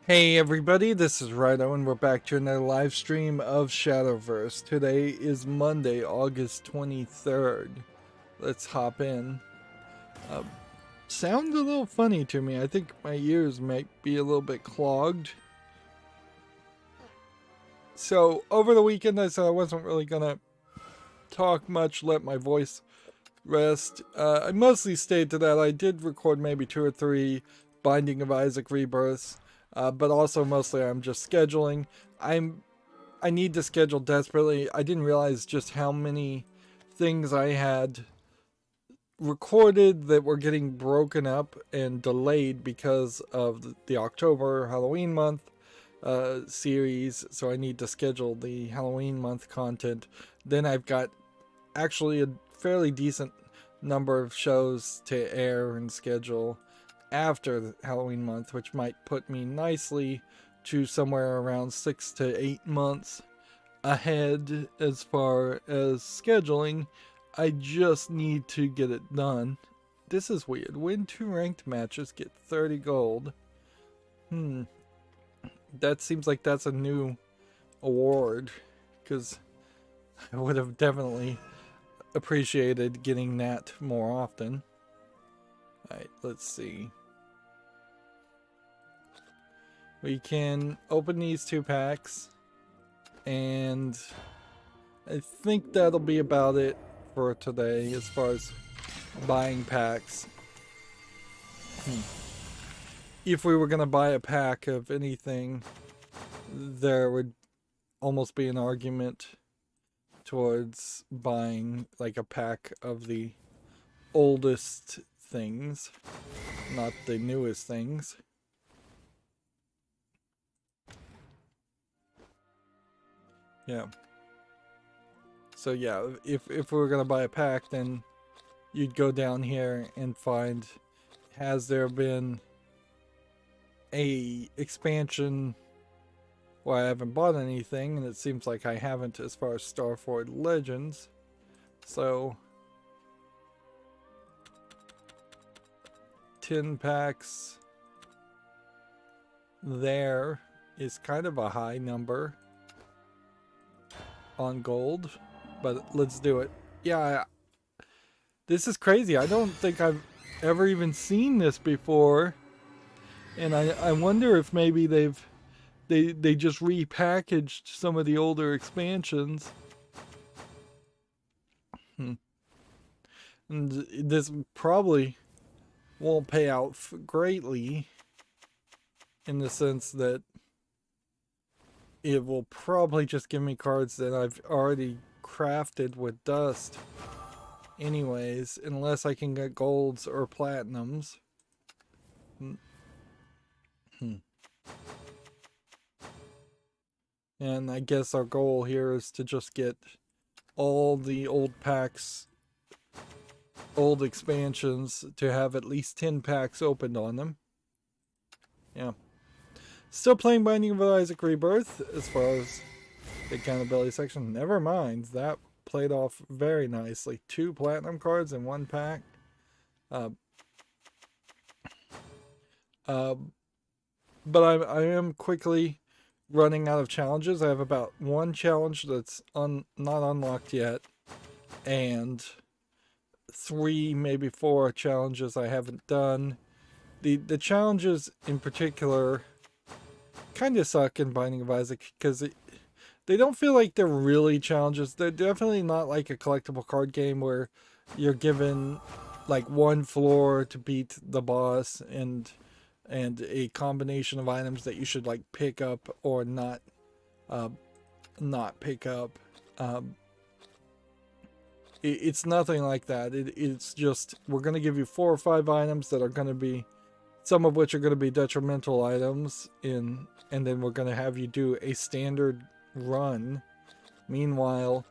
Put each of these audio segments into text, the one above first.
Hey everybody, this is Rydo and we're back to another live stream of Shadowverse. Today is Monday, August 23rd. Let's hop in. Sounds a little funny to me. I think my ears might be a little bit clogged. So over the weekend I said I wasn't really gonna talk much, let my voice rest. I mostly stayed to that. I did record maybe 2 or 3 Binding of Isaac rebirths. But also mostly I'm just scheduling. I need to schedule desperately. I didn't realize just how many things I had recorded that were getting broken up and delayed because of the October Halloween month series. So I need to schedule the Halloween month content. Then I've got actually a fairly decent number of shows to air and schedule after the Halloween month, which might put me nicely to somewhere around 6 to 8 months ahead as far as scheduling. I just need to get it done. This is weird. Win 2 ranked matches, get 30 gold. That seems like that's a new award, because I would have definitely appreciated getting that more often. Alright, let's see. We can open these 2 packs, and I think that'll be about it for today as far as buying packs. If we were going to buy a pack of anything, there would almost be an argument towards buying like a pack of the oldest things, not the newest things. Yeah. So yeah, if we were gonna buy a pack, then you'd go down here and find, has there been a expansion where I haven't bought anything, and it seems like I haven't as far as Starford Legends. So 10 packs there is kind of a high number on gold, but let's do it. Yeah, this is crazy. I don't think I've ever even seen this before, and I wonder if maybe they just repackaged some of the older expansions. And this probably won't pay out greatly, in the sense that it will probably just give me cards that I've already crafted with dust anyways, unless I can get golds or platinums. And I guess our goal here is to just get all the old packs, old expansions, to have at least 10 packs opened on them. Yeah. Still playing Binding of Isaac Rebirth as far as the accountability section. Never mind, that played off very nicely. 2 platinum cards in 1 pack. But I am quickly running out of challenges. I have about 1 challenge that's not unlocked yet, and 3, maybe 4 challenges I haven't done. The challenges in particular kind of suck in Binding of Isaac, because they don't feel like they're really challenges. They're definitely not like a collectible card game where you're given like 1 floor to beat the boss and a combination of items that you should like pick up or not pick up. It's nothing like that. It's just, we're going to give you 4 or 5 items that are going to be, some of which are going to be detrimental items, and then we're going to have you do a standard run. Meanwhile,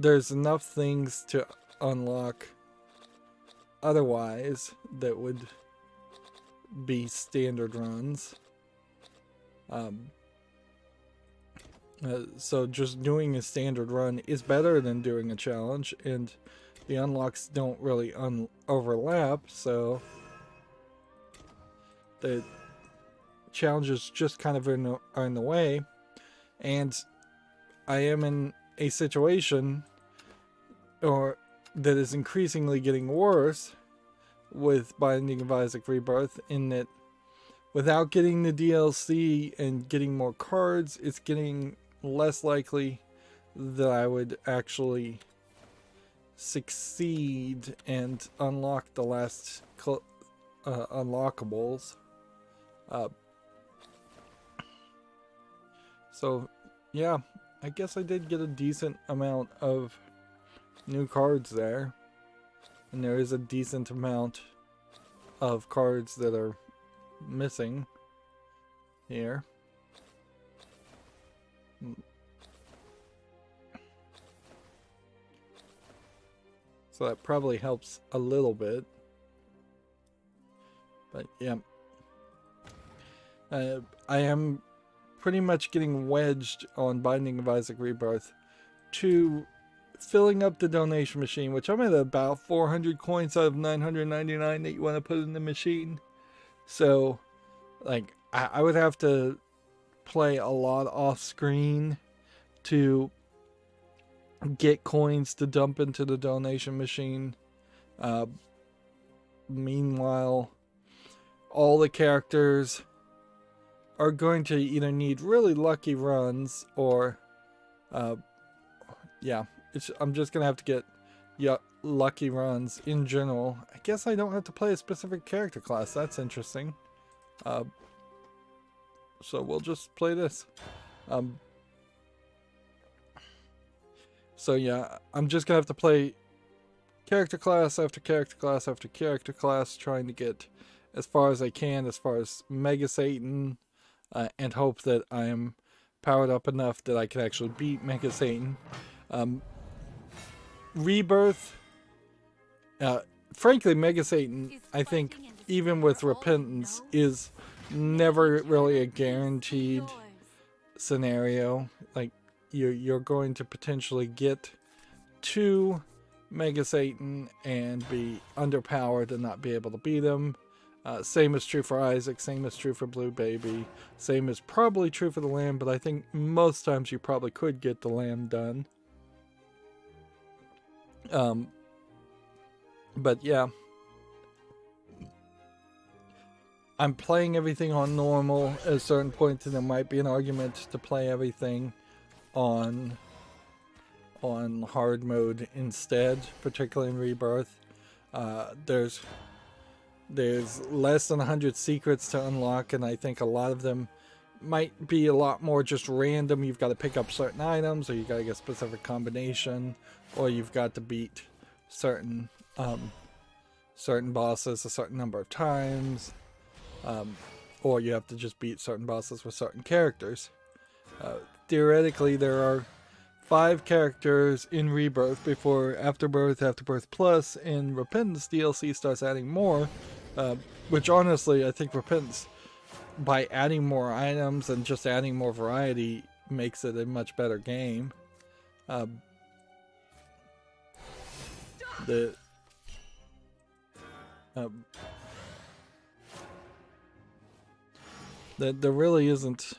there's enough things to unlock otherwise that would be standard runs. So just doing a standard run is better than doing a challenge, and the unlocks don't really overlap, so that challenges just kind of are in the way, and I am in a situation that is increasingly getting worse with Binding of Isaac Rebirth, in that without getting the DLC and getting more cards, it's getting less likely that I would actually succeed and unlock the last unlockables. So yeah, I guess I did get a decent amount of new cards there, and there is a decent amount of cards that are missing here. So that probably helps a little bit. But yeah, I am pretty much getting wedged on Binding of Isaac Rebirth to filling up the donation machine, which I'm at about 400 coins out of 999 that you want to put in the machine. So, like, I would have to play a lot off screen to get coins to dump into the donation machine. Meanwhile, all the characters are going to either need really lucky runs or, yeah, I'm just going to have to get lucky runs in general. I guess I don't have to play a specific character class. That's interesting. So we'll just play this. So yeah, I'm just going to have to play character class after character class after character class, trying to get as far as I can as far as Mega Satan, and hope that I am powered up enough that I can actually beat Mega Satan. Rebirth, frankly, Mega Satan, I think, even with Repentance, is never really a guaranteed scenario. Like, you're going to potentially get to Mega Satan and be underpowered and not be able to beat him. Same is true for Isaac, same is true for Blue Baby, same is probably true for the Lamb, but I think most times you probably could get the Lamb done. But yeah, I'm playing everything on normal at a certain point, and there might be an argument to play everything on hard mode instead, particularly in Rebirth. There's less than 100 secrets to unlock, and I think a lot of them might be a lot more just random. You've got to pick up certain items, or you got to get a specific combination, or you've got to beat certain bosses a certain number of times, or you have to just beat certain bosses with certain characters. Theoretically, there are 5 characters in Rebirth before Afterbirth Plus, and Repentance DLC starts adding more, which honestly, I think Repentance, by adding more items and just adding more variety, makes it a much better game. There really isn't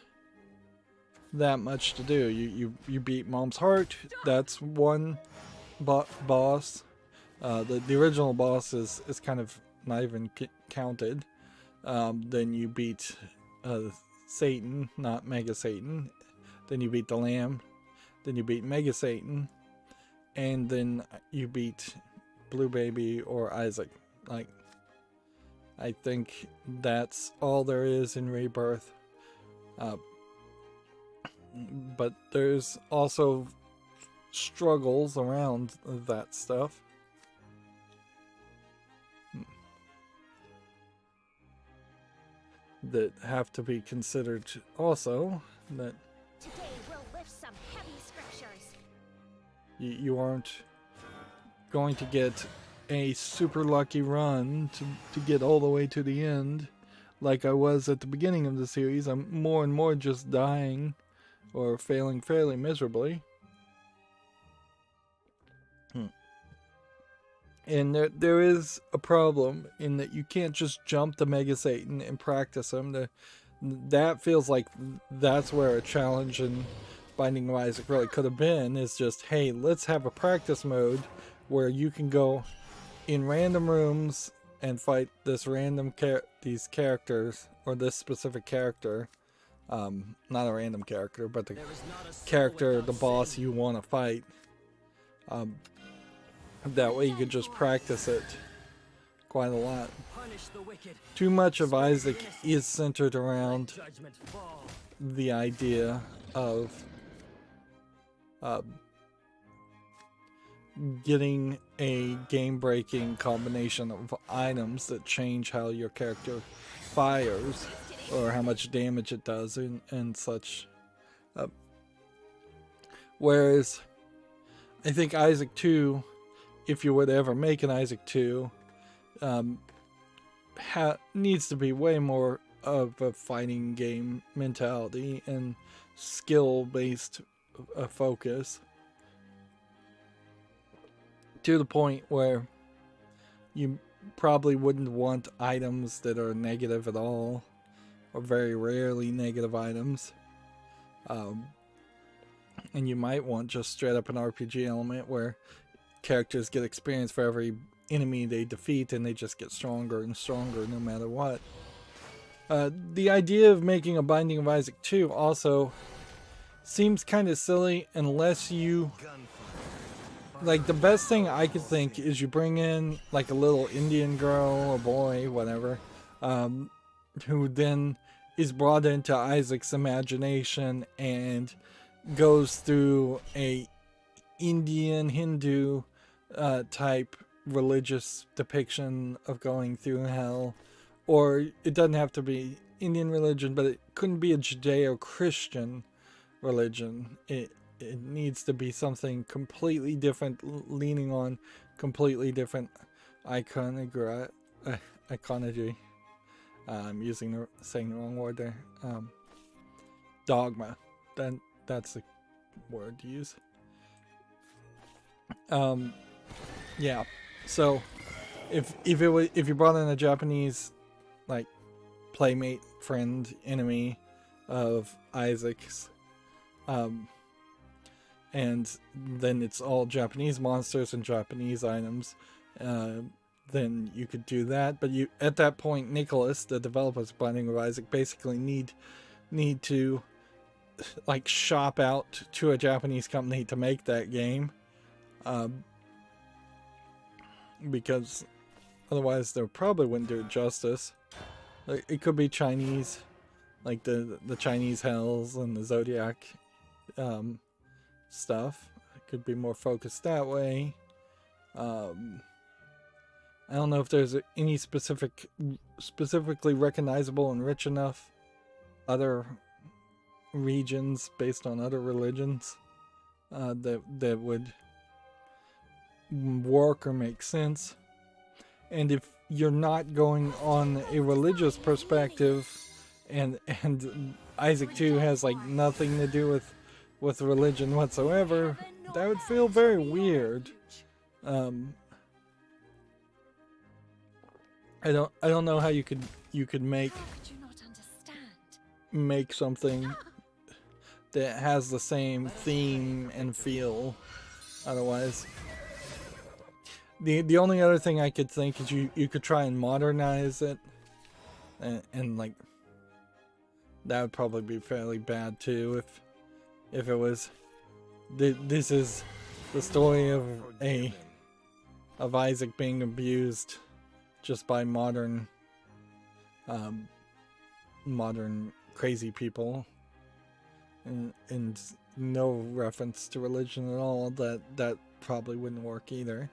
that much to do. You beat Mom's Heart. That's one boss. The original boss is kind of not even counted. Then you beat Satan, not Mega Satan. Then you beat the Lamb. Then you beat Mega Satan, and then you beat Blue Baby or Isaac. Like, I think that's all there is in Rebirth. But there's also struggles around that stuff. That have to be considered also. That today we'll lift some heavy scriptures. You aren't going to get a super lucky run to get all the way to the end like I was at the beginning of the series. I'm more and more just dying or failing fairly miserably. And there is a problem in that you can't just jump to Mega Satan and practice him. that feels like that's where a challenge in Binding of Isaac really could have been, is just, hey, let's have a practice mode where you can go in random rooms and fight this random these characters, or this specific character. Not a random character, but the character, the boss you want to fight. That way you could just practice it quite a lot. Too much of Isaac is centered around the idea of getting a game-breaking combination of items that change how your character fires or how much damage it does and such. Whereas I think Isaac 2, if you would ever make an Isaac 2, needs to be way more of a fighting game mentality and skill-based focus, to the point where you probably wouldn't want items that are negative at all, or very rarely negative items. And you might want just straight up an RPG element where characters get experience for every enemy they defeat, and they just get stronger and stronger no matter what. The idea of making a Binding of Isaac 2 also seems kind of silly unless you... Like, the best thing I could think is you bring in, like, a little Indian girl or boy, whatever, who then is brought into Isaac's imagination and goes through a Indian, Hindu type religious depiction of going through hell. Or it doesn't have to be Indian religion, but it couldn't be a Judeo-Christian religion. It needs to be something completely different, leaning on completely different iconography. I'm saying the wrong word there. Dogma. That's the word to use. Yeah. So if you brought in a Japanese, like, playmate, friend, enemy of Isaac's, and then it's all Japanese monsters and Japanese items, then you could do that. But you, at that point, Nicholas, the developers of Binding of Isaac, basically need to, like, shop out to a Japanese company to make that game, because otherwise they probably wouldn't do it justice. Like, it could be Chinese, like the Chinese hells and the Zodiac stuff. It could be more focused that way. I don't know if there's any specifically recognizable and rich enough other regions based on other religions that would work or make sense. And if you're not going on a religious perspective, and Isaac 2 has, like, nothing to do with religion whatsoever, that would feel very weird. I don't know how you could make something that has the same theme and feel otherwise. The only other thing I could think is you could try and modernize it, and like, that would probably be fairly bad too if it was this is the story of Isaac being abused just by modern crazy people, and no reference to religion at all. That probably wouldn't work either.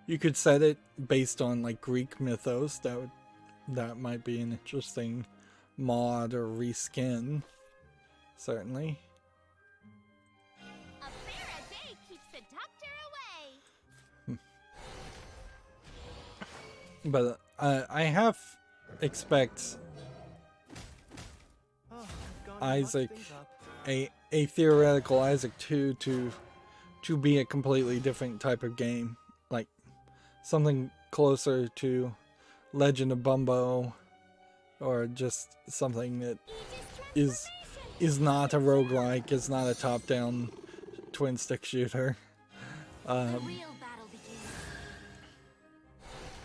You could set it based on, like, Greek mythos. That might be an interesting mod or reskin, certainly. A bear a day keeps the doctor away. But I have expect Isaac, a theoretical Isaac 2 to be a completely different type of game, like something closer to Legend of Bumbo, or just something that is not a roguelike, is not a top-down twin stick shooter.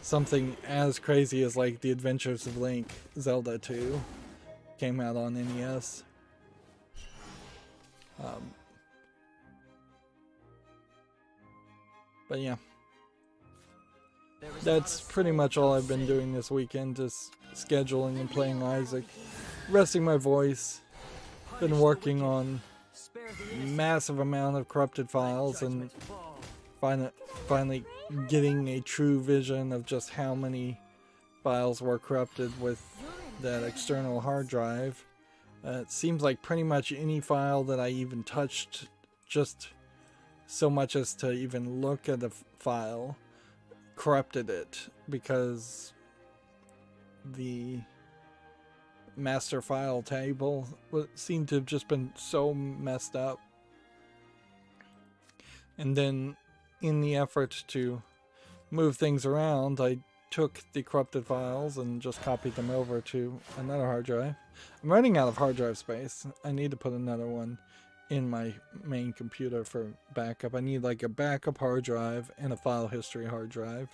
Something as crazy as like The Adventures of Link, Zelda 2, came out on NES. But yeah, that's pretty much all I've been doing this weekend, just scheduling and playing Isaac, resting my voice, been working on massive amount of corrupted files, and finally getting a true vision of just how many files were corrupted with that external hard drive. It seems like pretty much any file that I even touched, just so much as to even look at the file, corrupted it, because the master file table seemed to have just been so messed up. And then in the effort to move things around, I took the corrupted files and just copied them over to another hard drive. I'm running out of hard drive space. I need to put another one in my main computer for backup. I need like a backup hard drive and a file history hard drive.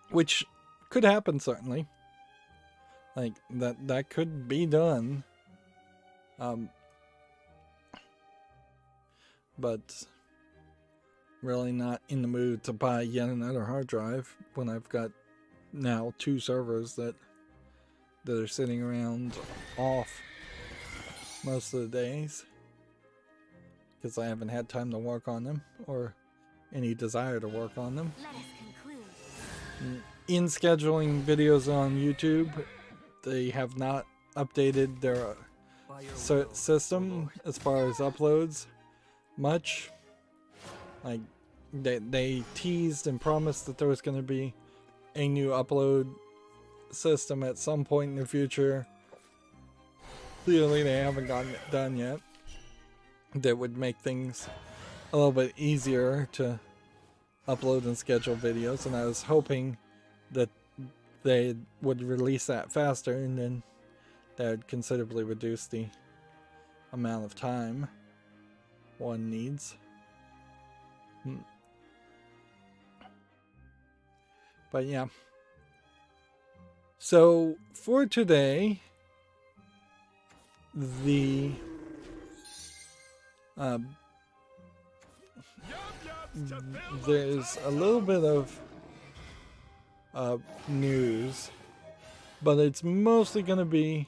Which could happen, certainly. Like, that could be done. But really not in the mood to buy yet another hard drive when I've got now 2 servers that are sitting around off most of the days because I haven't had time to work on them or any desire to work on them. Let us conclude. In scheduling videos on YouTube, they have not updated their system as far as uploads much. Like, they teased and promised that there was going to be a new upload system at some point in the future. Clearly they haven't gotten it done yet. That would make things a little bit easier to upload and schedule videos, and I was hoping that they would release that faster, and then that would considerably reduce the amount of time one needs. But yeah. So for today, there's a little bit of news, but it's mostly going to be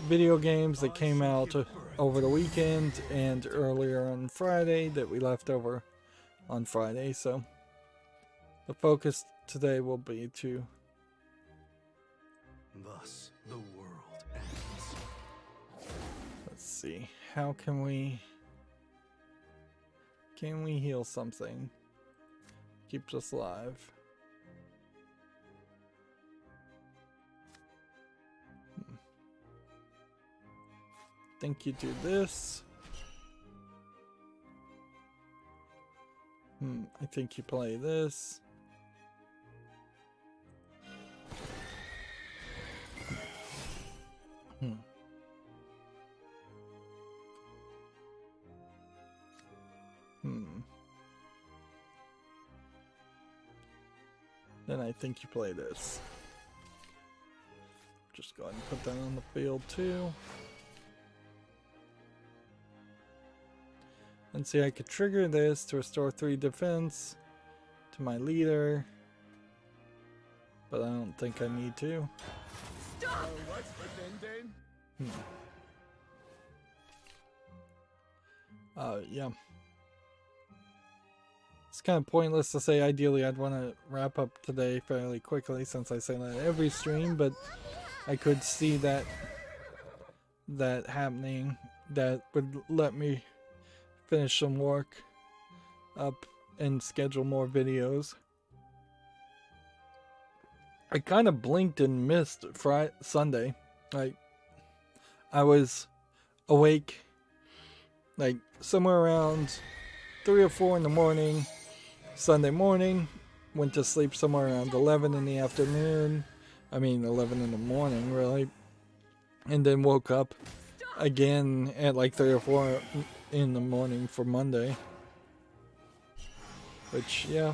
video games that came out over the weekend and earlier on Friday that we left over on Friday. So the focus today will be to thus the world ends. Let's see, how can we heal something? Keeps us alive. Think you do this. I think you play this. Then I think you play this. Just go ahead and put that on the field too. And see, I could trigger this to restore 3 defense to my leader, but I don't think I need to. Stop! What's pretending? Yeah. It's kind of pointless to say ideally I'd want to wrap up today fairly quickly since I say that every stream, but I could see that happening. That would let me finish some work up and schedule more videos. I kind of blinked and missed Sunday. Like, I was awake like somewhere around 3 or 4 in the morning, Sunday morning, went to sleep somewhere around 11 in the afternoon. I mean 11 in the morning, really. And then woke up again at like 3 or 4 in the morning for Monday. Which, yeah.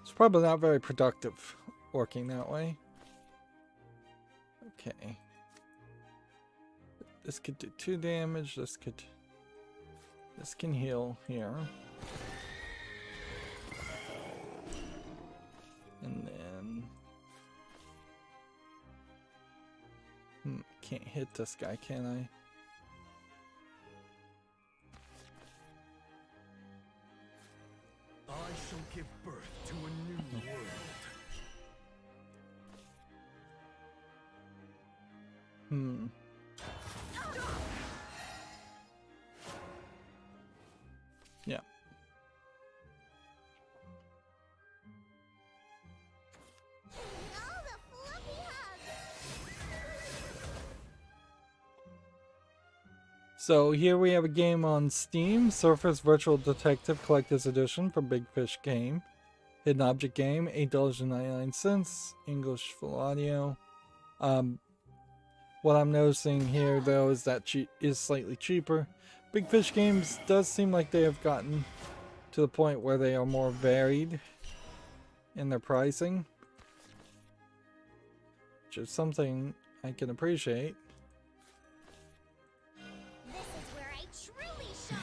It's probably not very productive working that way. Okay. This could do 2 damage. This can heal here. And then can't hit this guy, can I? I shall give birth to a new world. Yeah. All the fluffy hugs. So here we have a game on Steam, Surface Virtual Detective Collector's Edition for Big Fish Game. Hidden Object Game, $8.99, English full audio. What I'm noticing here though is that is slightly cheaper. Big Fish Games does seem like they have gotten to the point where they are more varied in their pricing, which is something I can appreciate. This is where I truly shine.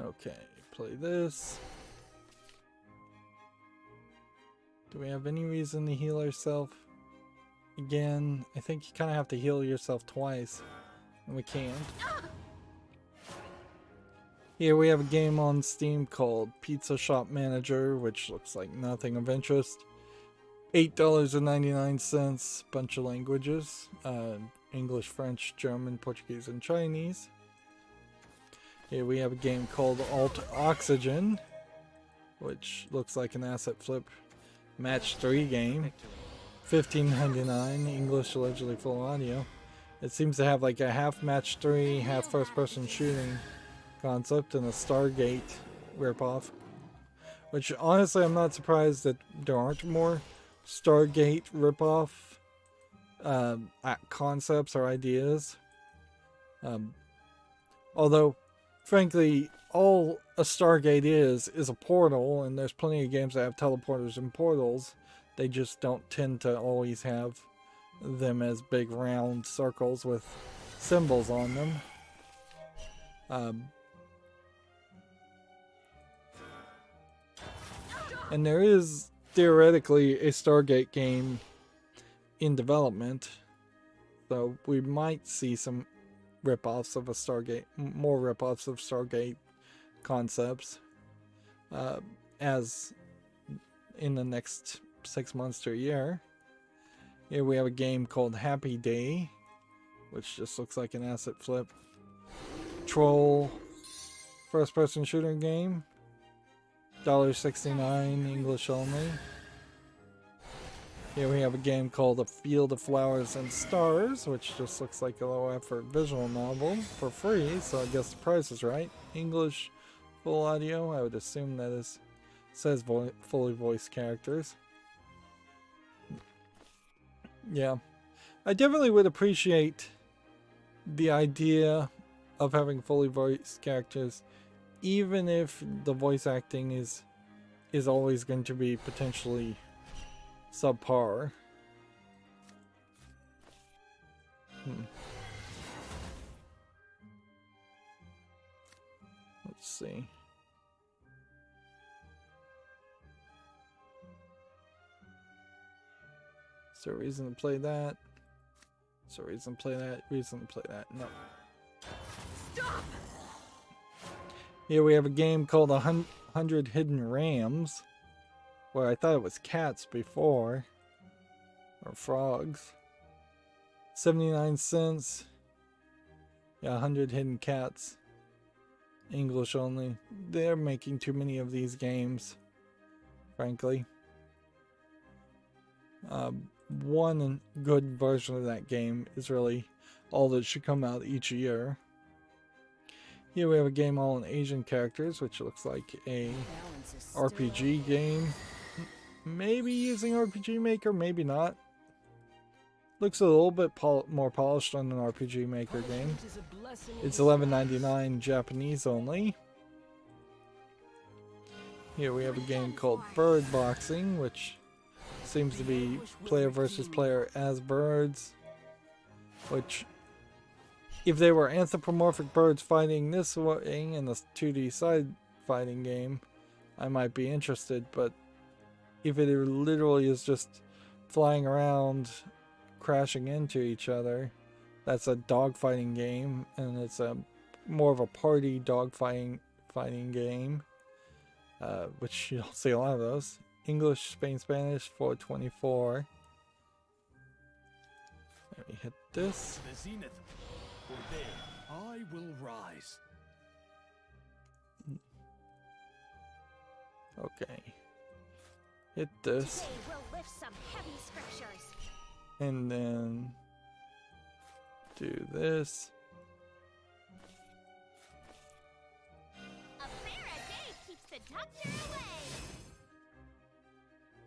Okay, play this. Do we have any reason to heal ourselves? Again, I think you kind of have to heal yourself twice, and we can't. Here we have a game on Steam called Pizza Shop Manager, which looks like nothing of interest. $8.99, bunch of languages. English, French, German, Portuguese, and Chinese. Here we have a game called Alt Oxygen, which looks like an asset flip match 3 game. $15.99, English, allegedly full audio. It seems to have like a half match 3, half first person shooting concept and a Stargate ripoff. Which honestly I'm not surprised that there aren't more Stargate ripoff concepts or ideas. Although frankly all a Stargate is a portal, and there's plenty of games that have teleporters and portals. They just don't tend to always have them as big round circles with symbols on them. And there is theoretically a Stargate game in development, so we might see some rip-offs of a Stargate, more rip-offs of Stargate concepts as in the next 6 months to a year. Here we have a game called Happy Day, which just looks like an asset flip troll first person shooter game. $1.69, English only. Here we have a game called A Field of Flowers and Stars, which just looks like a low effort visual novel for free, so I guess the price is right. English full audio, I would assume that says fully voiced characters. Yeah, I definitely would appreciate the idea of having fully voiced characters, even if the voice acting is always going to be potentially subpar. Let's see. Is there a reason to play that? Is there a reason to play that? Reason to play that? No. Stop! Here we have a game called 100 Hidden Rams, where I thought it was cats before, or frogs. 79 cents. Yeah, 100 Hidden Cats. English only. They're making too many of these games, frankly. One good version of that game is really all that should come out each year. Here we have a game all in Asian characters, which looks like a RPG game. Maybe using RPG Maker, maybe not. Looks a little bit more polished on an RPG Maker game. It's $11.99 Japanese only. Here we have a game called Bird Boxing, which seems to be player versus player as birds. Which, if they were anthropomorphic birds fighting this way in a 2D side fighting game, I might be interested. But if it literally is just flying around, crashing into each other, that's a dogfighting game, and it's a more of a party dogfighting game, which you don't see a lot of those. English, Spain, Spanish, 424. Let me hit this. The zenith, for there I will rise. Okay. Hit this. Today we'll lift some heavy scriptures. And then do this. A bear a day keeps the doctor away.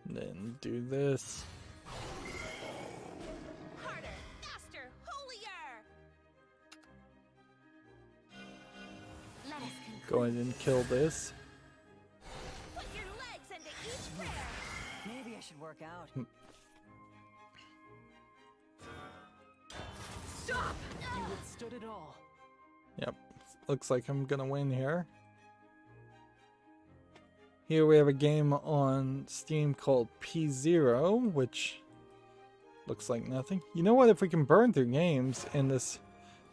And then do this. Harder, faster, holier. Let us conclude. Go ahead and kill this. Put your legs into each prayer. Maybe I should work out. Stop! You withstood it all. Yep. Looks like I'm gonna win here. Here we have a game on Steam called P0, which looks like nothing. You know what? If we can burn through games, and this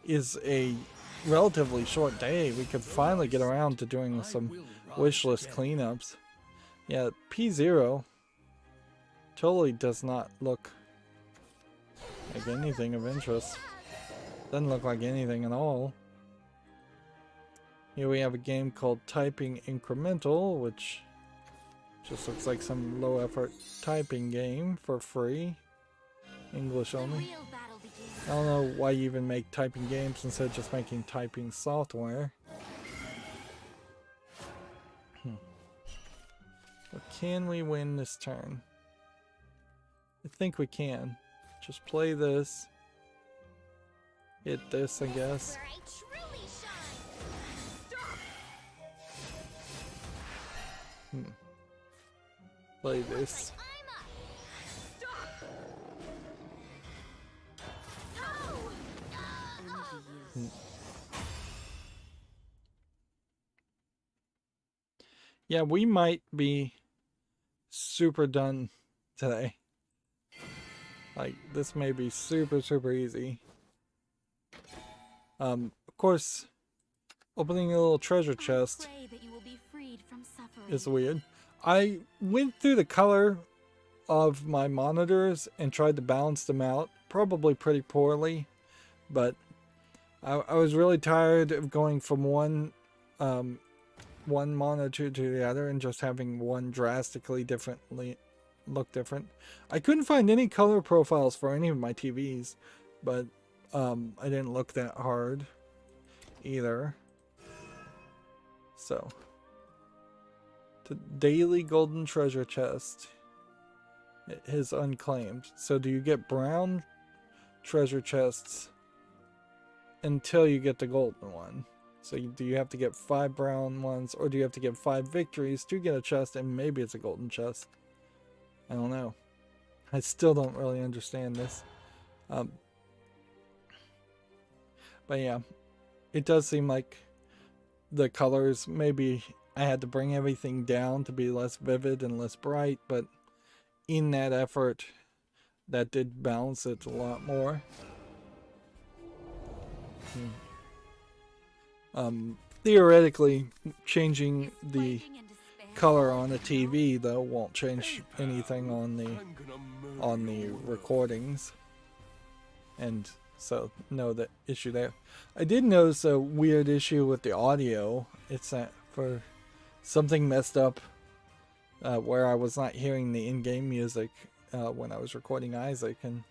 is a relatively short day, we could finally get around to doing some wish list cleanups. Yeah, P0 totally does not look like anything of interest. Doesn't look like anything at all. Here we have a game called Typing Incremental, which just looks like some low effort typing game for free. English only. Real battle begins. I don't know why you even make typing games instead of just making typing software. But can we win this turn? I think we can. Just play this. Hit this, I guess. Where I truly shine. Stop! Play this. I'm up. Stop! No! Yeah, we might be super done today. Like, this may be super easy. Of course, opening a little treasure chest Pray that you will be freed from suffering. is weird. I went through the color of my monitors and tried to balance them out, probably pretty poorly, but I was really tired of going from one monitor to the other and just having one drastically look different. I couldn't find any color profiles for any of my TVs, but I didn't look that hard either. So, the daily golden treasure chest is unclaimed. So do you get brown treasure chests until you get the golden one? So do you have to get 5 brown ones, or do you have to get 5 victories to get a chest, and maybe it's a golden chest? I don't know. I still don't really understand this. But yeah, it does seem like the colors, maybe I had to bring everything down to be less vivid and less bright, but in that effort, that did balance it a lot more. Theoretically, changing the Fighting and despair. color on the TV though won't change anything on the I'm gonna murder you. recordings, and so no that issue there. I did notice a weird issue with the audio. It's that for something messed up where I was not hearing the in-game music when I was recording Isaac, and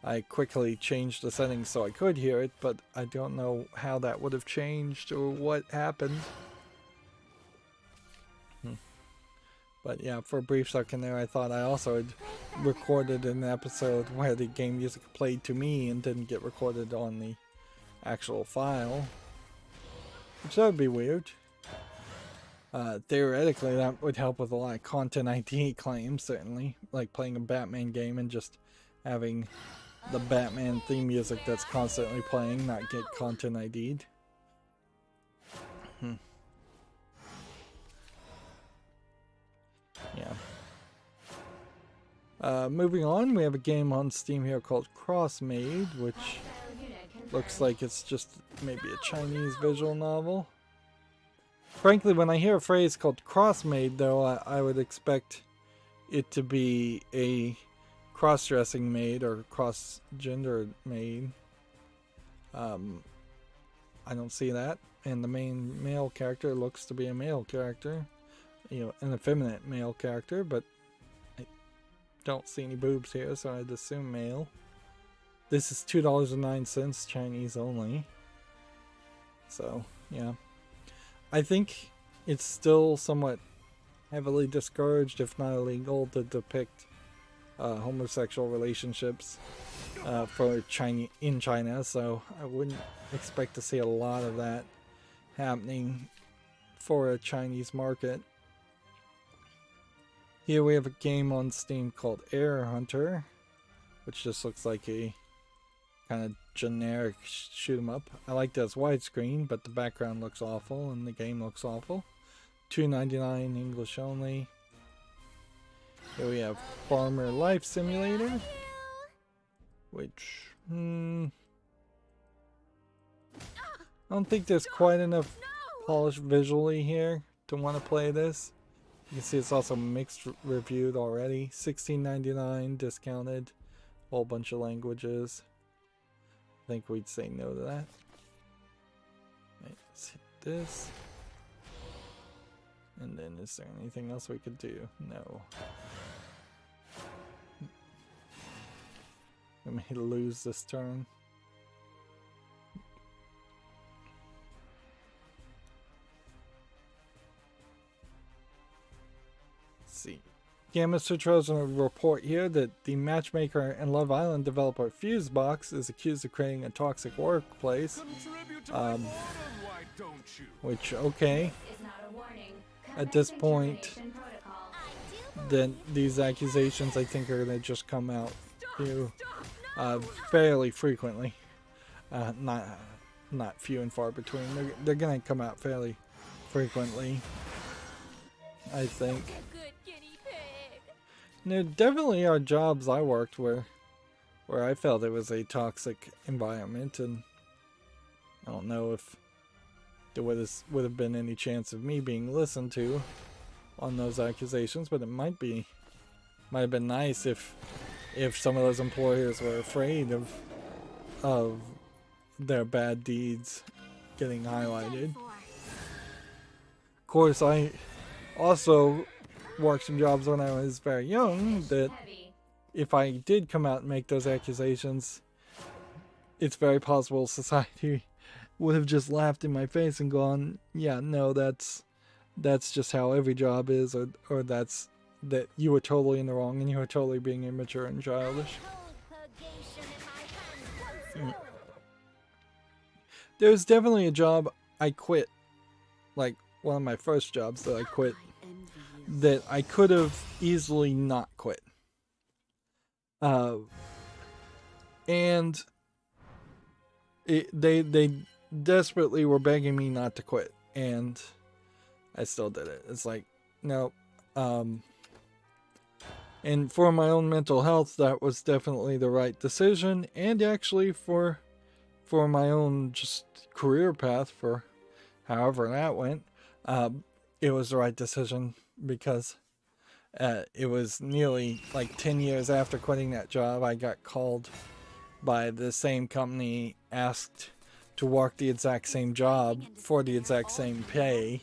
I quickly changed the settings so I could hear it, but I don't know how that would have changed or what happened. But yeah, for a brief second there, I thought I also had recorded an episode where the game music played to me and didn't get recorded on the actual file. Which that would be weird. Theoretically, that would help with a lot of content ID claims, certainly. Like playing a Batman game and just having the Batman theme music that's constantly playing not get content ID'd. Yeah. Moving on, we have a game on Steam here called Crossmade, which looks like it's just maybe a Chinese visual novel. Frankly, when I hear a phrase called crossmade, though, I would expect it to be a cross-dressing maid or cross-gendered maid. I don't see that, and the main male character looks to be a male character, you know, an effeminate male character, but I don't see any boobs here, so I'd assume male. This is $2.09, Chinese only. So, yeah. I think it's still somewhat heavily discouraged, if not illegal, to depict homosexual relationships in China, so I wouldn't expect to see a lot of that happening for a Chinese market. Here we have a game on Steam called Air Hunter, which just looks like a kind of generic shoot 'em up. I like that it's widescreen, but the background looks awful and the game looks awful. $2.99 English only. Here we have Farmer Life Simulator, which I don't think there's quite enough polish visually here to want to play this. You can see it's also mixed reviewed already. $16.99 discounted, whole bunch of languages. I think we'd say no to that. Right, let's hit this. And then is there anything else we could do? No. I may lose this turn. Let's see. Gamma Sutro's in a report here that the matchmaker and Love Island developer Fusebox is accused of creating a toxic workplace. Which, okay. At this point, then these accusations I think are going to just come out fairly frequently. Not few and far between. They're going to come out fairly frequently, I think. There definitely are jobs I worked where I felt it was a toxic environment, and I don't know if there would have been any chance of me being listened to on those accusations, but it might have been nice if some of those employers were afraid of their bad deeds getting highlighted. Of course, I also worked some jobs when I was very young that if I did come out and make those accusations, it's very possible society would have just laughed in my face and gone, yeah, no, that's just how every job is, or that you were totally in the wrong and you were totally being immature and childish. There's definitely a job I quit, like one of my first jobs that I quit, that I could have easily not quit. And they desperately were begging me not to quit, and I still did it. It's like, no. And for my own mental health, that was definitely the right decision, and actually for my own just career path, for however that went, it was the right decision, because it was nearly like 10 years after quitting that job, I got called by the same company, asked to work the exact same job for the exact same pay.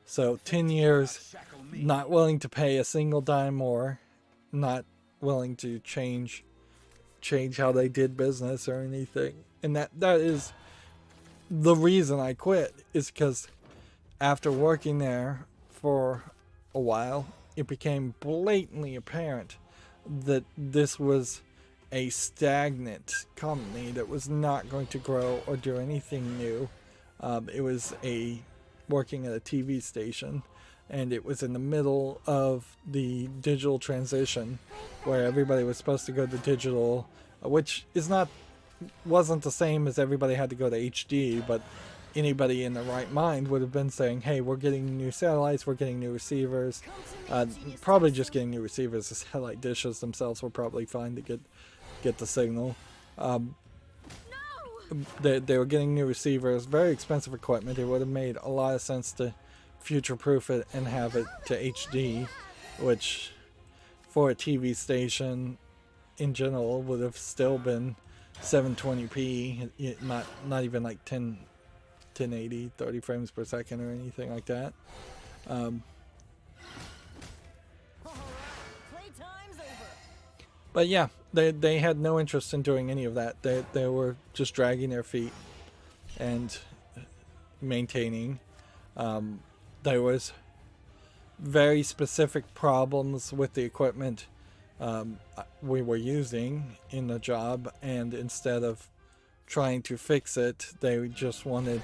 So 10 years not willing to pay a single dime more, not willing to change change how they did business or anything. And that is the reason I quit, is because after working there for a while, it became blatantly apparent that this was a stagnant company that was not going to grow or do anything new. It was working at a TV station, and it was in the middle of the digital transition, where everybody was supposed to go to digital, which wasn't the same as everybody had to go to HD, but anybody in the right mind would have been saying, hey, we're getting new satellites, we're getting new receivers, probably just getting new receivers. The satellite dishes themselves were probably fine to get the signal. They were getting new receivers, very expensive equipment. It would have made a lot of sense to future-proof it and have it to HD, which for a TV station in general would have still been 720p, not even like 1080, 30 frames per second or anything like that. But yeah, they had no interest in doing any of that. They were just dragging their feet and maintaining. There was very specific problems with the equipment we were using in the job, and instead of trying to fix it, they just wanted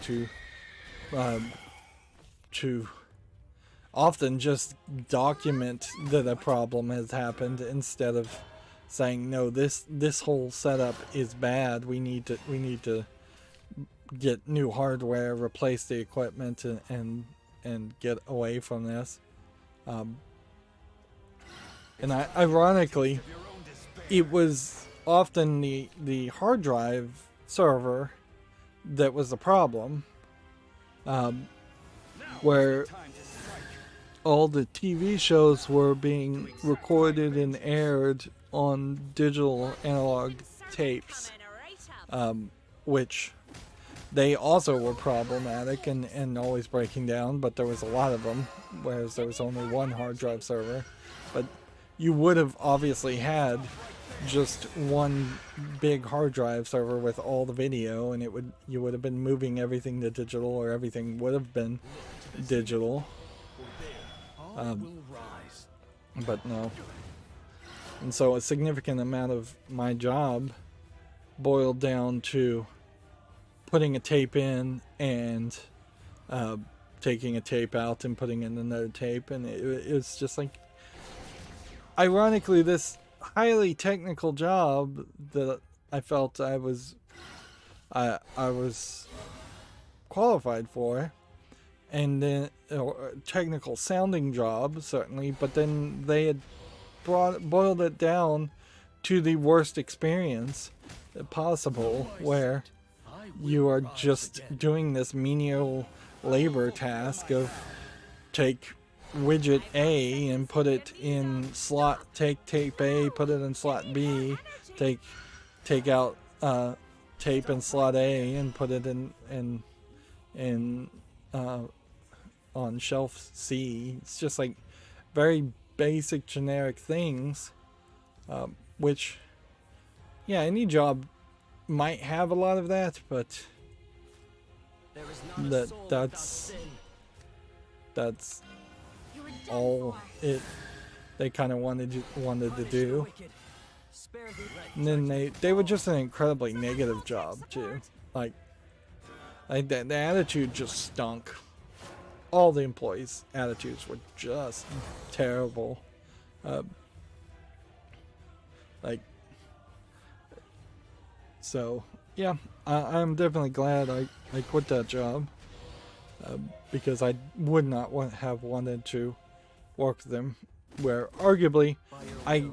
to often just document that a problem has happened, instead of saying, no, this whole setup is bad, we need to get new hardware, replace the equipment, and get away from this. And ironically, it was often the hard drive server that was the problem, where all the TV shows were being recorded and aired on digital analog tapes, which they also were problematic and always breaking down, but there was a lot of them, whereas there was only one hard drive server. But you would have obviously had just one big hard drive server with all the video, and you would have been moving everything to digital, or everything would have been digital. But no. And so a significant amount of my job boiled down to putting a tape in and taking a tape out and putting in another tape, and it was just like, ironically, this highly technical job that I felt I was qualified for, and then technical sounding job certainly, but then they had boiled it down to the worst experience possible, where you are just doing this menial labor task of take widget A and put it in slot, take tape A, put it in slot B, take out tape in slot A and put it in on shelf C. It's just like very basic generic things, which, yeah, any job might have a lot of that, but that's all they kind of wanted to do. And then they were just an incredibly negative job too. Like the attitude just stunk. All the employees' attitudes were just terrible. So yeah, I'm definitely glad I quit that job, because I would not have wanted to work with them. Where arguably I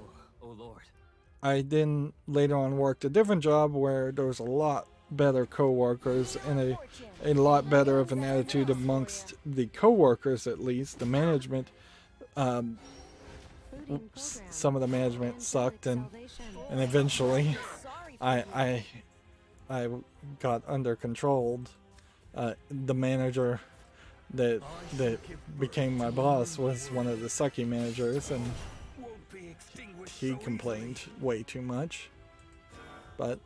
then later on worked a different job where there was a lot better co-workers and a lot better of an attitude amongst the co-workers, at least the management. Some of the management sucked, and eventually I got under controlled. The manager that became my boss was one of the sucky managers, and he complained way too much. But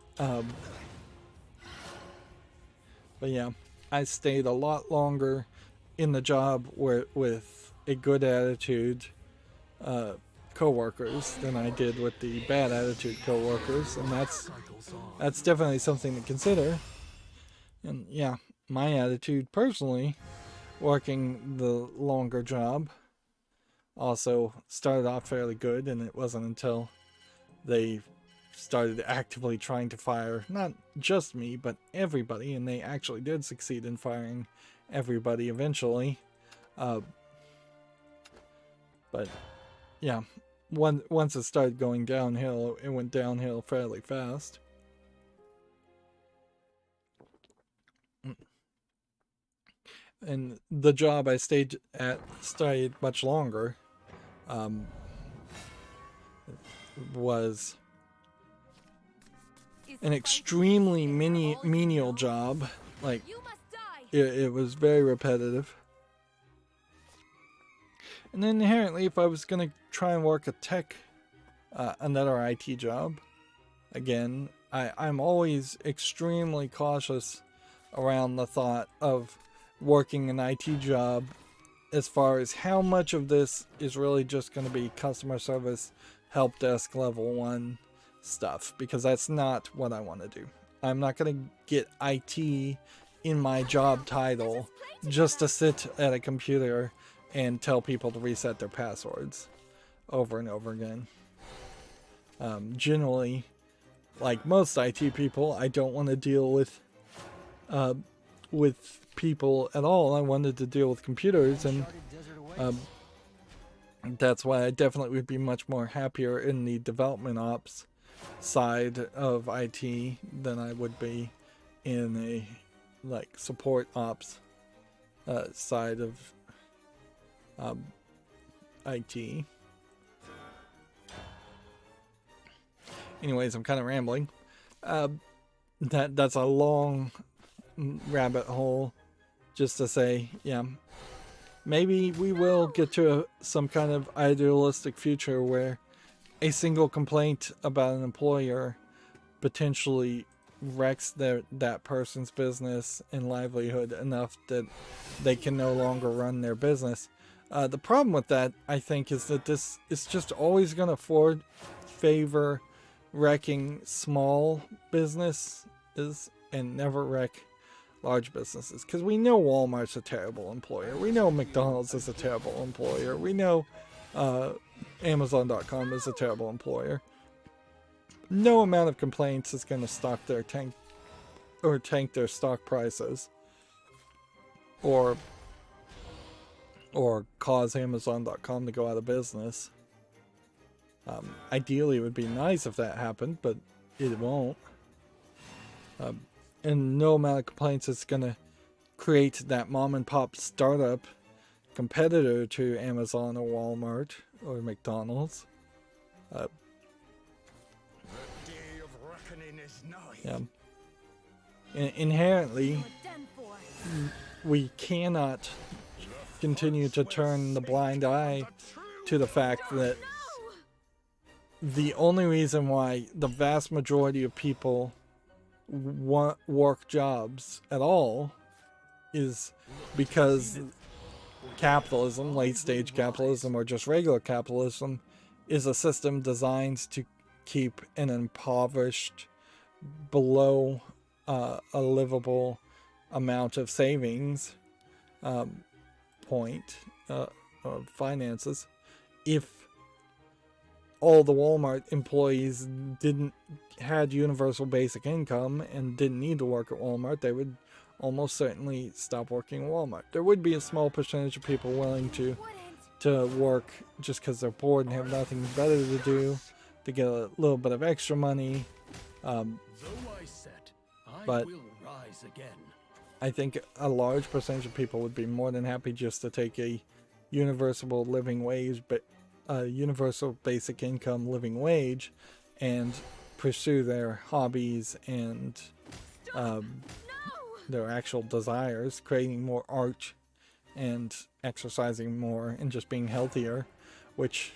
yeah, I stayed a lot longer in the job with a good attitude co-workers than I did with the bad attitude co-workers, and that's definitely something to consider. And yeah, my attitude personally, working the longer job, also started off fairly good, and it wasn't until they started actively trying to fire not just me but everybody, and they actually did succeed in firing everybody eventually. But yeah, once it started going downhill, it went downhill fairly fast. And the job I stayed much longer. Was an extremely menial job. Like, You must die. it was very repetitive. And then inherently, if I was going to try and work a another IT job, again, I'm always extremely cautious around the thought of working an IT job as far as how much of this is really just going to be customer service, help desk level 1 stuff, because that's not what I want to do. I'm not going to get IT in my job title just to sit at a computer and tell people to reset their passwords over and over again. Generally, like most IT people, I don't want to deal with people at all. I wanted to deal with computers, and that's why I definitely would be much more happier in the development ops side of IT than I would be in a like support ops side of IT. Anyways, I'm kind of rambling. That's a long rabbit hole just to say, yeah, maybe we will get to some kind of idealistic future where a single complaint about an employer potentially wrecks that person's business and livelihood enough that they can no longer run their business. The problem with that, I think, is that this is just always going to favor wrecking small businesses and never wreck large businesses. Because we know Walmart's a terrible employer. We know McDonald's is a terrible employer. We know Amazon.com is a terrible employer. No amount of complaints is going to tank their stock prices, or cause Amazon.com to go out of business. Ideally, it would be nice if that happened, but it won't. And no amount of complaints is going to create that mom and pop startup competitor to Amazon or Walmart or McDonald's. Yeah. Inherently, we cannot continue to turn the blind eye to the fact that the only reason why the vast majority of people work jobs at all is because capitalism, late stage capitalism, or just regular capitalism, is a system designed to keep an impoverished below a livable amount of savings point of finances. If all the Walmart employees had universal basic income and didn't need to work at Walmart, they would almost certainly stop working at Walmart. There would be a small percentage of people willing to work just because they're bored and have nothing better to do, to get a little bit of extra money. But I think a large percentage of people would be more than happy just to take a universal living wage, but universal basic income living wage, and pursue their hobbies and their actual desires, creating more art and exercising more and just being healthier, which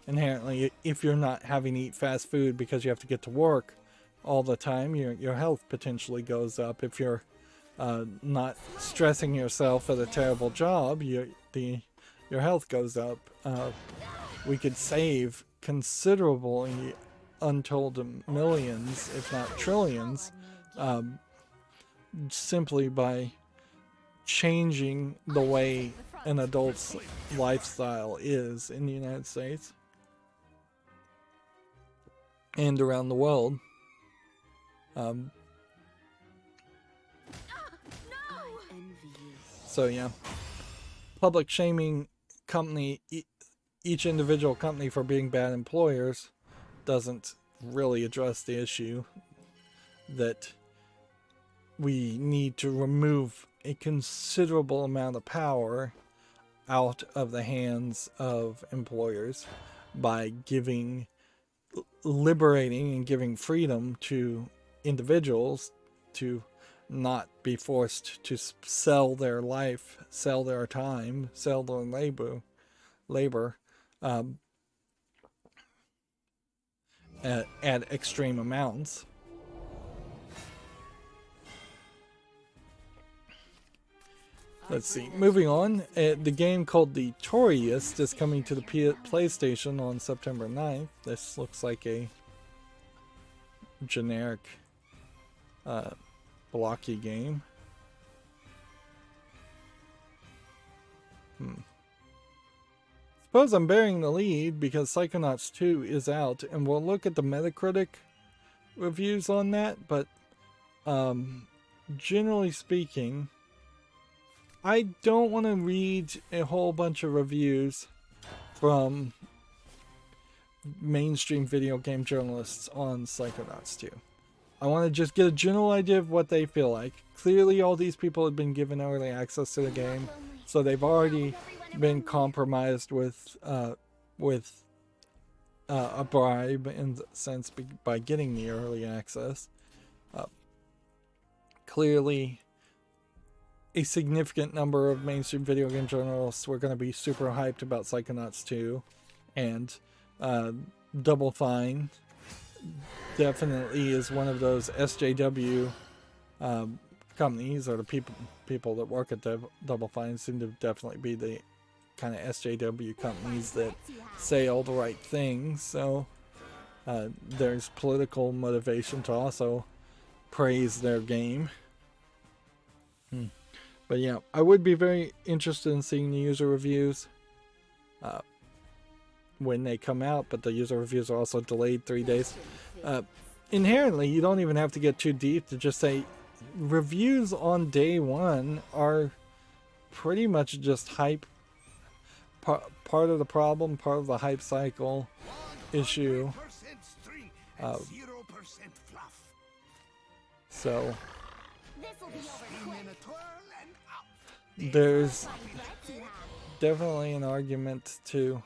inherently, if you're not having to eat fast food because you have to get to work all the time, your health potentially goes up. If you're not stressing yourself at a terrible job, your health goes up. We could save considerably untold millions, if not trillions, simply by changing the way an adult's lifestyle is in the United States and around the world. So yeah, public shaming each individual company for being bad employers doesn't really address the issue that we need to remove a considerable amount of power out of the hands of employers by liberating and giving freedom to individuals to not be forced to sell their life, sell their time, sell their labor at extreme amounts. Let's see. Moving on, the game called The Tourist is coming to the PlayStation on September 9th. This looks like a generic blocky game. Suppose I'm bearing the lead because Psychonauts 2 is out, and we'll look at the Metacritic reviews on that, but generally speaking, I don't want to read a whole bunch of reviews from mainstream video game journalists on Psychonauts 2. I want to just get a general idea of what they feel like. Clearly all these people have been given early access to the game, so they've already been compromised with a bribe in the sense by getting the early access. Clearly a significant number of mainstream video game journalists were going to be super hyped about Psychonauts 2, and Double Fine definitely is one of those SJW companies, or the people that work at Double Fine seem to definitely be the kind of SJW companies that say all the right things. So there's political motivation to also praise their game. But yeah, I would be very interested in seeing the user reviews when they come out, but the user reviews are also delayed 3 days. Inherently, you don't even have to get too deep to just say reviews on day one are pretty much just hype. Part of the problem, part of the hype cycle issue. So there's definitely an argument to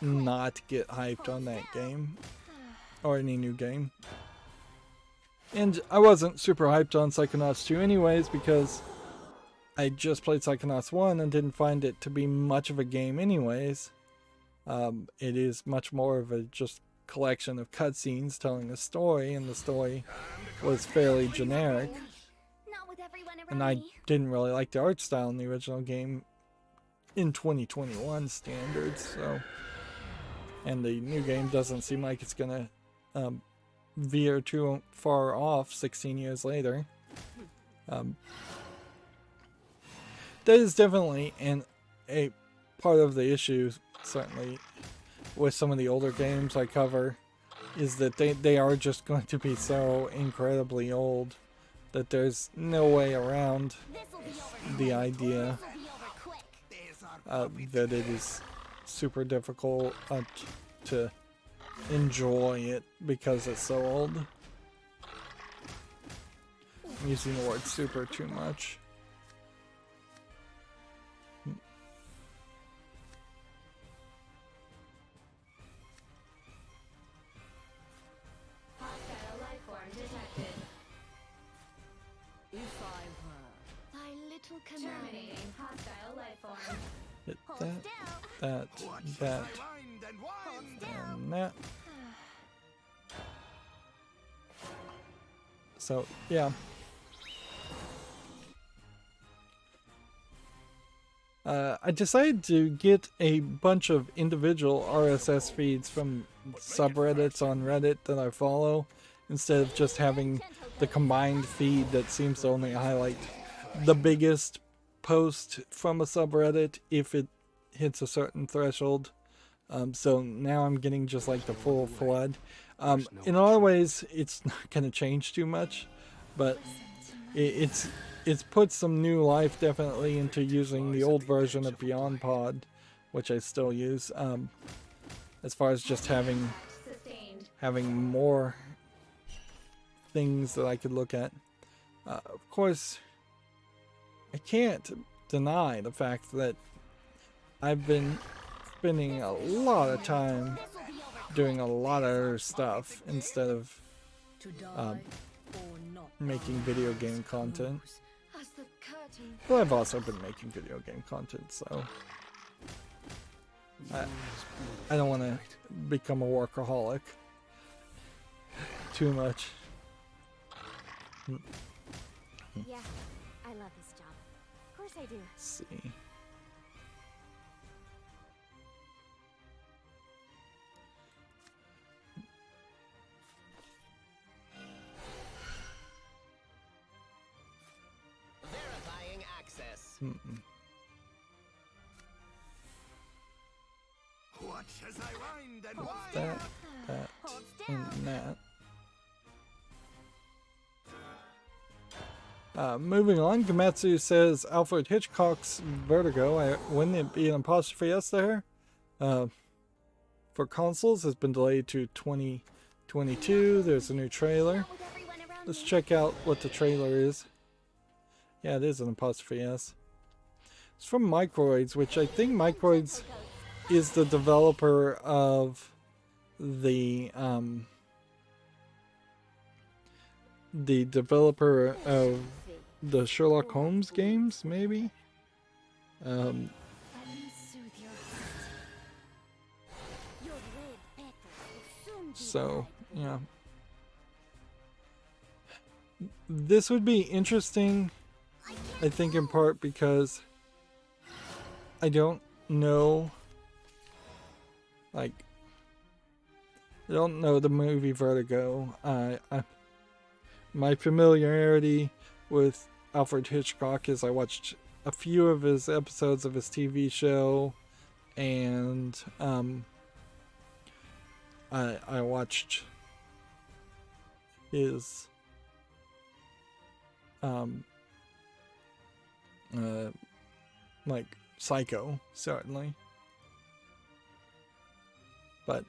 not get hyped on that game or any new game. And I wasn't super hyped on Psychonauts 2 anyways, because I just played Psychonauts 1 and didn't find it to be much of a game anyways. It is much more of a just collection of cutscenes telling a story, and the story was fairly generic. And I didn't really like the art style in the original game in 2021 standards, so, and the new game doesn't seem like it's gonna veer too far off 16 years later. That is definitely a part of the issue, certainly, with some of the older games I cover, is that they are just going to be so incredibly old that there's no way around the idea that it is super difficult to enjoy it because it's so old. I'm using the word super too much. Hostile life form detected. If I were. Thy little command. Terminating hostile life form. Hit Hold that, still. that, and that. So yeah. I decided to get a bunch of individual RSS feeds from subreddits on Reddit that I follow, instead of just having the combined feed that seems to only highlight the biggest post from a subreddit if it hits a certain threshold. So now I'm getting just like the full flood. In a lot of ways, it's not going to change too much, but it's put some new life definitely into using the old version of Beyond Pod, which I still use. As far as just having more things that I could look at. Of course, I can't deny the fact that I've been spending a lot of time doing a lot of other stuff instead of making video game content. But I've also been making video game content, so I don't want to become a workaholic too much. Yeah, I love this job. Of course I do. Let's see. Verifying access. Watch as I wind and wind. That, and that. Moving on, Gametsu says Alfred Hitchcock's Vertigo, wouldn't it be an apostrophe S there? For consoles has been delayed to 2022. There's a new trailer. Let's check out what the trailer is. Yeah, it is an apostrophe S. It's from Microids, which I think Microids is the developer of the Sherlock Holmes games, maybe. So yeah, this would be interesting, I think, in part because I don't know, like, I don't know the movie Vertigo. My familiarity with Alfred Hitchcock is I watched a few of his episodes of his TV show, and I watched his like Psycho, certainly, but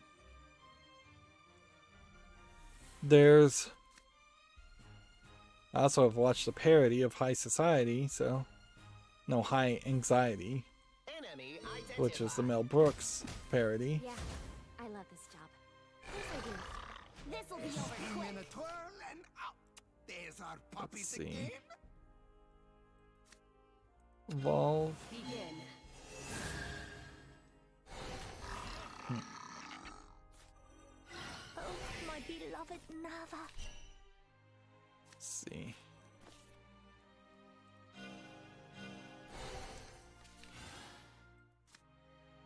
I also have watched a parody of High Society, so no, High Anxiety, Enemy which is the identified. Mel Brooks parody. Yeah, I love this job. Of course I do. This'll be over Spin quick. in a twirl and out. There's our puppies see. again. Evolve. Begin. Oh, my beloved Nava. Let's see.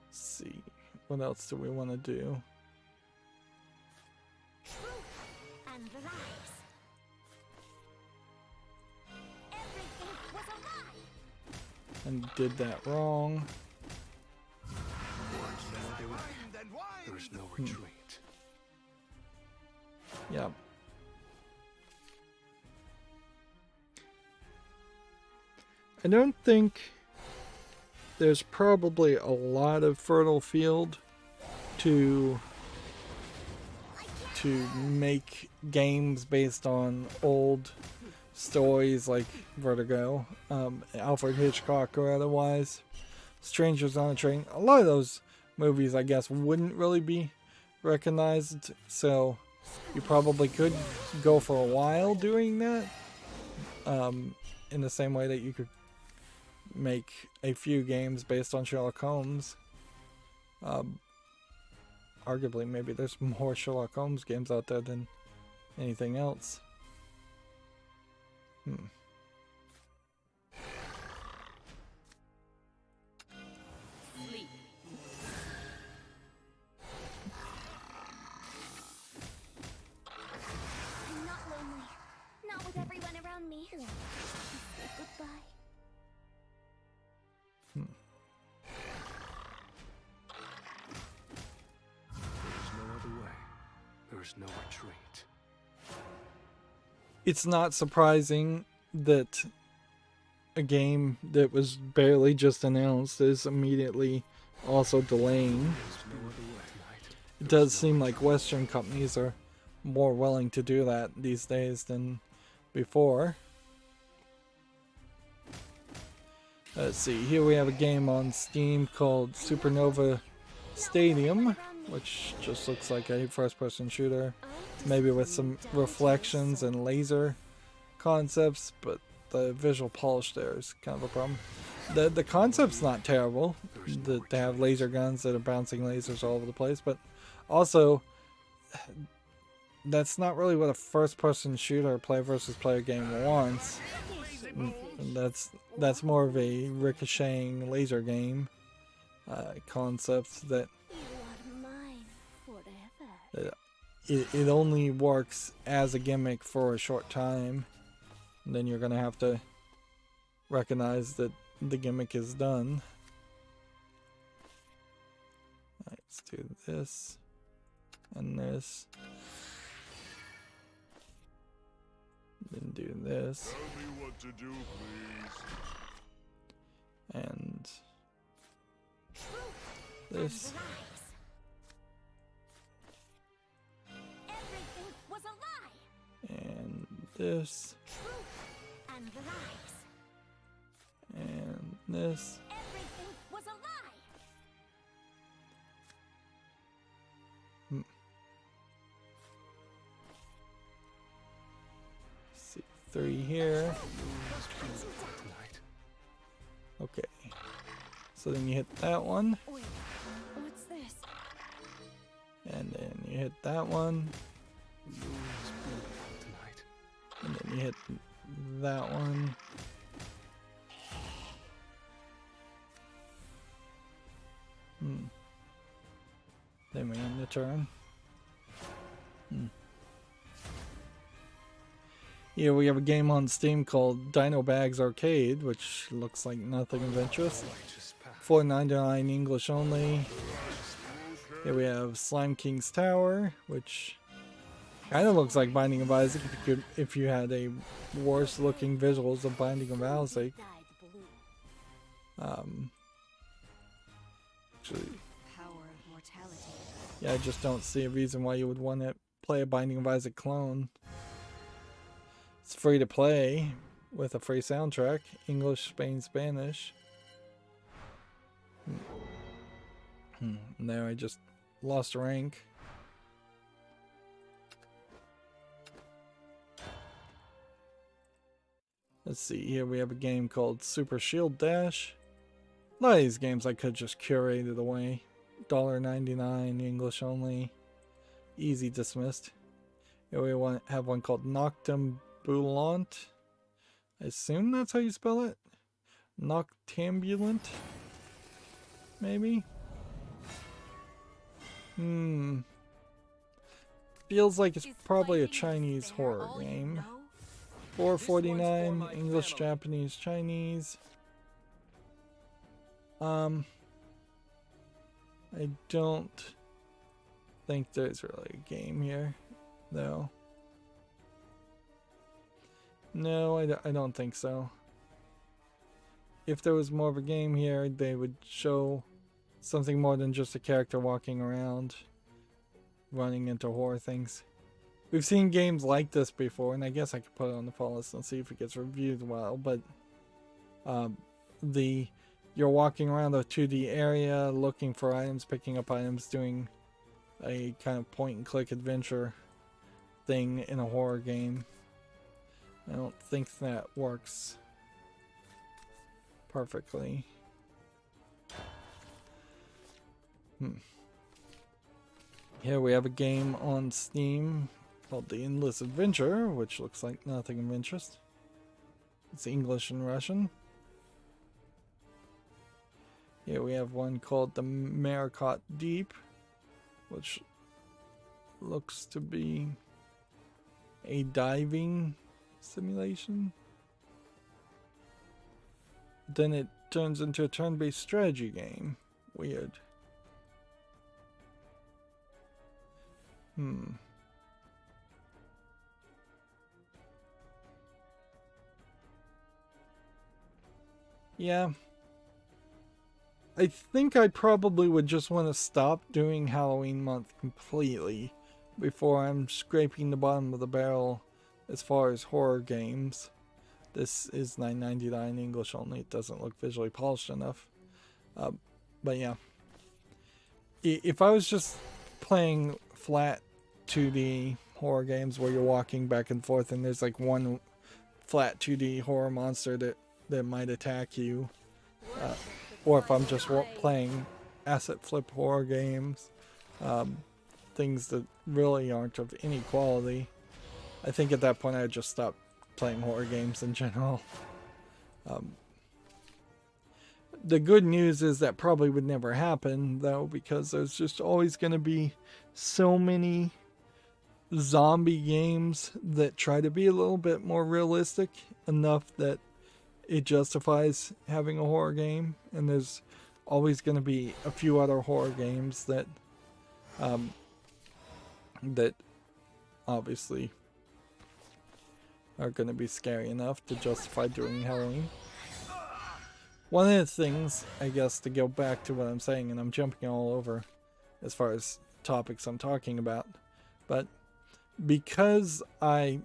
Let's see. What else do we want to do? Truth and lies. Everything was a lie. And did that wrong. Watch as I wind and wind. There's no retreat. Yep. I don't think there's probably a lot of fertile field to make games based on old stories like Vertigo, Alfred Hitchcock or otherwise, Strangers on a Train. A lot of those movies, I guess, wouldn't really be recognized, so you probably could go for a while doing that, in the same way that you could make a few games based on Sherlock Holmes. Arguably, maybe there's more Sherlock Holmes games out there than anything else. Sleep. I'm not lonely. Not with everyone around me. Say goodbye. There's no other way. There's no retreat. It's not surprising that a game that was barely just announced is immediately also delaying. There's no other way tonight. It does seem like Western companies are more willing to do that these days than before. Let's see, here we have a game on Steam called Supernova Stadium, which just looks like a first-person shooter, maybe with some reflections and laser concepts, but the visual polish there is kind of a problem. The concept's not terrible, that they have laser guns that are bouncing lasers all over the place, but also that's not really what a first-person shooter player versus player game wants. That's more of a ricocheting laser game concept that You are mine forever. it only works as a gimmick for a short time. And then you're gonna have to recognize that the gimmick is done. Alright, let's do this and this. Then do this. Tell me what to do, please. And this. Everything was a lie. And this. Truth and lies. And this. Everything was a lie. See, 3 here. Tonight. Okay. So then you hit that one. Wait, what's this? And then you hit that one. Tonight. And then you hit that one. Then we end the turn. Yeah, we have a game on Steam called Dino Bags Arcade, which looks like nothing of interest. Righteous path. $4.99 English only. Here we have Slime King's Tower, which kind of looks like Binding of Isaac if you had a worse looking visuals of Binding of Isaac. Dyed blue. Actually, Power of mortality. yeah, I just don't see a reason why you would want to play a Binding of Isaac clone. It's free to play with a free soundtrack, English, Spain, Spanish. There, I just lost a rank. Let's see, here we have a game called Super Shield Dash. A lot of these games I could just curated away. $1.99 English only. Easy dismissed. Here we have one called Noctambulant. I assume that's how you spell it. Noctambulant? Maybe? Feels like it's probably a Chinese horror game. $4.49 English, Japanese, Chinese. I don't think there's really a game here, though. No, I don't think so. If there was more of a game here, they would show something more than just a character walking around, running into horror things. We've seen games like this before, and I guess I could put it on the follow list and see if it gets reviewed well, but you're walking around the 2D area, looking for items, picking up items, doing a kind of point-and-click adventure thing in a horror game. I don't think that works perfectly. Here we have a game on Steam called The Endless Adventure, which looks like nothing of interest. It's English and Russian. Here we have one called the Maricot Deep, which looks to be a diving simulation. Then it turns into a turn-based strategy game. Weird. Yeah. I think I probably would just want to stop doing Halloween month completely before I'm scraping the bottom of the barrel as far as horror games. This is $9.99 English only. It doesn't look visually polished enough. But yeah. If I was just playing flat 2D horror games where you're walking back and forth and there's like one flat 2D horror monster that might attack you, or if I'm just playing asset flip horror games, things that really aren't of any quality, I think at that point I'd just stop playing horror games in general. The good news is that probably would never happen, though, because there's just always going to be so many zombie games that try to be a little bit more realistic enough that it justifies having a horror game, and there's always going to be a few other horror games that that obviously are going to be scary enough to justify doing Halloween. One of the things, I guess, to go back to what I'm saying, and I'm jumping all over as far as topics I'm talking about, but because I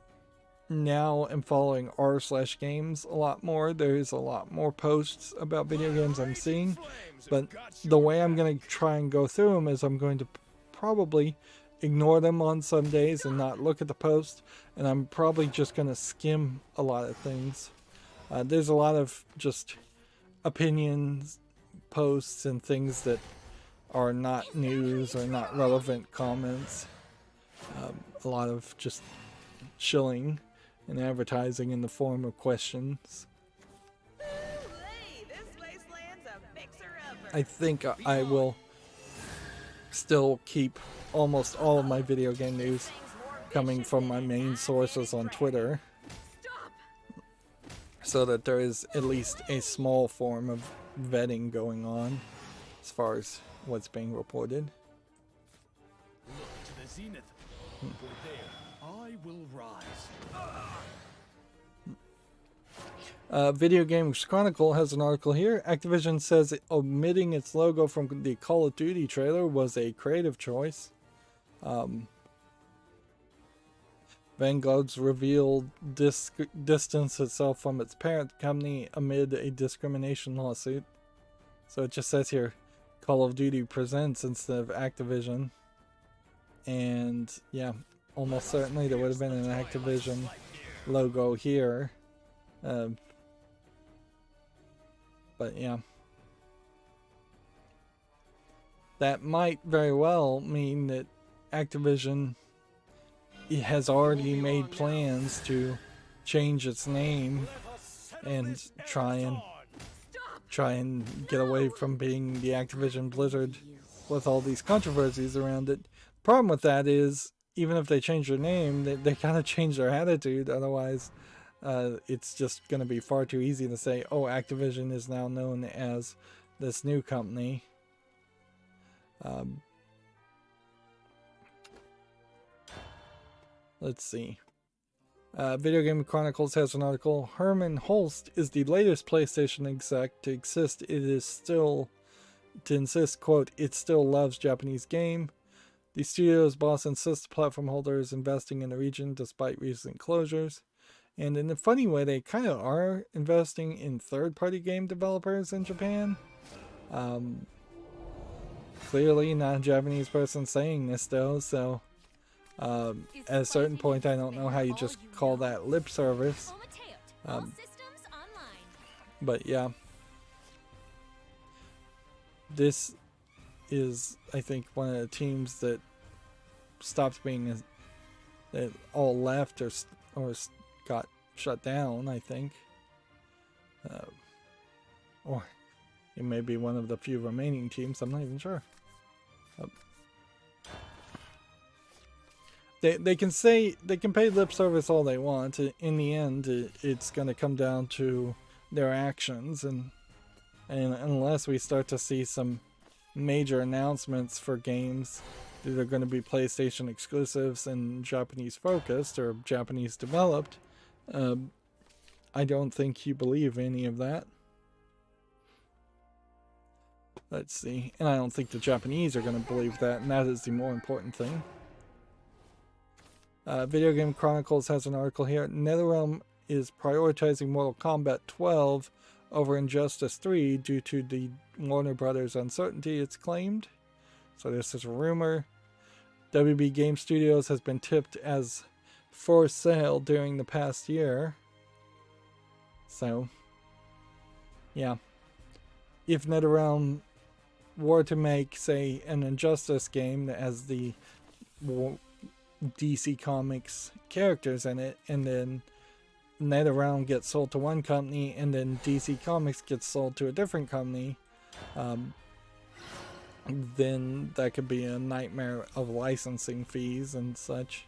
now am following r/games a lot more, there's a lot more posts about video games I'm seeing, but the way I'm going to try and go through them is I'm going to probably ignore them on some days and not look at the post, and I'm probably just going to skim a lot of things. There's a lot of just opinions, posts, and things that are not news or not relevant comments. A lot of just shilling and advertising in the form of questions. I think I will still keep almost all of my video game news coming from my main sources on Twitter, so that there is at least a small form of vetting going on as far as what's being reported. Look to the zenith. For there, I will rise. Video Games Chronicle has an article here. Activision says omitting its logo from the Call of Duty trailer was a creative choice. Vanguard's revealed distance itself from its parent company amid a discrimination lawsuit. So it just says here, Call of Duty presents instead of Activision. And yeah, almost certainly there would have been an Activision logo here. But yeah. That might very well mean that Activision has already made plans to change its name and try and get away from being the Activision Blizzard with all these controversies around it. Problem with that is, even if they change their name, they kind of change their attitude. Otherwise, it's just going to be far too easy to say, oh, Activision is now known as this new company. Let's see. Video Game Chronicles has an article. Herman Holst is the latest PlayStation exec to insist, quote, it still loves Japanese game. The studio's boss insists the platform holder is investing in the region despite recent closures. And in a funny way, they kind of are investing in third-party game developers in Japan. Clearly not a Japanese person saying this, though, so at a certain point, I don't know how you just call that lip service. But yeah. This is, I think, one of the teams that stopped being that all left or got shut down, I think. Or it may be one of the few remaining teams, I'm not even sure. They can pay lip service all they want. In the end, it's going to come down to their actions, and unless we start to see some major announcements for games that are going to be PlayStation exclusives and Japanese focused or Japanese developed, I don't think you believe any of that. Let's see. And I don't think the Japanese are going to believe that, and that is the more important thing. Video Game Chronicles has an article here. NetherRealm is prioritizing Mortal Kombat 12 over Injustice 3 due to the Warner Brothers uncertainty, it's claimed. So this is a rumor. WB Game Studios has been tipped as for sale during the past year. So, yeah. If NetherRealm were to make, say, an Injustice game that has the DC Comics characters in it, and then NetherRealm gets sold to one company, and then DC Comics gets sold to a different company, then that could be a nightmare of licensing fees and such,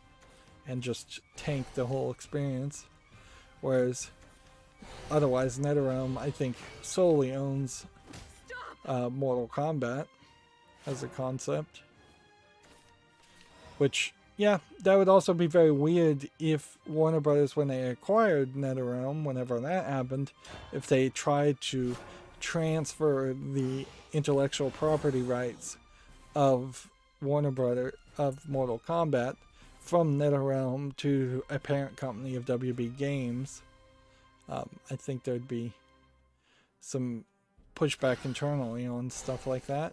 and just tank the whole experience. Whereas, otherwise, NetherRealm, I think, solely owns Mortal Kombat as a concept. Which, yeah, that would also be very weird if Warner Brothers, when they acquired NetherRealm, whenever that happened, if they tried to transfer the intellectual property rights of Warner Brothers, of Mortal Kombat, from NetherRealm to a parent company of WB Games. I think there'd be some pushback internally on stuff like that.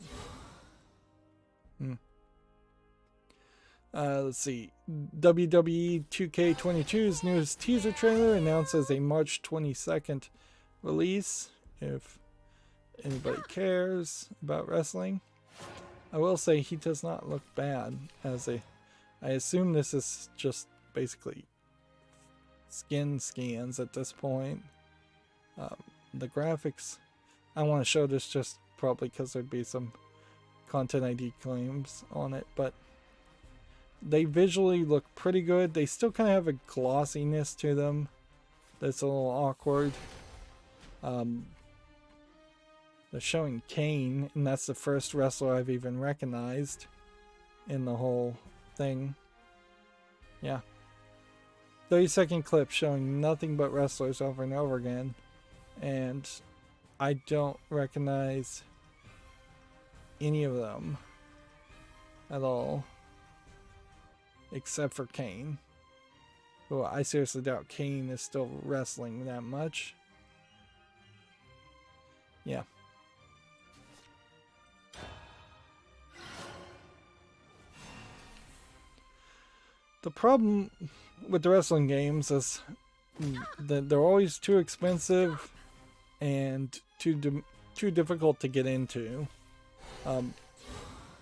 Let's see. WWE 2K22's newest teaser trailer announces a March 22nd release, if anybody cares about wrestling. I will say he does not look bad as a... I assume this is just basically skin scans at this point. The graphics... I want to show this just probably because there'd be some Content ID claims on it, but they visually look pretty good. They still kind of have a glossiness to them that's a little awkward. They're showing Kane, and that's the first wrestler I've even recognized in the whole thing. Yeah. 30-second clip showing nothing but wrestlers over and over again. And I don't recognize any of them at all. Except for Kane. Well, I seriously doubt Kane is still wrestling that much. Yeah. The problem with the wrestling games is that they're always too expensive and too difficult to get into.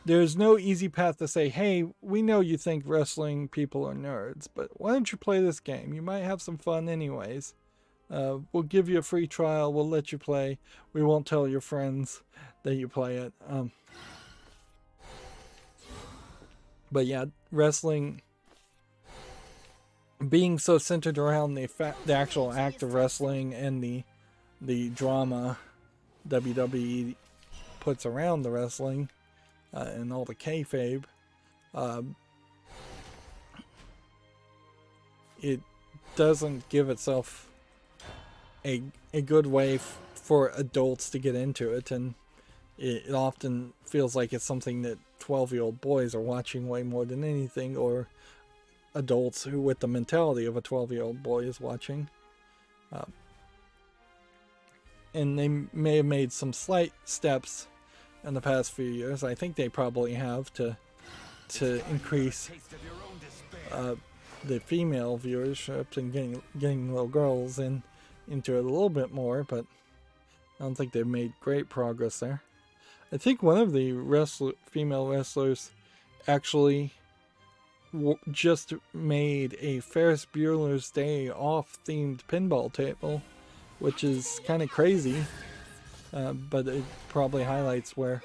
There's no easy path to say, hey, we know you think wrestling people are nerds, but why don't you play this game? You might have some fun anyways. We'll give you a free trial. We'll let you play. We won't tell your friends that you play it. But yeah, wrestling being so centered around the actual act of wrestling and the drama WWE puts around the wrestling and all the kayfabe, it doesn't give itself a good way for adults to get into it, and it often feels like it's something that 12-year-old boys are watching way more than anything, or adults who with the mentality of a 12-year-old boy is watching. And they may have made some slight steps in the past few years. I think they probably have to increase the female viewership and getting little girls into it a little bit more, but I don't think they've made great progress there. I think one of the female wrestlers actually just made a Ferris Bueller's Day Off themed pinball table which is kind of crazy, but it probably highlights where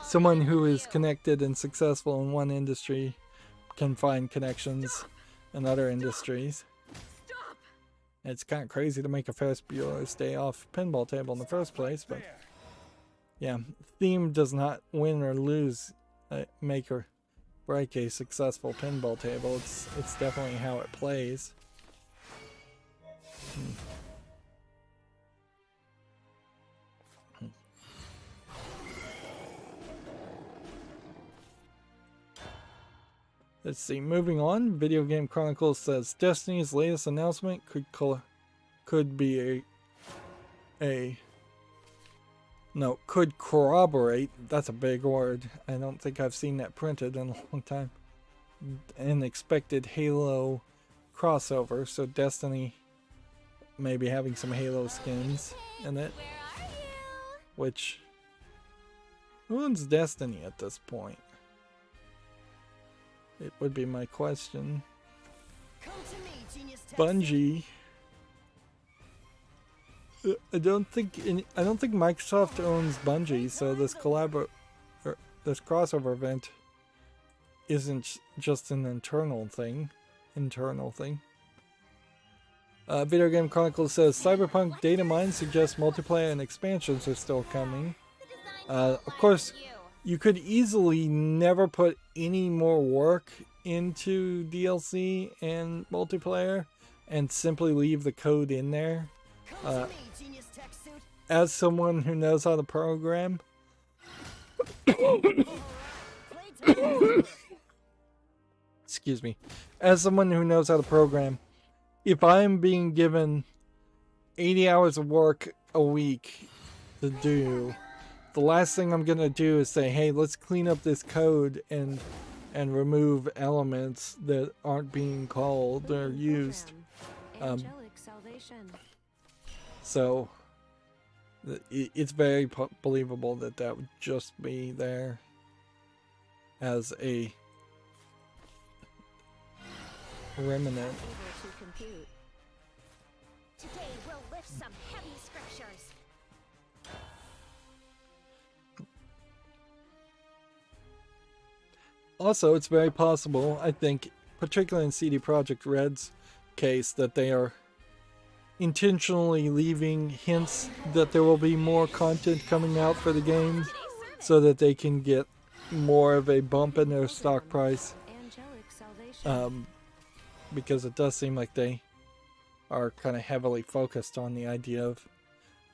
someone who is connected and successful in one industry can find connections in other industries. It's kind of crazy to make a Ferris Bueller's Day Off pinball table in the first place, but yeah, theme does not win or lose, make or break a successful pinball table. It's definitely how it plays. Let's see, moving on. Video Game Chronicles says Destiny's latest announcement could corroborate, that's a big word, I don't think I've seen that printed in a long time, an expected Halo crossover, so Destiny may be having some Halo skins in it, which, who owns Destiny at this point? It would be my question. Bungie. I don't think Microsoft owns Bungie, so this this crossover event isn't just an internal thing. Video Game Chronicles says Cyberpunk data mine suggests multiplayer and expansions are still coming. Of course, you could easily never put any more work into DLC and multiplayer and simply leave the code in there. As someone who knows how to program, excuse me, as someone who knows how to program, if I'm being given 80 hours of work a week to do, the last thing I'm gonna do is say, hey, let's clean up this code and remove elements that aren't being called or used. So it's very believable that that would just be there as a remnant. Today we'll lift some heavy scriptures. Also, it's very possible, I think, particularly in CD Projekt Red's case, that they are intentionally leaving hints that there will be more content coming out for the game so that they can get more of a bump in their stock price. Because it does seem like they are kind of heavily focused on the idea of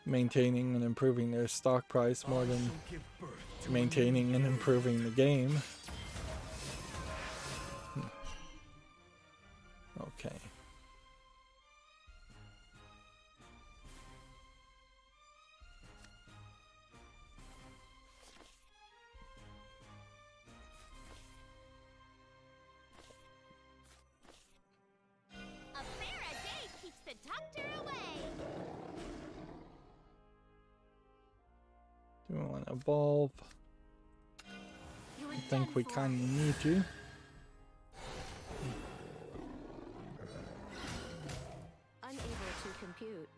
maintaining and improving their stock price more than maintaining and improving the game. Okay. A fair a day keeps the doctor away. Do we want to evolve? I think we kind of need to. Unable to compute.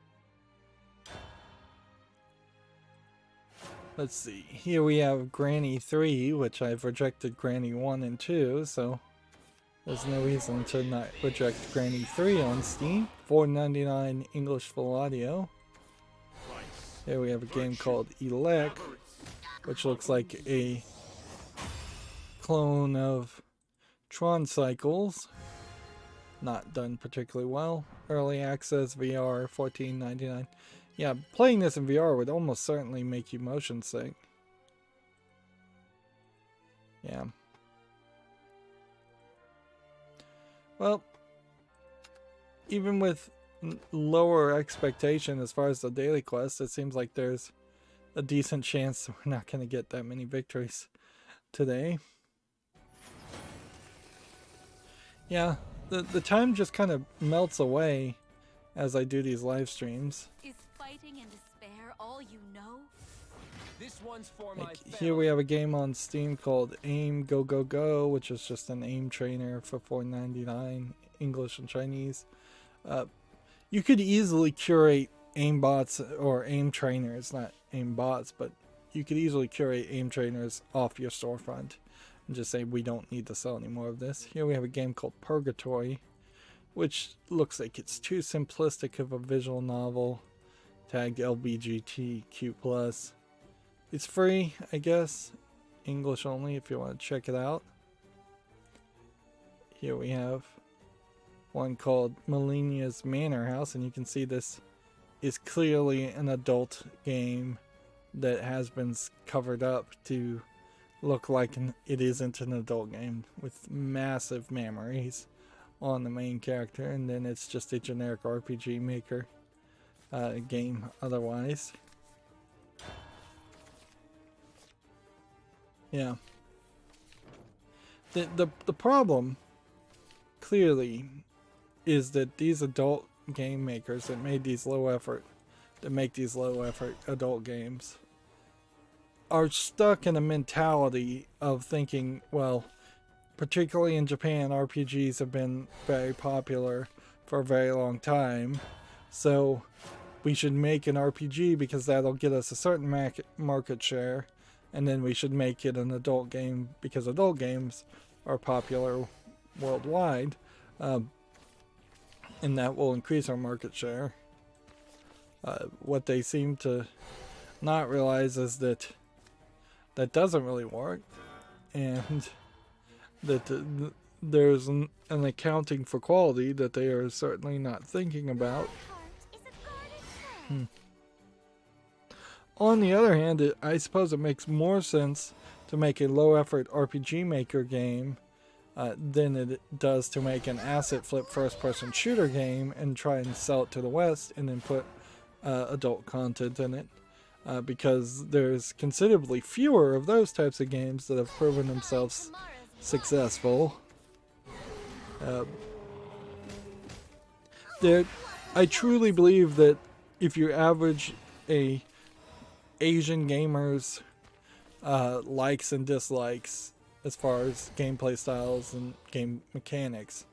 Let's see. Here we have Granny 3, which I've rejected Granny 1 and 2, so there's no reason to not reject Granny 3 on Steam. $4.99 English full audio. Here we have a game called Elec, which looks like a clone of Tron Cycles. Not done particularly well. Early access VR, $14.99. Yeah, playing this in VR would almost certainly make you motion sick. Yeah. Well, even with lower expectation as far as the daily quest, it seems like there's a decent chance that we're not going to get that many victories today. Yeah, the time just kind of melts away as I do these live streams. Is fighting and despair all you know? This one's for my Like, here we have a game on Steam called Aim Go Go Go, which is just an aim trainer for $4.99, English and Chinese. You could easily curate aim bots or aim trainers, not aim bots, but you could easily curate aim trainers off your storefront and just say we don't need to sell any more of this. Here we have a game called Purgatory, which looks like it's too simplistic of a visual novel, tagged LBGTQ+. It's free, I guess, English only if you want to check it out. Here we have one called Melania's Manor House, and you can see this is clearly an adult game that has been covered up to look like it isn't an adult game, with massive memories on the main character, and then it's just a generic RPG maker game otherwise. Yeah. The problem clearly is that these adult game makers that make these low effort adult games are stuck in a mentality of thinking, well, particularly in Japan, RPGs have been very popular for a very long time, so we should make an RPG because that'll get us a certain market share, and then we should make it an adult game because adult games are popular worldwide, and that will increase our market share. What they seem to not realize is that that doesn't really work, and that there's an accounting for quality that they are certainly not thinking about. On the other hand, I suppose it makes more sense to make a low-effort RPG maker game than it does to make an asset flip first-person shooter game and try and sell it to the West and then put adult content in it. Because there's considerably fewer of those types of games that have proven themselves successful. I truly believe that if you average a Asian gamers' likes and dislikes as far as gameplay styles and game mechanics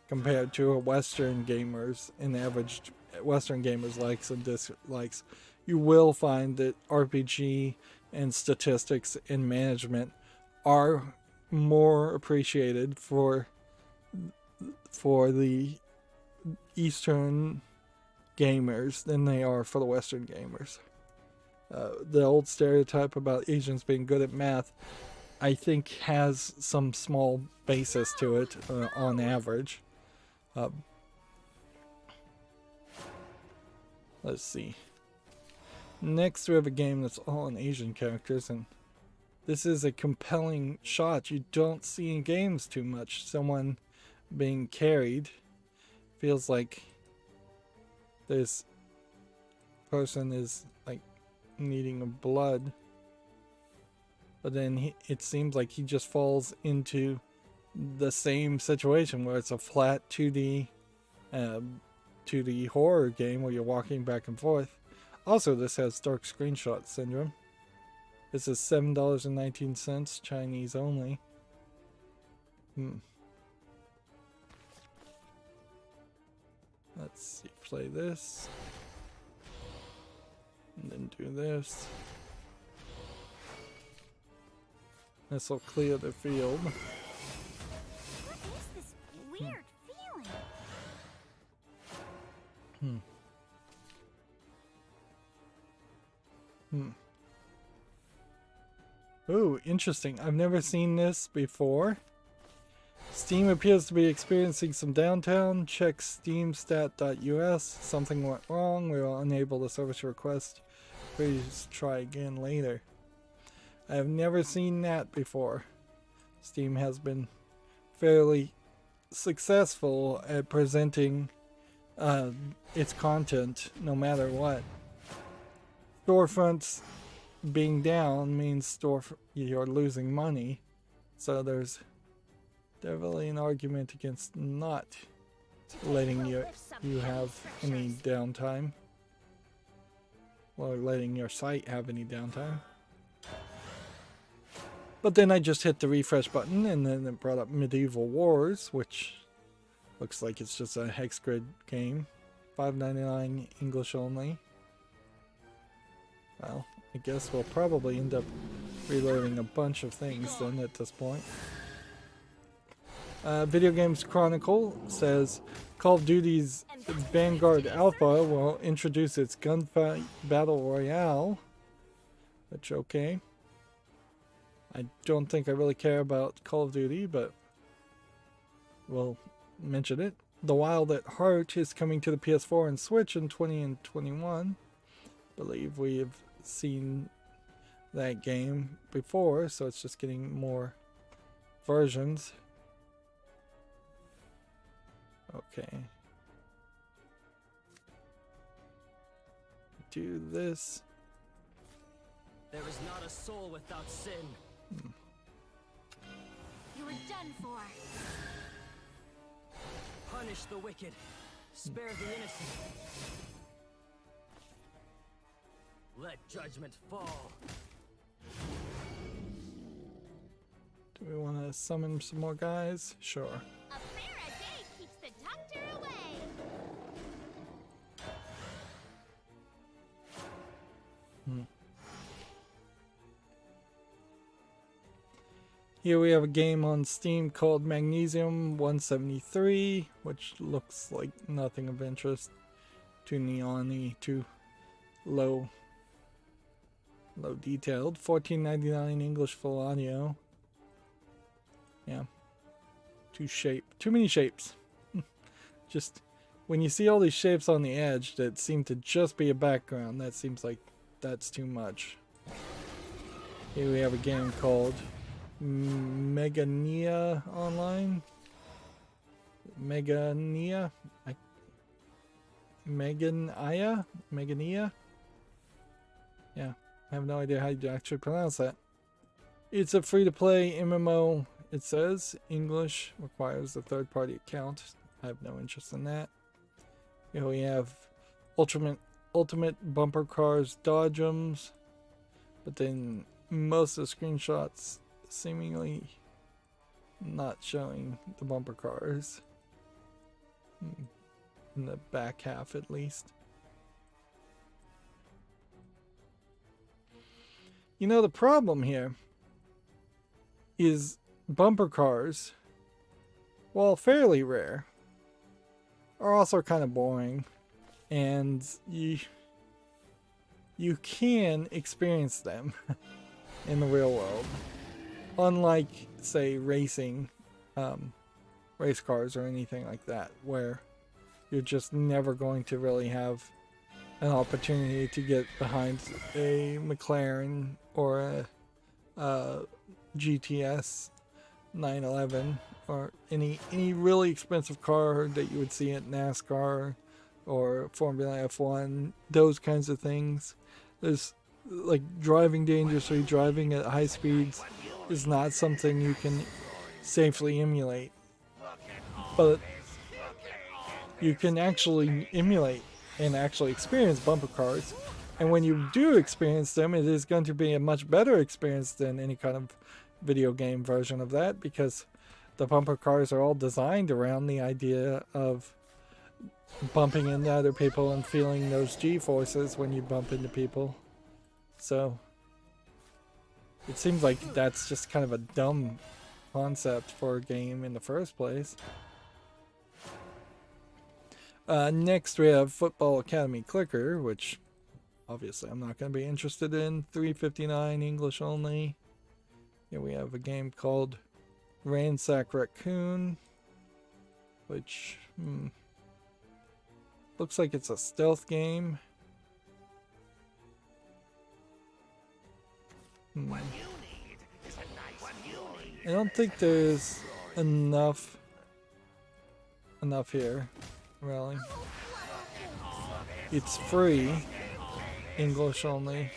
compared to a Western gamers and averaged Western gamers' likes and dislikes, you will find that RPG and statistics and management are more appreciated for the Eastern gamers than they are for the Western gamers. The old stereotype about Asians being good at math, I think, has some small basis to it on average. Let's see. Next we have a game that's all in Asian characters, and this is a compelling shot you don't see in games too much. Someone being carried. Feels like this person is like needing blood, but then it seems like he just falls into the same situation where it's a flat 2D horror game where you're walking back and forth. Also, this has dark screenshot syndrome. This is $7.19, Chinese only. Let's see, play this. And then do this. This will clear the field. What is this weird feeling? Ooh, interesting. I've never seen this before. Steam appears to be experiencing some downtime. Check steamstat.us. Something went wrong. We were unable to service your request. Please try again later. I have never seen that before. Steam has been fairly successful at presenting its content no matter what. Storefronts being down means you're losing money, so there's definitely an argument against not letting you have any downtime, or letting your site have any downtime. But then I just hit the refresh button, and then it brought up Medieval Wars, which looks like it's just a hex grid game. $5.99 English only. Well, I guess we'll probably end up reloading a bunch of things then at this point. Video Games Chronicle says Call of Duty's Vanguard Alpha will introduce its gunfight battle royale. Which, okay. I don't think I really care about Call of Duty, but we'll mention it. The Wild at Heart is coming to the PS4 and Switch in 20 and 21. I believe we have seen that game before, so it's just getting more versions. Okay. Do this. There is not a soul without sin. You are done for. Punish the wicked. Spare the innocent. Let judgment fall. Do we want to summon some more guys? Sure. A prayer a day keeps the doctor away. Here we have a game on Steam called Magnesium 173, which looks like nothing of interest. Too neon-y, too low detailed. $14.99 English full audio. Yeah. Too many shapes. Just when you see all these shapes on the edge that seem to just be a background, that seems like that's too much. Here we have a game called Melania Online. Melania? Melania? Yeah, I have no idea how you actually pronounce that. It's a free-to-play MMO, it says. English requires a third-party account. I have no interest in that. Here we have Ultimate Bumper Cars Dodgems, but then most of the screenshots seemingly not showing the bumper cars. In the back half, at least. You know, the problem here is bumper cars, while fairly rare, are also kind of boring, and you can experience them in the real world. Unlike, say, racing, race cars or anything like that, where you're just never going to really have an opportunity to get behind a McLaren or a GTS 911 or any really expensive car that you would see at NASCAR or Formula F1, those kinds of things. There's like driving dangerously, driving at high speeds is not something you can safely emulate, but you can actually emulate and actually experience bumper cars, and when you do experience them, it is going to be a much better experience than any kind of video game version of that, because the bumper cars are all designed around the idea of bumping into other people and feeling those G-forces when you bump into people. So it seems like that's just kind of a dumb concept for a game in the first place. Next we have Football Academy Clicker, which obviously I'm not going to be interested in. $3.59 English only. Here we have a game called Ransack Raccoon, which looks like it's a stealth game. I don't think there's enough here, really. It's free, English only.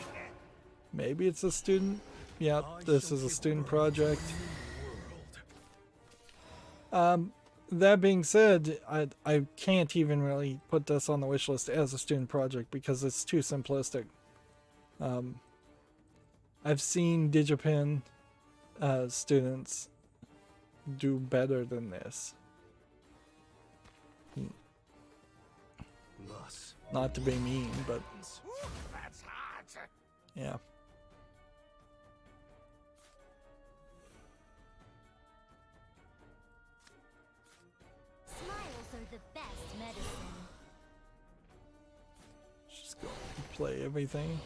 Maybe it's a student. Yep, this is a student project. That being said, I can't even really put this on the wish list as a student project because it's too simplistic. I've seen Digipen students do better than this. Not to be mean, but Yeah. Smiles are the best medicine. Just go and play everything.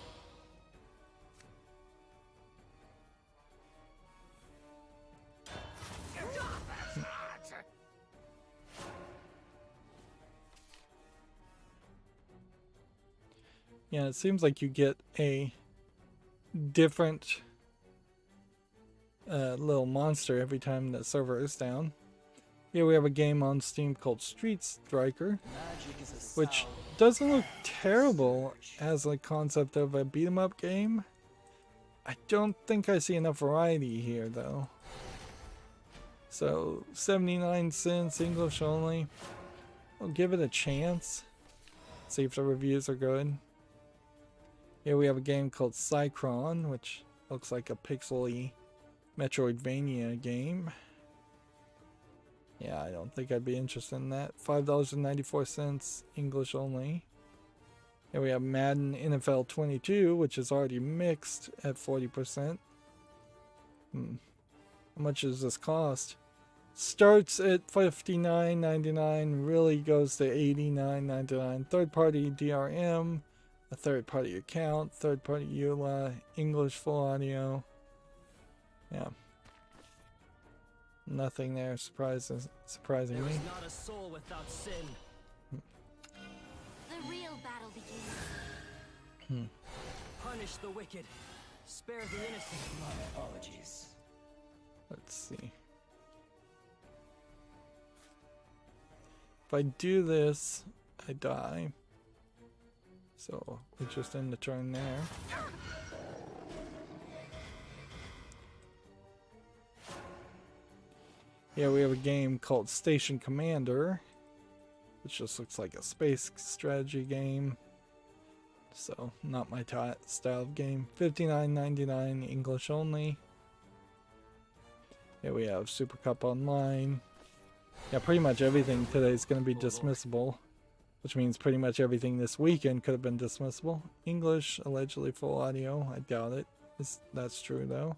Yeah, it seems like you get a different little monster every time the server is down. Here we have a game on Steam called Street Striker, which doesn't look terrible as a concept of a beat 'em up game. I don't think I see enough variety here though. So 79 cents, English only. I'll give it a chance. See if the reviews are good. Here we have a game called Cycron, which looks like a pixely Metroidvania game. Yeah, I don't think I'd be interested in that. $5.94, English only. Here we have Madden NFL 22, which is already mixed at 40%. How much does this cost? Starts at $59.99, really goes to $89.99. Third-party DRM, a third-party account, third-party EULA, English full audio. Yeah. Nothing there surprising There me. is not a soul without sin. The real battle begins. Punish the wicked. Spare the innocent. My apologies. Let's see. If I do this, I die. So we just end the turn there. Yeah, we have a game called Station Commander, which just looks like a space strategy game. So not my style of game. $59.99, English only. Here we have Super Cup Online. Yeah, pretty much everything today is going to be dismissible, which means pretty much everything this weekend could have been dismissible. English, allegedly full audio. I doubt it. That's true though.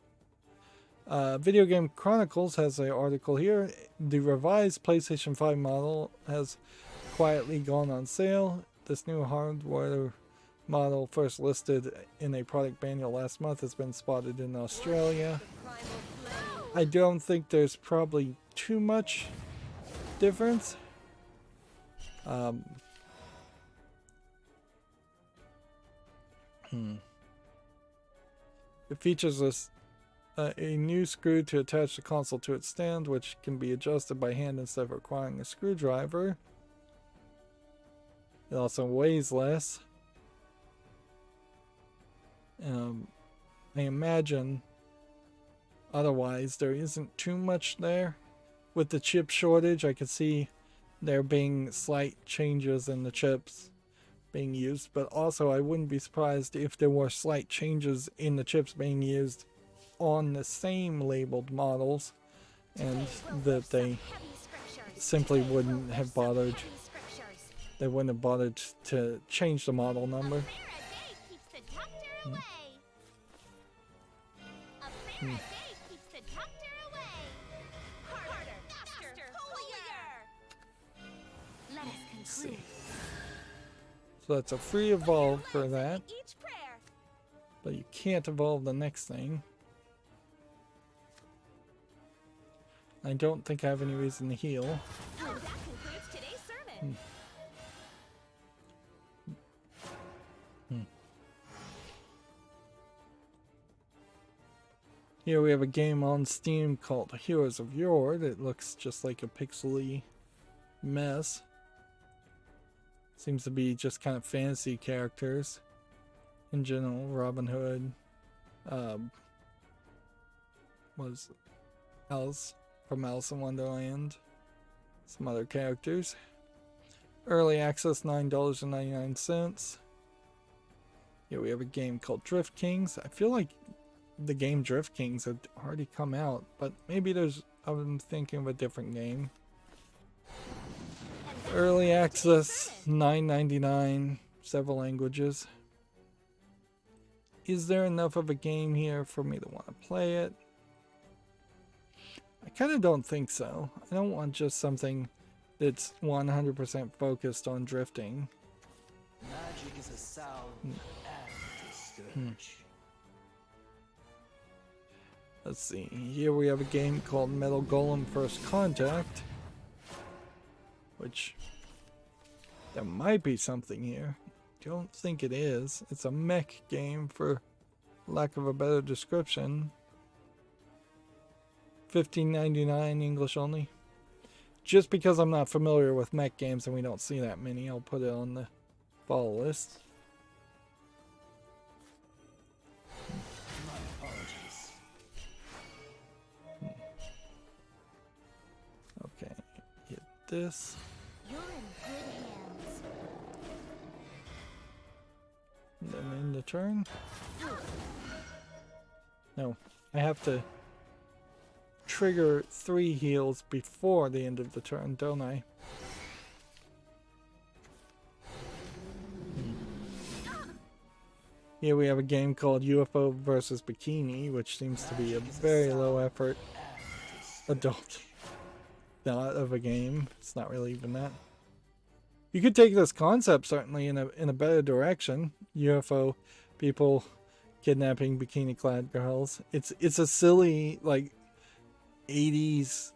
Video Game Chronicles has an article here. The revised PlayStation 5 model has quietly gone on sale. This new hardware model, first listed in a product manual last month, has been spotted in Australia. I don't think there's probably too much difference. It features a new screw to attach the console to its stand, which can be adjusted by hand instead of requiring a screwdriver. It also weighs less. I imagine otherwise there isn't too much there. With the chip shortage, I could see there being slight changes in the chips being used, but also I wouldn't be surprised if there were slight changes in the chips being used on the same labeled models, and that they simply wouldn't have bothered. They wouldn't have bothered to change the model number. See. So that's a free evolve for that, but you can't evolve the next thing. I don't think I have any reason to heal. That concludes today's sermon. Here we have a game on Steam called Heroes of Yore that looks just like a pixely mess. Seems to be just kind of fantasy characters in general. Robin Hood, was Alice from Alice in Wonderland, some other characters. Early access, $9.99. Here we have a game called Drift Kings. I feel like the game Drift Kings had already come out, but maybe I'm thinking of a different game. Early access, $9.99, several languages. is there enough of a game here for me to want to play it? I kind of don't think so. I don't want just something that's 100% focused on drifting. Magic is a sound and a scourge. Let's see. Here we have a game called Metal Golem First Contact, which there might be something here. Don't think it is. It's a mech game, for lack of a better description. $15.99 English only. Just because I'm not familiar with mech games and we don't see that many, I'll put it on the follow list. My apologies. Okay, hit this. You're in good hands. And then end the turn. No, I have to trigger 3 heals before the end of the turn, don't I? Here we have a game called UFO versus Bikini, which seems to be a very low effort adult not of a game. It's not really even that. You could take this concept certainly in a better direction. UFO people kidnapping bikini clad girls. It's a silly, like, 80s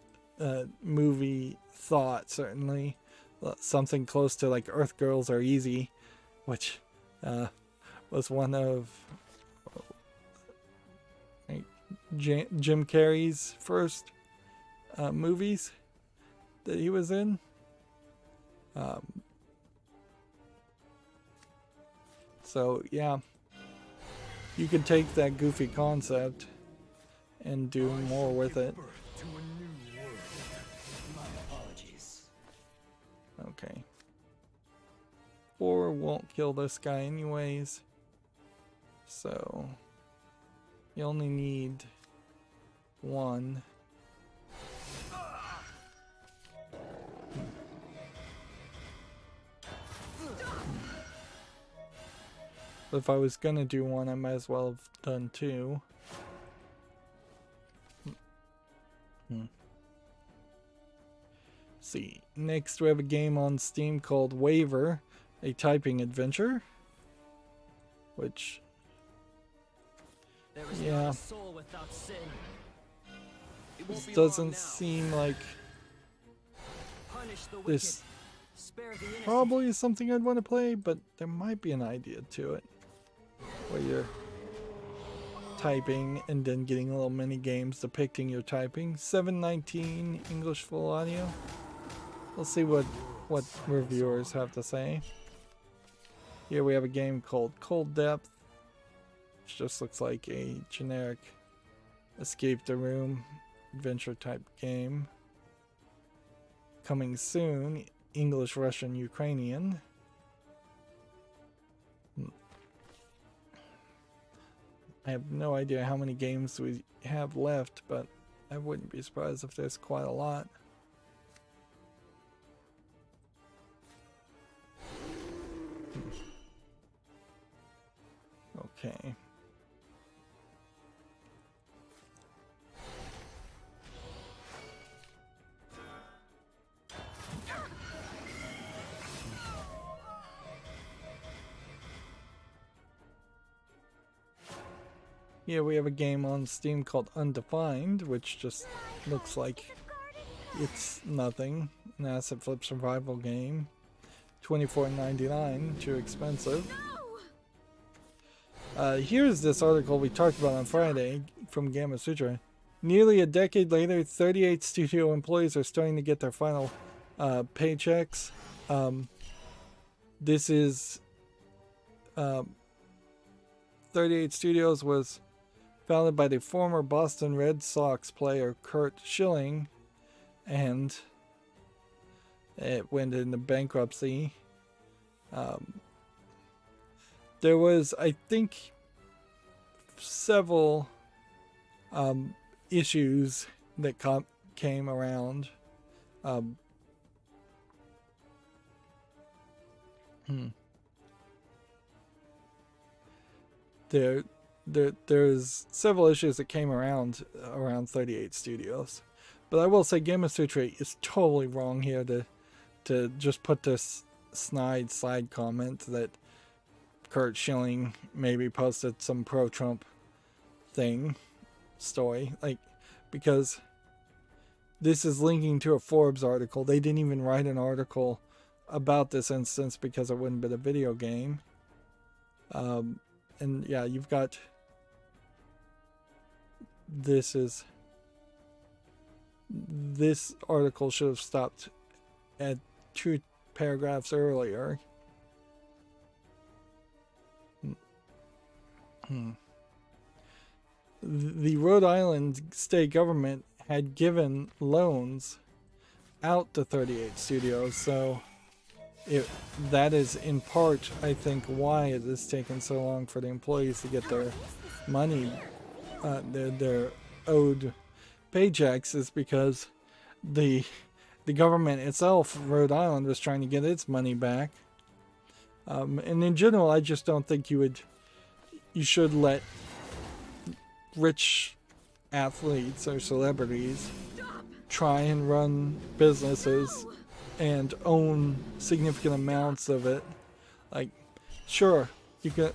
movie thought, certainly. Something close to like Earth Girls Are Easy, which was one of Jim Carrey's first movies that he was in. So yeah, you could take that goofy concept and do more with it. To a new world. My apologies. Okay. 4 won't kill this guy anyways. So you only need 1. But if I was gonna do 1, I might as well have done 2. See, next we have a game on Steam called Waver, a typing adventure, which, There is yeah, not a soul without sin. It won't this be long doesn't now. seem like Punish the wicked. this Spare the innocent. probably is something I'd want to play, but there might be an idea to it, where you're typing and then getting little mini games depicting your typing. 719 English full audio. Let's see what reviewers have to say. Here we have a game called Cold Depth, which just looks like a generic escape the room adventure type game. Coming soon, English, Russian, Ukrainian. I have no idea how many games we have left, but I wouldn't be surprised if there's quite a lot. Okay. Here we have a game on Steam called Undefined, which just looks like it's nothing. An asset flip survival game. $24.99, too expensive. Here's this article we talked about on Friday from Gamma Sutra. Nearly a decade later, 38 studio employees are starting to get their final paychecks. This is 38 Studios was founded by the former Boston Red Sox player Curt Schilling, and it went into bankruptcy. There was, I think, several issues that came around. there's several issues that came around 38 Studios. But I will say Game of Sutra is totally wrong here to just put this snide side comment that Kurt Schilling maybe posted some pro-Trump story, like, because this is linking to a Forbes article. They didn't even write an article about this instance because it wouldn't be a video game. And yeah, you've got this article should have stopped at 2 paragraphs earlier. The Rhode Island state government had given loans out to 38 Studios, so that is in part, I think, why it has taken so long for the employees to get their money, their owed paychecks, is because the government itself, Rhode Island, was trying to get its money back. And in general, I just don't think you should let rich athletes or celebrities try and run businesses and own significant amounts of it. Like, sure, you can.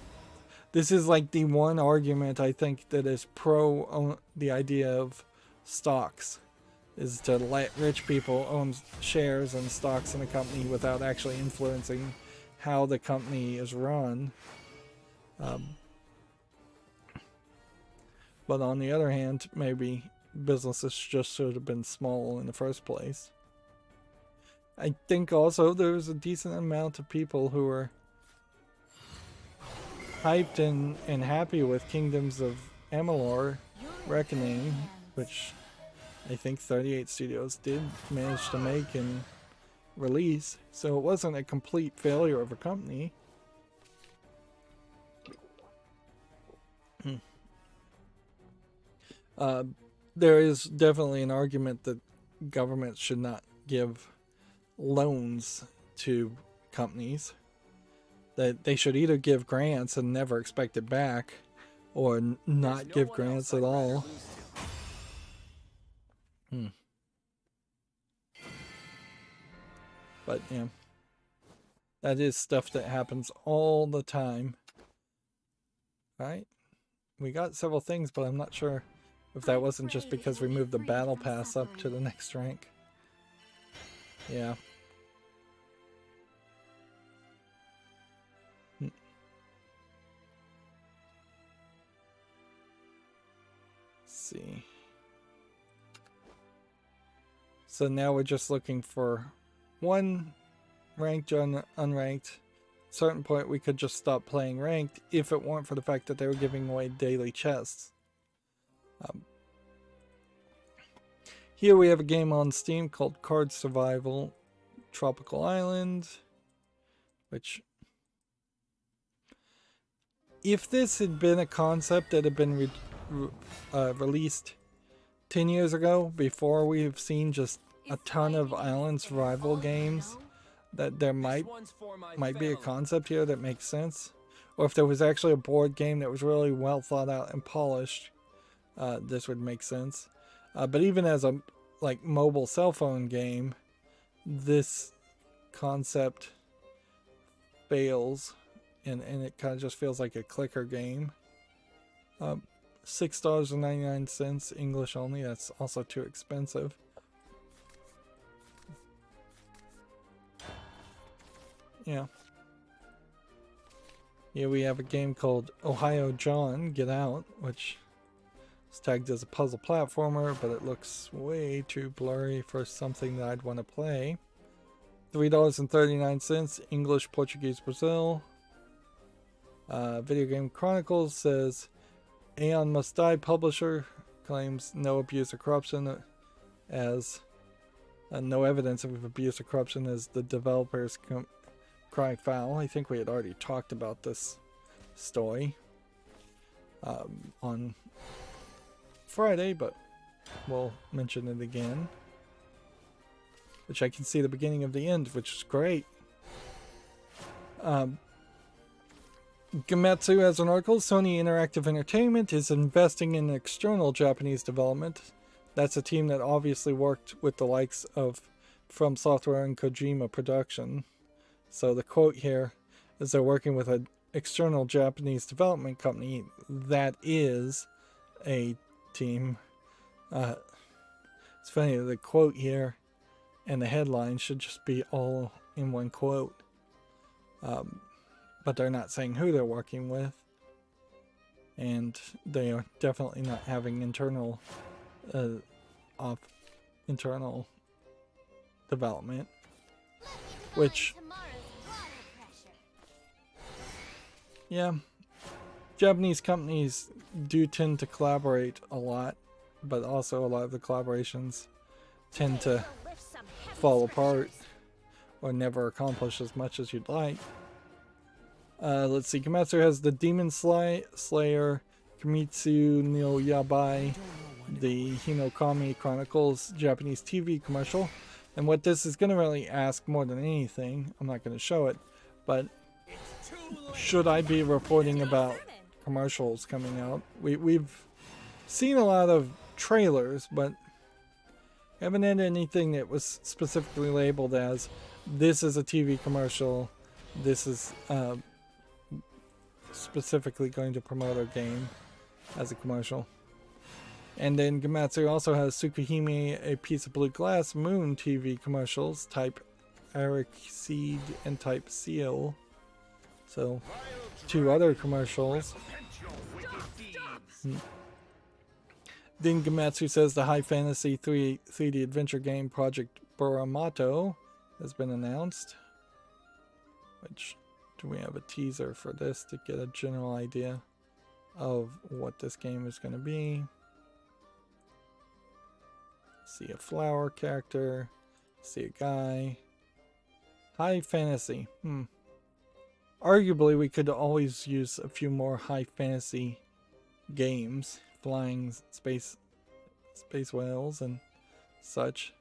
This is like the one argument I think that is pro the idea of stocks, is to let rich people own shares and stocks in a company without actually influencing how the company is run. But on the other hand, maybe businesses just should have been small in the first place. I think also there's a decent amount of people who are hyped and happy with Kingdoms of Amalur Reckoning, which I think 38 Studios did manage to make and release, so it wasn't a complete failure of a company. There is definitely an argument that governments should not give loans to companies, that they should either give grants and never expect it back, or not give grants at all. But yeah, that is stuff that happens all the time. Right? We got several things, but I'm not sure if that wasn't just because we moved the battle pass up to the next rank. Yeah. See. So now we're just looking for one ranked or unranked. At a certain point we could just stop playing ranked if it weren't for the fact that they were giving away daily chests. Here we have a game on Steam called Card Survival Tropical Island, which, if this had been a concept that had been released 10 years ago, before we've seen just a ton of island survival games, that there might be a concept here that makes sense, or if there was actually a board game that was really well thought out and polished, this would make sense. But even as a mobile cell phone game, this concept fails, and it kind of just feels like a clicker game. $6.99 English only. That's also too expensive. Yeah. Here we have a game called Ohio John Get Out, which is tagged as a puzzle platformer, but it looks way too blurry for something that I'd want to play. $3.39 English, Portuguese, Brazil. Video Game Chronicles says Aeon Must Die publisher claims no abuse or corruption, as no evidence of abuse or corruption as the developers cry foul. I think we had already talked about this story on Friday, but we'll mention it again. Which I can see the beginning of the end, which is great. Gametsu has an article. Sony Interactive Entertainment is investing in external Japanese development. That's a team that obviously worked with the likes of From Software and Kojima Production. So the quote here is they're working with an external Japanese development company that is a team. It's funny, the quote here and the headline should just be all in one quote. But they're not saying who they're working with. And they are definitely not having internal development. Which, yeah, Japanese companies do tend to collaborate a lot, but also a lot of the collaborations tend to fall apart or never accomplish as much as you'd like. Let's see, Gametsu has the Demon Slayer, Kimitsu no Yabai, the Hinokami Chronicles Japanese TV commercial. And what this is going to really ask more than anything, I'm not going to show it, but should I be reporting about commercials coming out? We've seen a lot of trailers, but haven't had anything that was specifically labeled as this is a TV commercial, this is specifically going to promote a game as a commercial. And then Gametsu also has Tsukihime, A Piece of Blue Glass, Moon TV commercials, type Eric Seed and type Seal. So, 2 other commercials. Then Gametsu says the high fantasy 3D adventure game Project Buramato has been announced. Which, do we have a teaser for this to get a general idea of what this game is going to be? See a flower character, see a guy. High fantasy. Arguably, we could always use a few more high fantasy games. Flying space whales and such.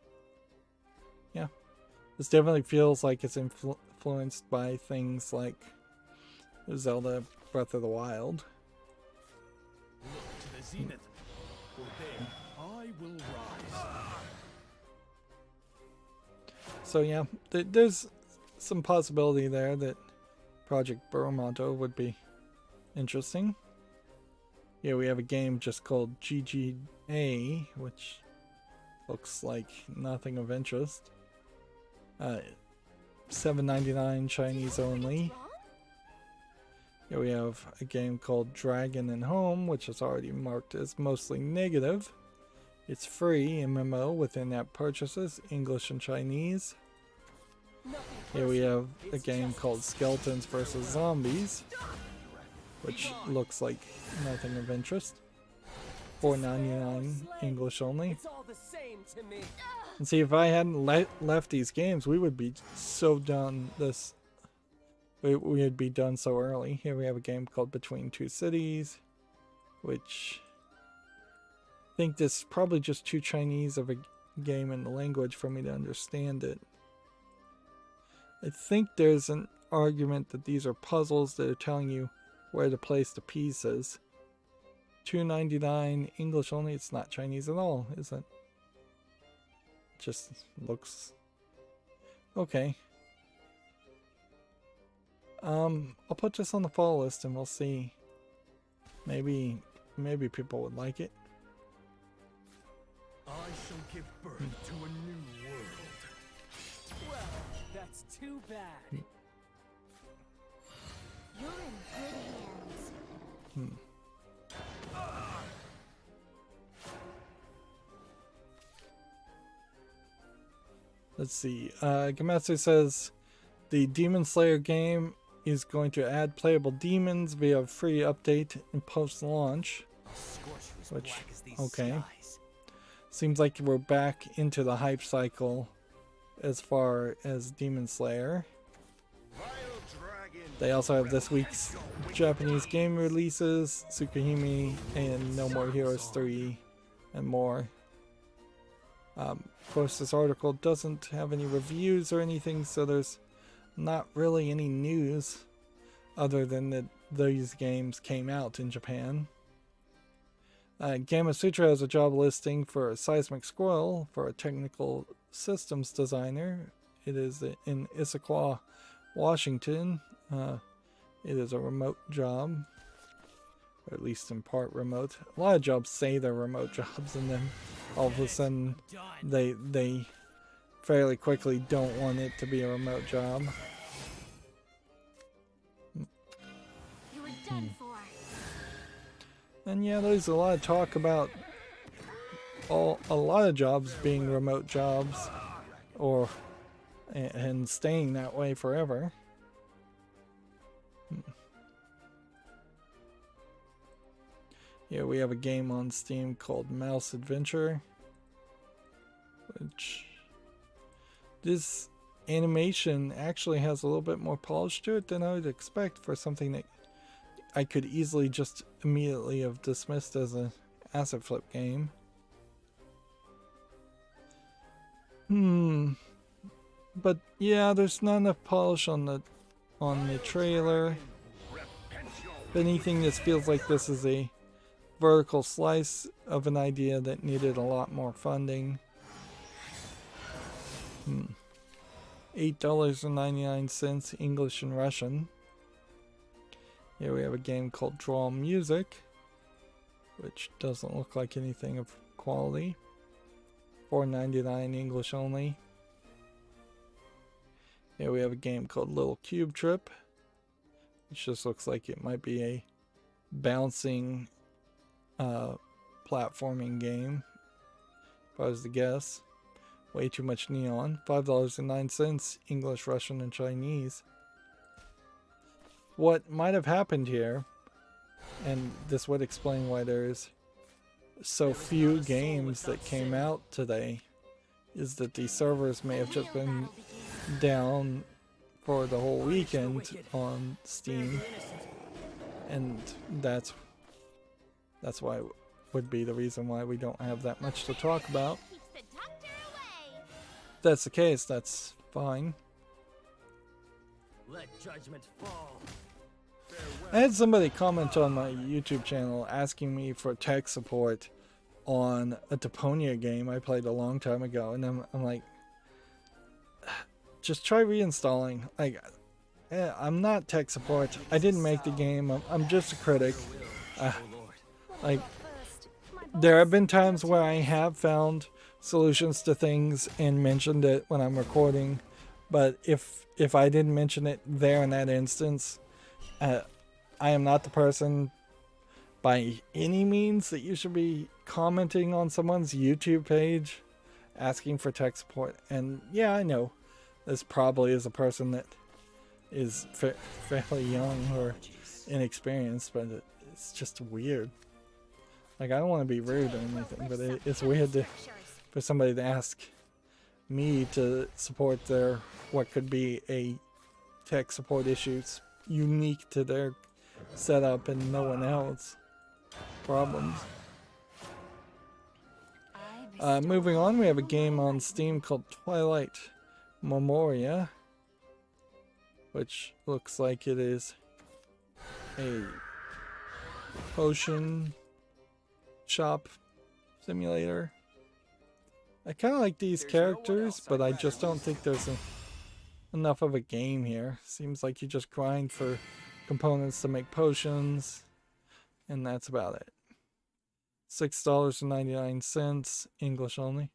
Yeah. This definitely feels like it's influenced by things like Zelda Breath of the Wild. Look to the zenith, for there I will rise. So yeah, there's some possibility there that Project Buramato would be interesting. Yeah, we have a game just called GGA, which looks like nothing of interest. $7.99 Chinese only. Here we have a game called Dragon and Home, which is already marked as mostly negative. It's free MMO with in-app purchases, English and Chinese. Here we have a game called Skeletons vs. Zombies, which looks like nothing of interest. $4.99 English only. And see, if I hadn't left these games, we would be so done this. We would be done so early. Here we have a game called Between Two Cities, which I think this is probably just too Chinese of a game in the language for me to understand it. I think there's an argument that these are puzzles that are telling you where to place the pieces. $2.99 English only. It's not Chinese at all, is it? Just looks okay. I'll put this on the follow list and we'll see. Maybe people would like it. I shall give birth to a new world. Well, that's too bad. You're in good hands. Let's see. Gametsu says the Demon Slayer game is going to add playable demons via a free update in post-launch. Which, okay. Seems like we're back into the hype cycle as far as Demon Slayer. They also have this week's Japanese game releases, Tsukihime and No More Heroes 3 and more. Of course, this article doesn't have any reviews or anything, so there's not really any news other than that these games came out in Japan. Gamma Sutra has a job listing for a seismic squirrel for a technical systems designer. It is in Issaquah, Washington. It is a remote job, or at least in part remote. A lot of jobs say they're remote jobs, and then all of a sudden they fairly quickly don't want it to be a remote job. You were done for. And yeah, there's a lot of talk about a lot of jobs being remote jobs, and staying that way forever. Here we have a game on Steam called Mouse Adventure, which this animation actually has a little bit more polish to it than I would expect for something that I could easily just immediately have dismissed as an asset flip game. But yeah, there's not enough polish on the trailer. If anything, this feels like this is a vertical slice of an idea that needed a lot more funding. $8.99 English and Russian. Here we have a game called Draw Music, which doesn't look like anything of quality. $4.99 English only. Here we have a game called Little Cube Trip, which just looks like it might be a bouncing platforming game, if I was to guess. Way too much neon. $5.09 English, Russian, and Chinese. What might have happened here, and this would explain why there's so few games that came out today, is that the servers may have just been down for the whole weekend on Steam, and that's why would be the reason why we don't have that much to talk about. Keeps the doctor away. If that's the case, that's fine. Let judgment fall. I had somebody comment on my YouTube channel asking me for tech support on a Deponia game I played a long time ago, and I'm like, just try reinstalling. Like, I'm not tech support. I didn't make the game. I'm just a critic. Like, there have been times where I have found solutions to things and mentioned it when I'm recording, but if I didn't mention it there in that instance, I am not the person by any means that you should be commenting on someone's YouTube page asking for tech support. And yeah, I know this probably is a person that is fairly young or inexperienced, but it's just weird. Like, I don't want to be rude or anything, but it's weird for somebody to ask me to support their what could be a tech support issues unique to their setup and no one else problems. Moving on, we have a game on Steam called Twilight Memoria, which looks like it is a potion shop simulator. I kind of like these characters, but I just don't think there's enough of a game here. Seems like you just grind for components to make potions, and that's about it. $6.99 English only.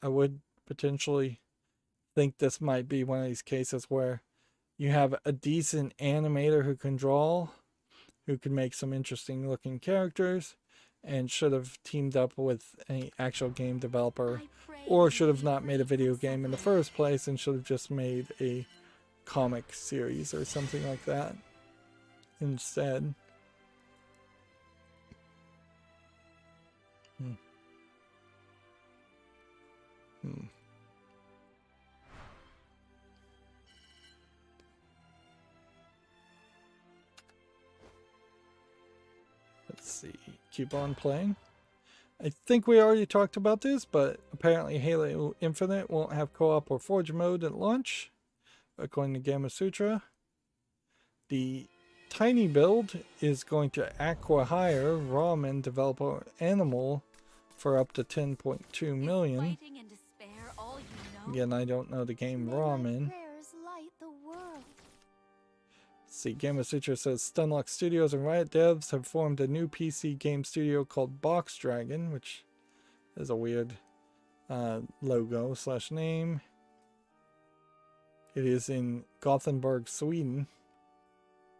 I would potentially think this might be one of these cases where you have a decent animator who can draw, who can make some interesting looking characters, and should have teamed up with an actual game developer, or should have not made a video game in the first place and should have just made a comic series or something like that instead. Let's see. Keep on playing. I think we already talked about this, but apparently Halo Infinite won't have co-op or Forge mode at launch, according to Gamma Sutra. The tiny build is going to acqui-hire ramen developer Animal for up to 10.2 million. Fighting and despair all you know? Again, I don't know the game May my Ramen. prayers light the world. See, Game of Sutra says Stunlock Studios and Riot Devs have formed a new PC game studio called Box Dragon, which is a weird logo / name. It is in Gothenburg, Sweden.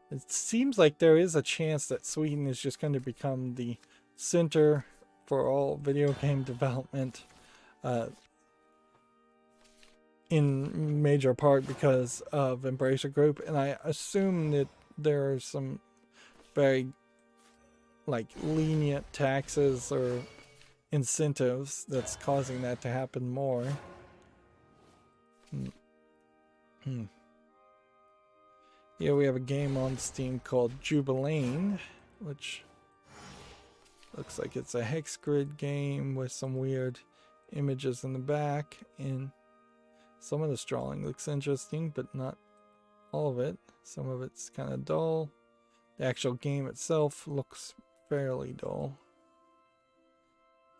It seems like there is a chance that Sweden is just going to become the center for all video game development, in major part because of Embracer Group, and I assume that there are some very like lenient taxes or incentives that's causing that to happen more. Here we have a game on Steam called Jubilane, which looks like it's a hex grid game with some weird images in the back, and some of the drawing looks interesting, but not all of it. Some of it's kind of dull. The actual game itself looks fairly dull.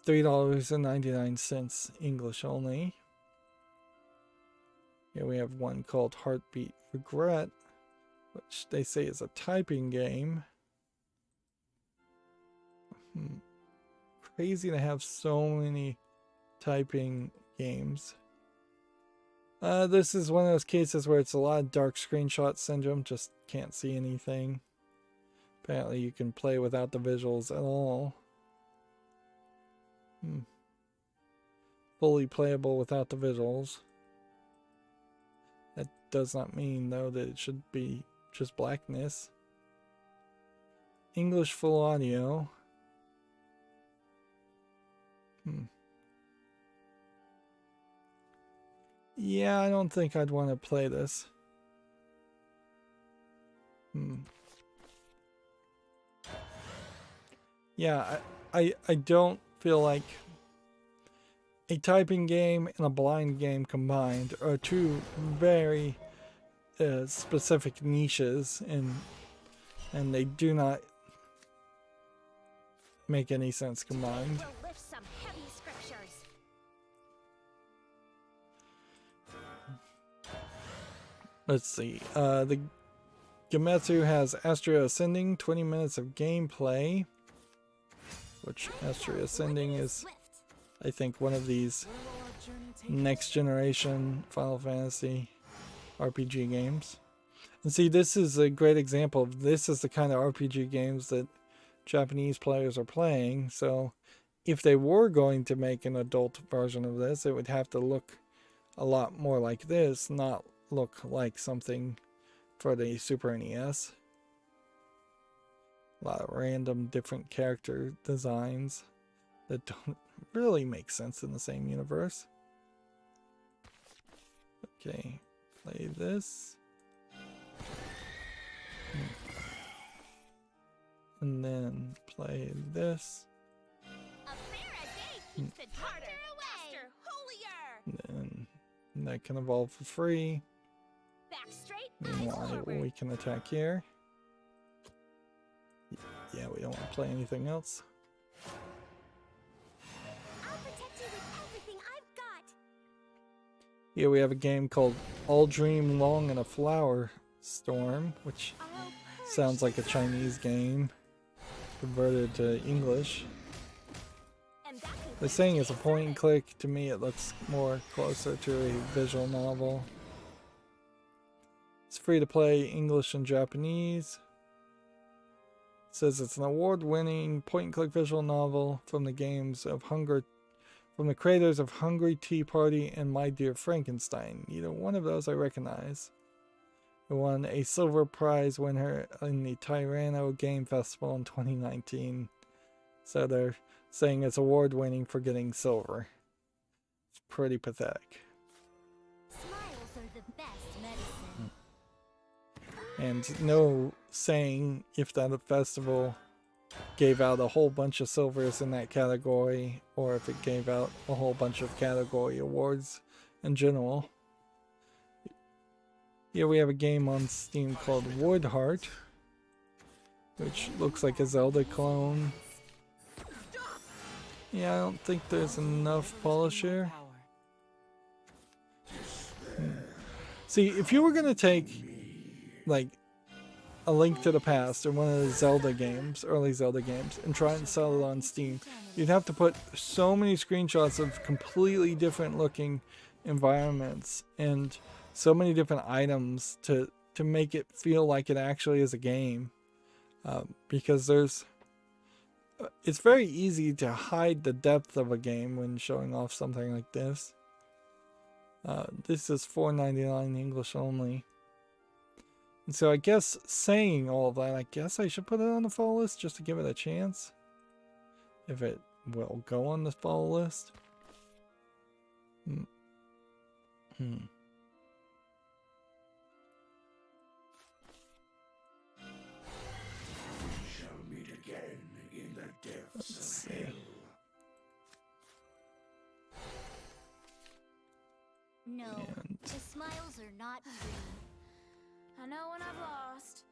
$3.99 English only. Here we have one called Heartbeat Regret, which they say is a typing game. Crazy to have so many typing games. This is one of those cases where it's a lot of dark screenshot syndrome, just can't see anything. Apparently you can play without the visuals at all. Fully playable without the visuals. That does not mean though that it should be just blackness. English full audio. Yeah, I don't think I'd want to play this. Yeah, I don't feel like a typing game and a blind game combined are two very specific niches, and they do not make any sense combined. We'll lift some heavy scriptures. Let's see. The Gemetsu has Astria Ascending, 20 minutes of gameplay. Which Astria Ascending is, I think, one of these next generation Final Fantasy RPG games. And see, this is a great example of this is the kind of RPG games that Japanese players are playing. So if they were going to make an adult version of this, it would have to look a lot more like this, not look like something for the Super NES. A lot of random different character designs that don't really make sense in the same universe. Okay, play this. And then play this. And then that can evolve for free. Meanwhile, we can attack here. Yeah, we don't want to play anything else. I'll protect you with everything I've got. Here we have a game called All Dream Long in a Flower Storm, which sounds like a Chinese game converted to English. They're saying it's a point and click. To me, it looks more closer to a visual novel. It's free to play English and Japanese. It says it's an award-winning point-and-click visual novel from the creators of Hungry Tea Party and My Dear Frankenstein. Either one of those I recognize. It won a silver prize winner in the Tirano Game Festival in 2019. So they're saying it's award-winning for getting silver. It's pretty pathetic. Smiles are the best medicine. And no saying if that festival gave out a whole bunch of silvers in that category, or if it gave out a whole bunch of category awards in general. Here we have a game on Steam called Woodheart, which looks like a Zelda clone. Yeah, I don't think there's enough polish here. See, if you were going to take, like, A Link to the Past or one of the Zelda games, early Zelda games, and try and sell it on Steam, you'd have to put so many screenshots of completely different looking environments and so many different items to make it feel like it actually is a game. Because it's very easy to hide the depth of a game when showing off something like this. This is $4.99 English only. And so I guess saying all of that, I guess I should put it on the fall list just to give it a chance. If it will go on the fall list. Let's see. No, And the smiles are not free. I know when I've lost.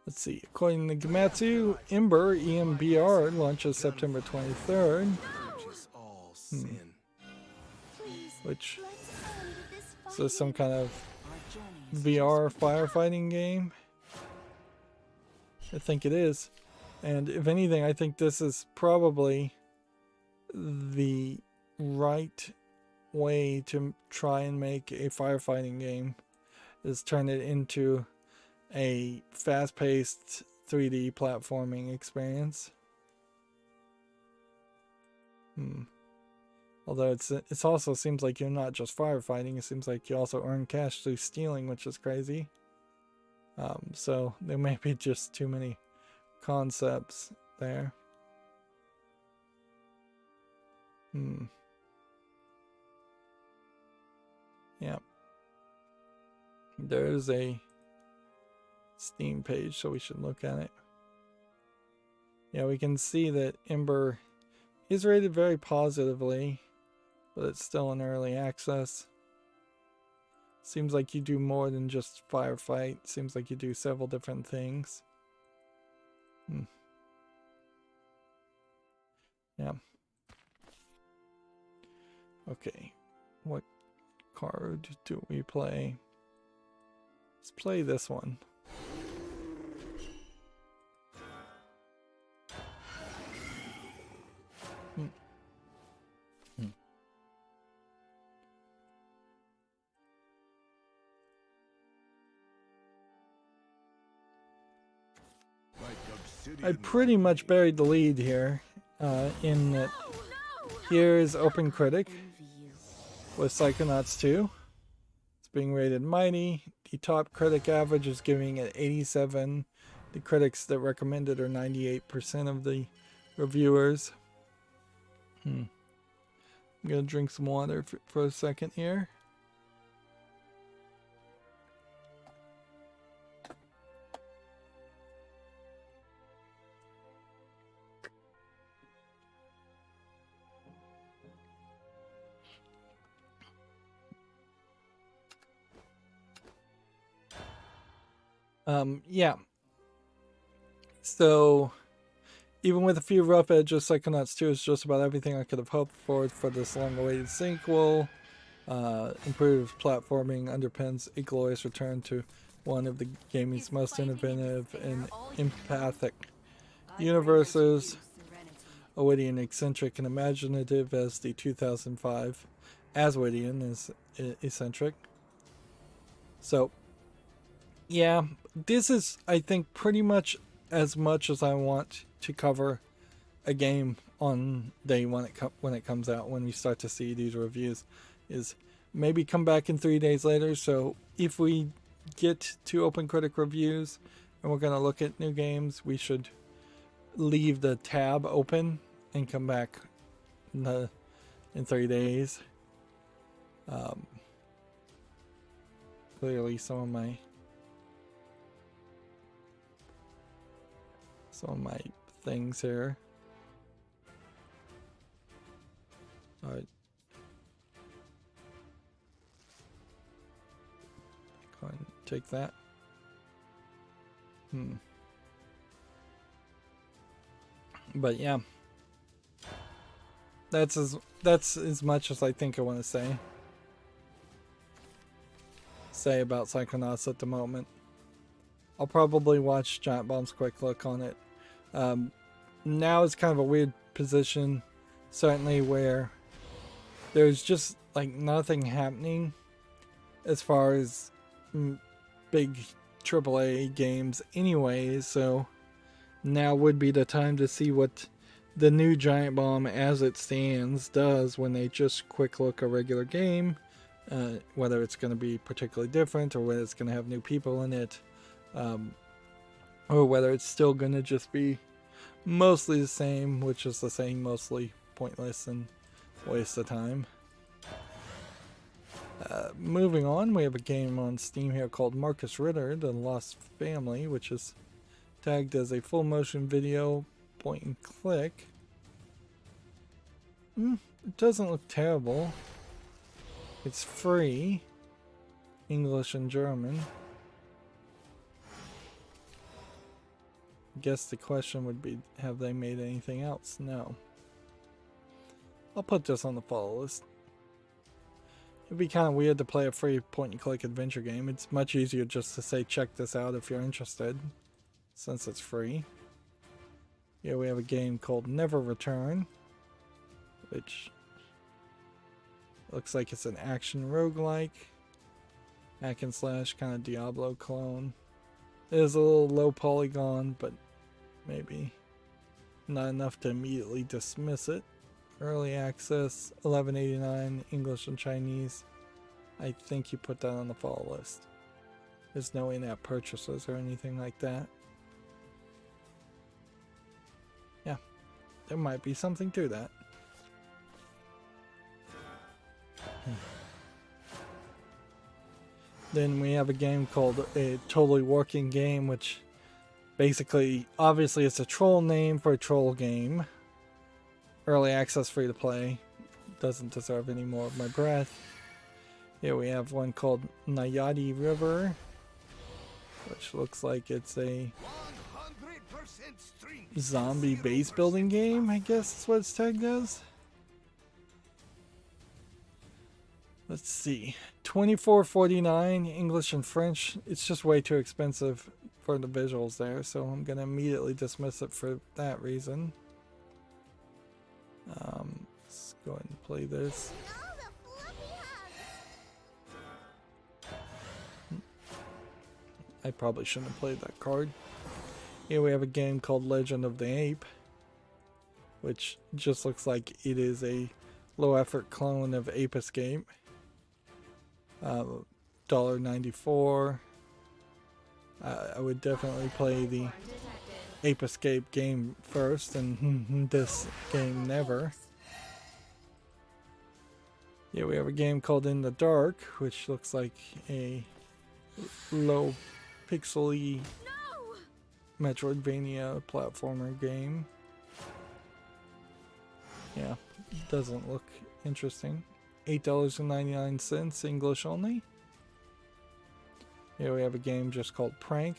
let's see. According to Gamatsu, Ember EMBR launches September 23rd. Which is all sin. Please, Which let's end this so some kind of Our journey is VR firefighting game. I think it is. And if anything, I think this is probably the right way to try and make a firefighting game, is turn it into a fast-paced 3D platforming experience. Although it also seems like you're not just firefighting, it seems like you also earn cash through stealing, which is crazy. So there may be just too many concepts there. Yeah. There's a Steam page, so we should look at it. Yeah, we can see that Ember is rated very positively, but it's still in early access. Seems like you do more than just firefight. Seems like you do several different things. Yeah. Okay. What card do we play? Let's play this one. I pretty much buried the lead here, in that here's Open Critic with Psychonauts 2. It's being rated mighty. The top critic average is giving it 87. The critics that recommended are 98% of the reviewers. I'm gonna drink some water for a second here. Yeah. So, even with a few rough edges, Psychonauts 2 is just about everything I could have hoped for this long-awaited sequel. Improved platforming underpins a glorious return to one of the gaming's most innovative and empathic universes. A witty and eccentric and imaginative as the 2005 as witty and as eccentric. So, yeah, this is, I think, pretty much as I want to cover a game on day when it comes out, when we start to see these reviews, is maybe come back in 3 days later. So if we get to Open Critic reviews and we're going to look at new games, we should leave the tab open and come back in 3 days. Clearly some of my things here. take that. But yeah, that's as much as I think I want to say about Psychonauts at the moment. I'll probably watch Giant Bomb's quick look on it. Now it's kind of a weird position, certainly, where there's just like nothing happening as far as big AAA games anyway, so now would be the time to see what the new Giant Bomb as it stands does when they just quick look a regular game, whether it's going to be particularly different or whether it's going to have new people in it, or whether it's still going to just be mostly the same, which is the same, mostly pointless and waste of time. Moving on, we have a game on Steam here called Marcus Ritter, The Lost Family, which is tagged as a full motion video point and click. It doesn't look terrible. It's free, English and German. I guess the question would be, have they made anything else? No. I'll put this on the follow list. It'd be kind of weird to play a free point-and-click adventure game. It's much easier just to say, check this out if you're interested, since it's free. Here we have a game called Never Return, which looks like it's an action roguelike, hack and slash, kind of Diablo clone. It is a little low polygon, but maybe not enough to immediately dismiss it. Early access, $11.89, English and Chinese. I think you put that on the follow list. There's no in-app purchases or anything like that. Yeah, there might be something to that. Then we have a game called A Totally Working Game, which basically, obviously it's a troll name for a troll game. Early access, free to play. Doesn't deserve any more of my breath. Here we have one called Nayadi River, which looks like it's a zombie base building game, I guess is what it's tagged as. Let's see, $24.49, English and French. It's just way too expensive for the visuals there, so I'm gonna immediately dismiss it for that reason. Let's go ahead and play this. I probably shouldn't have played that card. Here we have a game called Legend of the Ape, which just looks like it is a low effort clone of Ape Escape. $1.94. I would definitely play the Ape Escape game first, and this game never. Yeah, we have a game called In the Dark, which looks like a low pixely Metroidvania platformer game. Yeah, doesn't look interesting. $8.99, English only. Here we have a game just called Prank.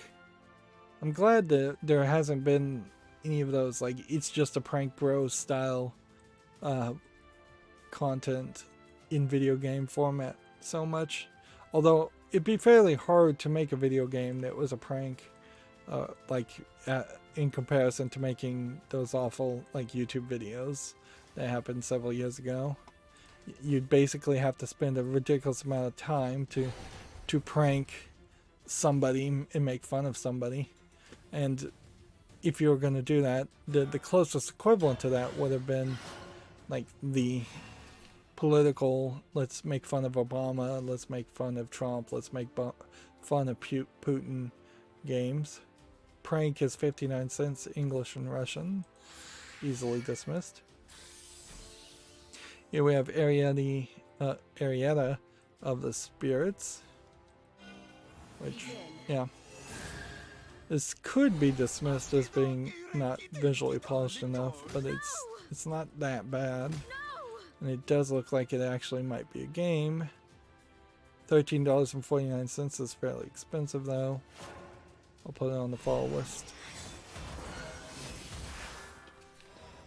I'm glad that there hasn't been any of those, like, it's just a Prank Bros style content in video game format so much. Although it'd be fairly hard to make a video game that was a prank, in comparison to making those awful like YouTube videos that happened several years ago. You'd basically have to spend a ridiculous amount of time to prank somebody and make fun of somebody. And if you were going to do that, the closest equivalent to that would have been like the political, let's make fun of Obama, let's make fun of Trump, let's make fun of Putin games. Prank is 59 cents, English and Russian. Easily dismissed. Here we have Erda of the Spirits, which, yeah, this could be dismissed as being not visually polished enough, but it's not that bad, and it does look like it actually might be a game. $13.49 is fairly expensive though. I'll put it on the follow list.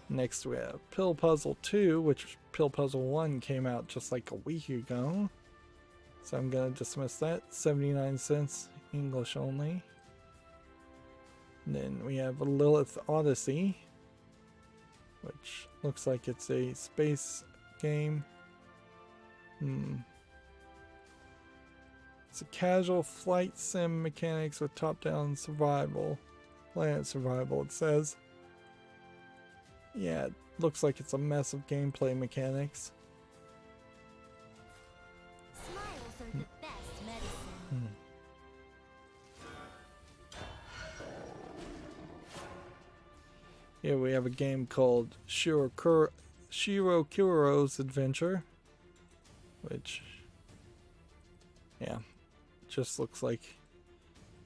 Next we have Pill Puzzle 2, which Pill Puzzle 1 came out just like a week ago. So I'm going to dismiss that. 79 cents, English only. And then we have Lilith Odyssey, which looks like it's a space game. It's a casual flight sim mechanics with top-down survival. Planet survival, it says. Yeah, it looks like it's a mess of gameplay mechanics. Smiles are the best medicine. Here we have a game called Shirokuro's Adventure, which, yeah, just looks like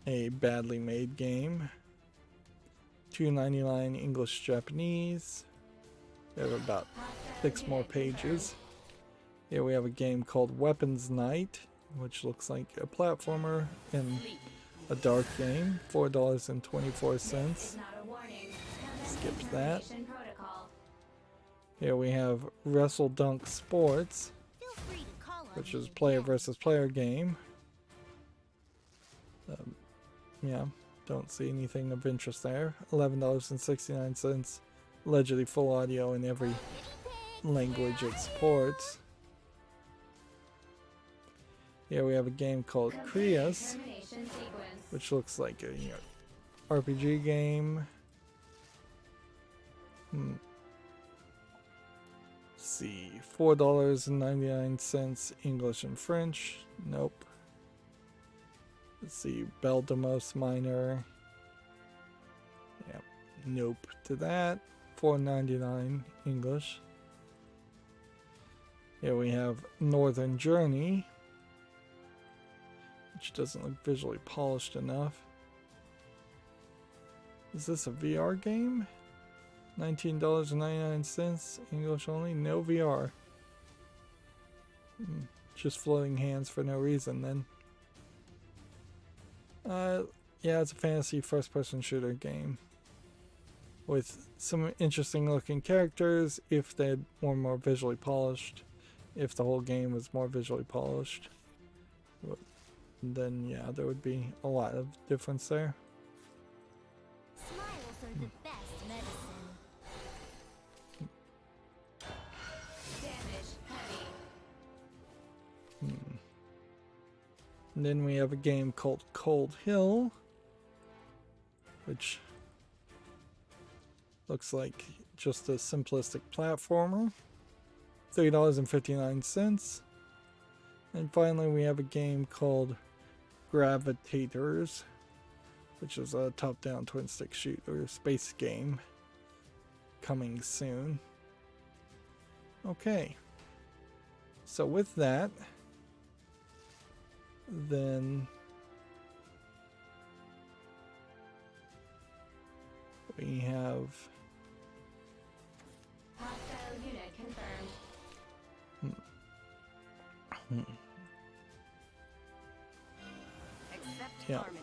a badly made game. $2.99 English Japanese. We have about 6 more pages. Here we have a game called Weapons Night, which looks like a platformer in a dark game. $4.24. Skip that. Here we have Wrestle Dunk Sports, Feel free to call on which me is player again. versus player game. Yeah, don't see anything of interest there. $11.69. Allegedly full audio in every language it supports. Here we have a game called Krias, which looks like a RPG game. Let's see, $4.99 English and French. Nope. Let's see, Beldemos Minor. Yep, nope to that. $4.99 English. Here we have Northern Journey, which doesn't look visually polished enough. Is this a VR game? $19.99 English only. No VR. Just floating hands for no reason then. Yeah, it's a fantasy first-person shooter game with some interesting looking characters if they were more visually polished. If the whole game was more visually polished, then yeah, there would be a lot of difference there. Smiles are the best medicine. Damage heavy. And then we have a game called Cold Hill, which looks like just a simplistic platformer. $3.59. And finally we have a game called Gravitators, which is a top-down twin-stick shooter space game coming soon. Okay, so with that, then we have Hostile unit confirmed. Accept Yeah. harmony.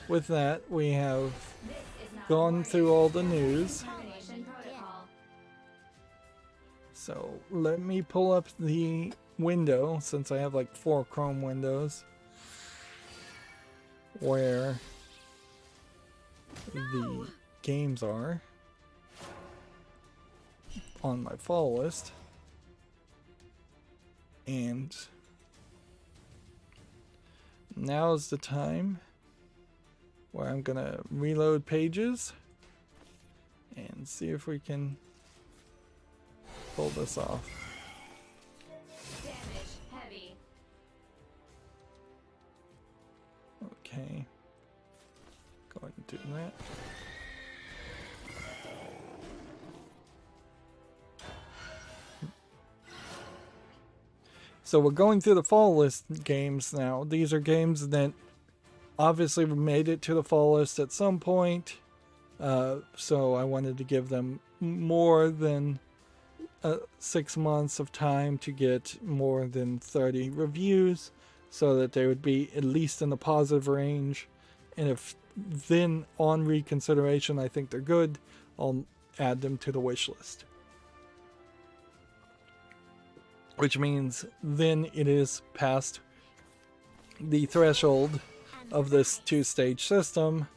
with that we have This is not gone warning. through all the news. Termination protocol. So let me pull up the window, since I have like 4 Chrome windows where the games are on my follow list, and now is the time where I'm gonna reload pages and see if we can pull this off. Damage heavy. Okay, go ahead and do that. So we're going through the fall list games now. These are games that obviously made it to the fall list at some point. So I wanted to give them more than 6 months of time to get more than 30 reviews. so that they would be at least in the positive range. And if then on reconsideration I think they're good, I'll add them to the wish list. Which means then it is past the threshold of this two-stage system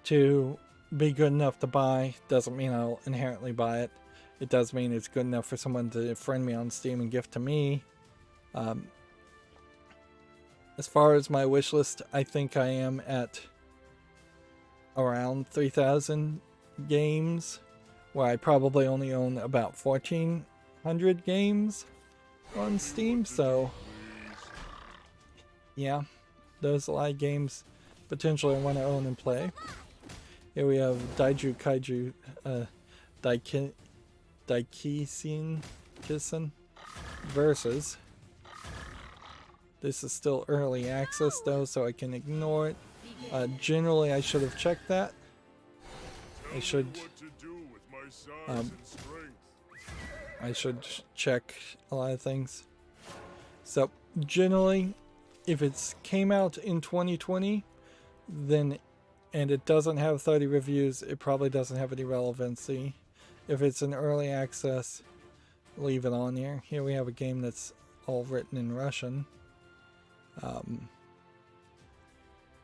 to be good enough to buy. Doesn't mean I'll inherently buy it. It does mean it's good enough for someone to friend me on Steam and gift to me. As far as my wish list, I think I am at around 3,000 games, where I probably only own about 1,400 games on Steam. So yeah, there's a lot of games potentially I want to own and play. Here we have Daiju Kaiju Daikisin versus. This is still early access though, so I can ignore it. Generally I should have checked that. I should check a lot of things. So generally, if it's came out in 2020, then and it doesn't have 30 reviews, it probably doesn't have any relevancy. If it's an early access, leave it on here. Here we have a game that's all written in Russian.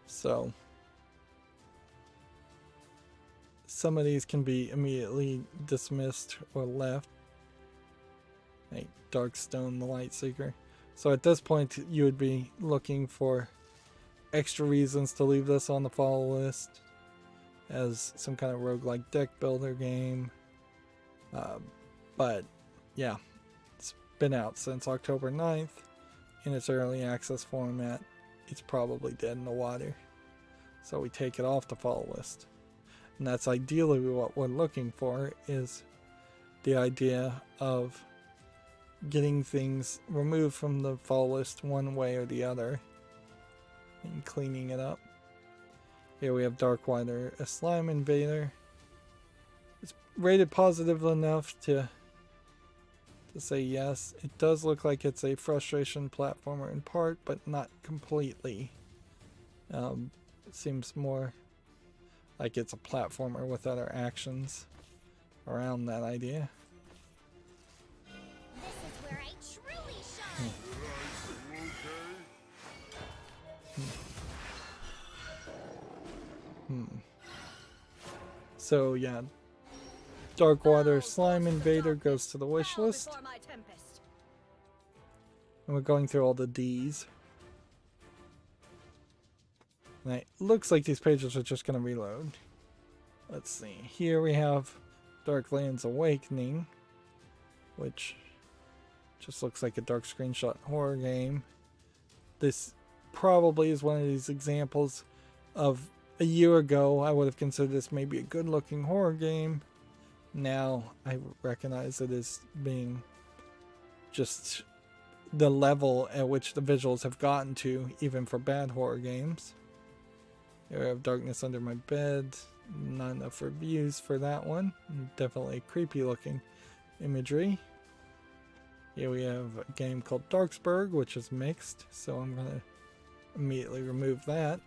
So some of these can be immediately dismissed or left. Like Darkstone the Lightseeker. So at this point you would be looking for extra reasons to leave this on the follow list as some kind of roguelike deck builder game. But yeah, it's been out since October 9th in its early access format. It's probably dead in the water, so we take it off the follow list. And that's ideally what we're looking for, is the idea of getting things removed from the follow list one way or the other and cleaning it up. Here we have Darkwater, a slime invader. It's rated positive enough to say yes. It does look like it's a frustration platformer in part, but not completely. It seems more like it's a platformer with other actions around that idea. This is where I truly shine. So yeah, Darkwater Slime Invader goes to the wish list. And we're going through all the D's. And it looks like these pages are just going to reload. Let's see. Here we have Darklands Awakening, which just looks like a dark screenshot horror game. This probably is one of these examples of a year ago I would have considered this maybe a good looking horror game. Now I recognize it as being just the level at which the visuals have gotten to, even for bad horror games. Here I have Darkness Under My Bed. Not enough reviews for that one. Definitely creepy looking imagery. Here we have a game called Darksburg, which is mixed, so I'm going to immediately remove that.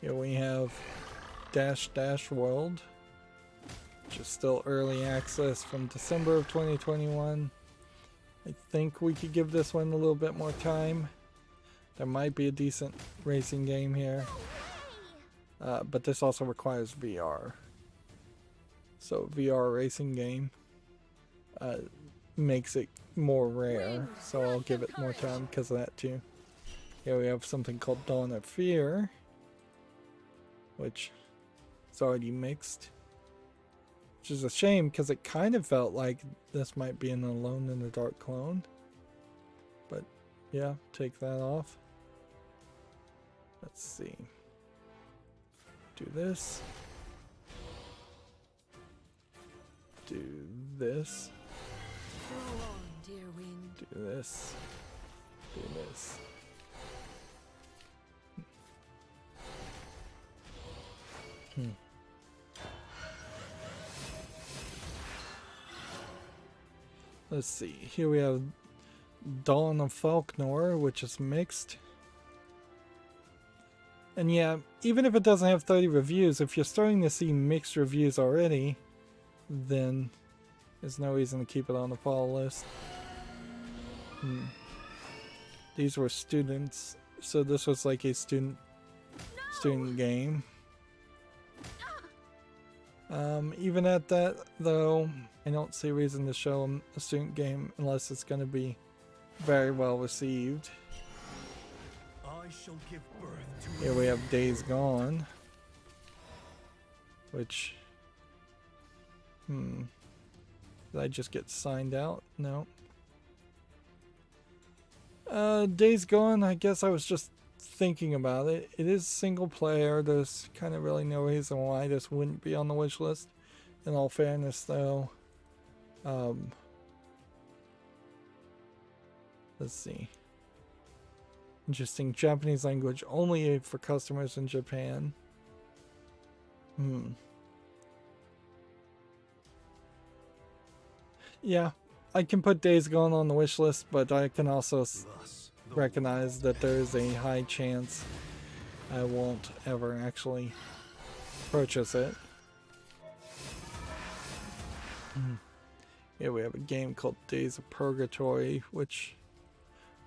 Here we have Dash Dash World, which is still early access from December of 2021. I think we could give this one a little bit more time. There might be a decent racing game here, but this also requires VR. So VR racing game makes it more rare, so I'll give it more time because of that too. Here we have something called Dawn of Fear, which is already mixed, which is a shame because it kind of felt like this might be an Alone in the Dark clone. But yeah, take that off. Let's see. Do this. Do this. Go on, dear wind. Do this. Do this. Let's see. Here we have Dawn of Falknor, which is mixed. And yeah, even if it doesn't have 30 reviews, if you're starting to see mixed reviews already, then there's no reason to keep it on the follow list. These were students, so this was like a student game. Even at that, though, I don't see a reason to show them a student game unless it's going to be very well received. I shall give birth to Here we have Days Gone, which, did I just get signed out? No. Days Gone, I guess I was just thinking about it. It is single player. There's kind of really no reason why this wouldn't be on the wish list. In all fairness, though, let's see. Interesting. Japanese language only for customers in Japan. Yeah, I can put Days Gone on the wish list, but I can also recognize that there is a high chance I won't ever actually purchase it. Here we have a game called Days of Purgatory, which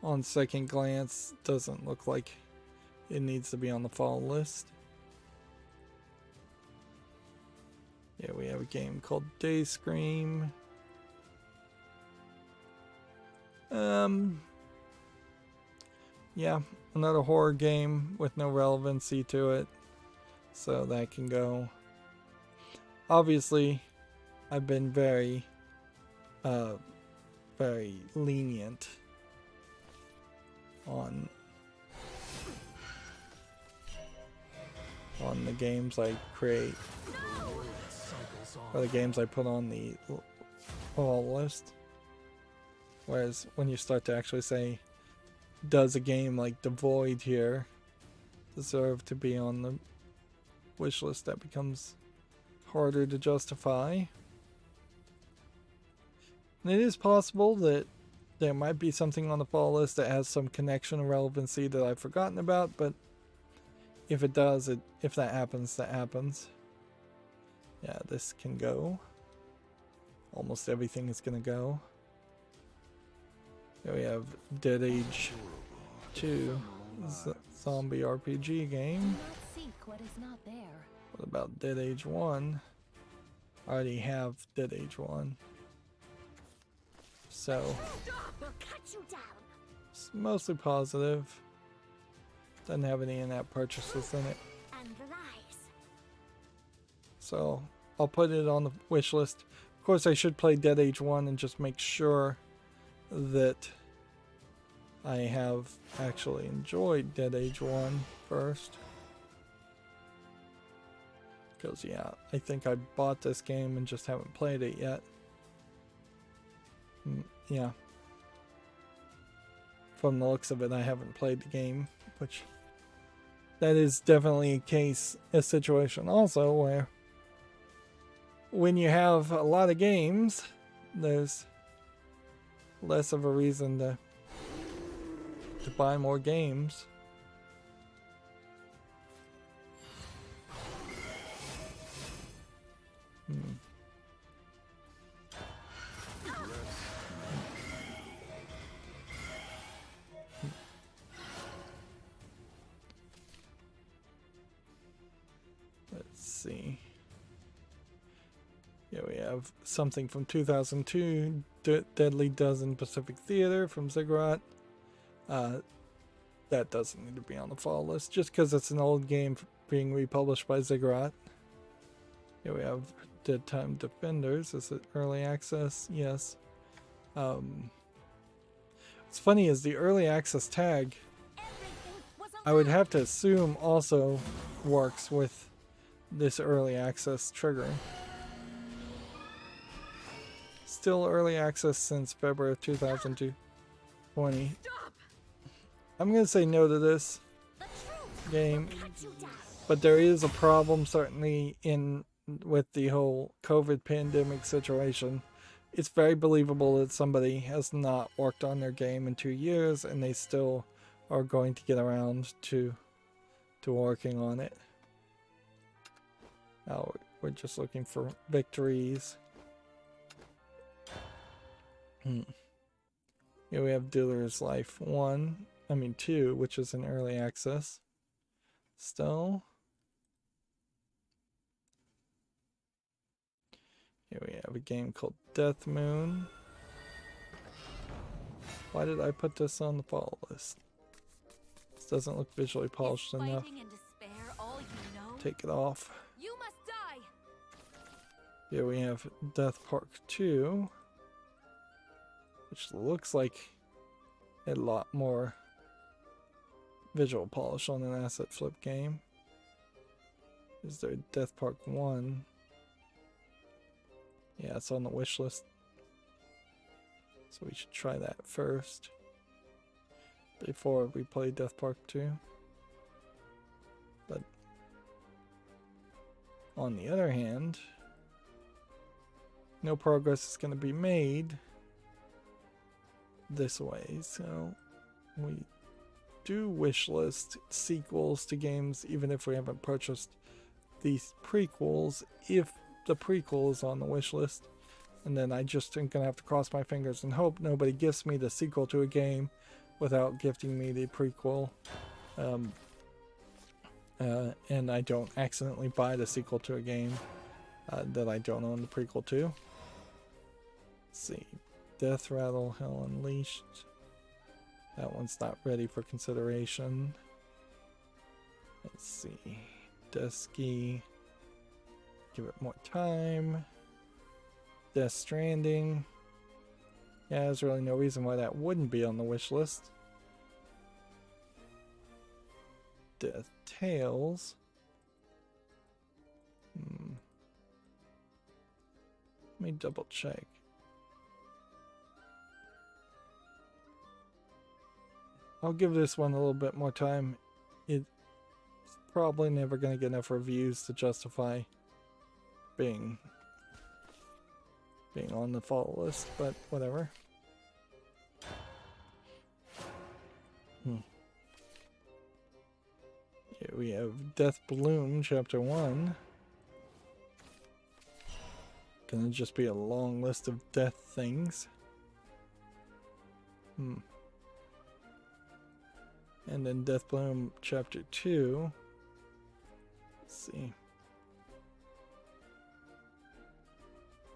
on second glance doesn't look like it needs to be on the follow list. Here we have a game called Day Scream. Yeah, another horror game with no relevancy to it, so that can go. Obviously, I've been very lenient on the games I create, or the games I put on the follow list. Whereas when you start to actually say, does a game like The Void here deserve to be on the wish list, that becomes harder to justify. And it is possible that there might be something on the follow list that has some connection or relevancy that I've forgotten about, but if it does, if that happens, that happens. Yeah, this can go. Almost everything is gonna go. Here we have Dead Age 2, zombie RPG game. What is not there. What about Dead Age 1? I already have Dead Age 1. So, We'll cut you down. it's mostly positive. Doesn't have any in-app purchases in it. And lies. So, I'll put it on the wish list. Of course, I should play Dead Age 1 and just make sure that I have actually enjoyed Dead Age 1 first. Because, yeah, I think I bought this game and just haven't played it yet. Yeah. From the looks of it, I haven't played the game, which that is definitely a situation also where when you have a lot of games, there's less of a reason to buy more games. Let's see. Yeah, we have something from 2002, Deadly Dozen Pacific Theater from Ziggurat. That doesn't need to be on the fall list, just because it's an old game being republished by Ziggurat. Here we have Dead Time Defenders. Is it early access? Yes. What's funny is the early access tag, I would have to assume also works with this early access trigger. Still early access since February of 2020. I'm going to say no to this game, but there is a problem certainly with the whole COVID pandemic situation it's very believable that somebody has not worked on their game in 2 years and they still are going to get around to working on it. Now we're just looking for victories. Here we have Dealer's Life 2, which is in early access still. Here we have a game called Death Moon. Why did I put this on the follow list? This doesn't look visually polished enough. Take it off. You must die. Here we have Death Park 2, which looks like a lot more visual polish on an asset flip game. Is there Death Park 1? Yeah, it's on the wish list. So we should try that first before we play Death Park 2. But on the other hand, no progress is going to be made this way. So we do wish list sequels to games even if we haven't purchased these prequels, if the prequel is on the wish list. And then I just am gonna have to cross my fingers and hope nobody gifts me the sequel to a game without gifting me the prequel, and I don't accidentally buy the sequel to a game that I don't own the prequel to. Let's see, Death Rattle Hell Unleashed, that one's not ready for consideration. Let's see, Dusky, give it more time. Death Stranding, yeah, there's really no reason why that wouldn't be on the wish list. Death Tales, let me double check. I'll give this one a little bit more time. It's probably never going to get enough reviews to justify being on the follow list, but whatever. Here we have Death Bloom Chapter 1. Gonna just be a long list of death things. And then Death Bloom Chapter 2. Let's see.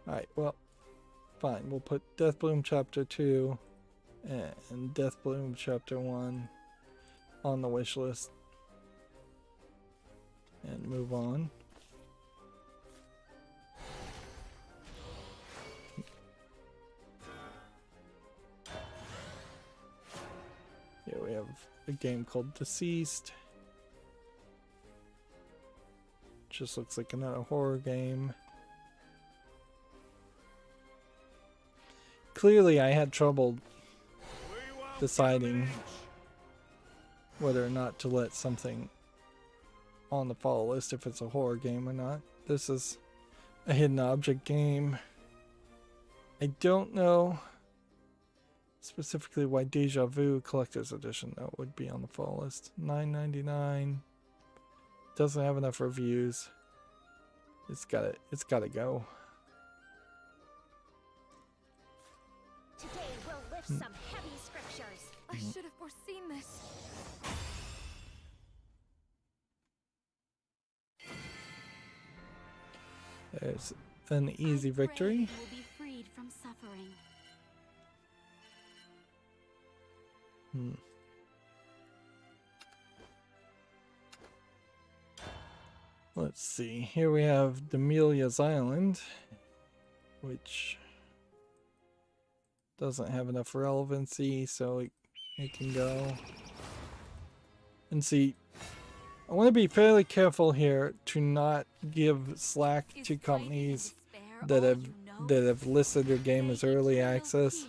Alright, well, fine. We'll put Death Bloom Chapter 2 and Death Bloom Chapter 1 on the wish list. And move on. Here we have a game called Deceased. Just looks like another horror game. Clearly I had trouble deciding whether or not to let something on the follow list if it's a horror game or not. This is a hidden object game. I don't know specifically why Deja Vu Collector's Edition though would be on the follow list. $9.99. Doesn't have enough reviews. It's gotta go. Today we'll lift some heavy scriptures. I should have foreseen this. There's an easy victory. You will be freed from suffering. Let's see. Here we have Demelia's Island, which doesn't have enough relevancy, so it can go. And see, I want to be fairly careful here to not give slack to companies that have listed their game as early access.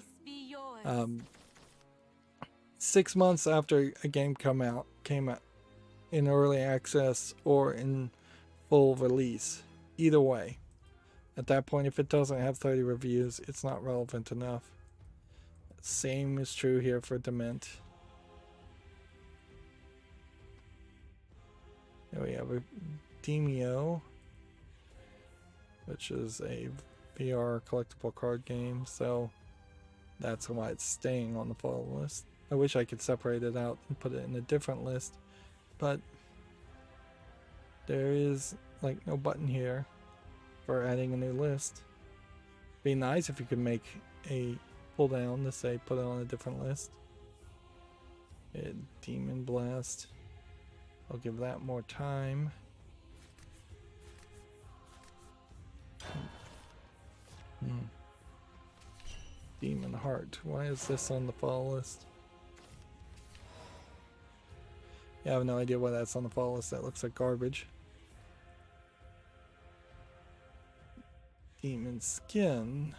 6 months after a game came out in early access or in full release, either way, At that point, if it doesn't have 30 reviews, it's not relevant enough. Same is true here for Dement. Here we have a Demio, which is a VR collectible card game, so that's why it's staying on the follow list. I wish I could separate it out and put it in a different list, but there is like no button here for adding a new list. Be nice if you could make a pull down to say put it on a different list. Demon Blast. I'll give that more time. Demon Heart. Why is this on the follow list? Yeah, I have no idea why that's on the follow list. That looks like garbage. Demon Skin.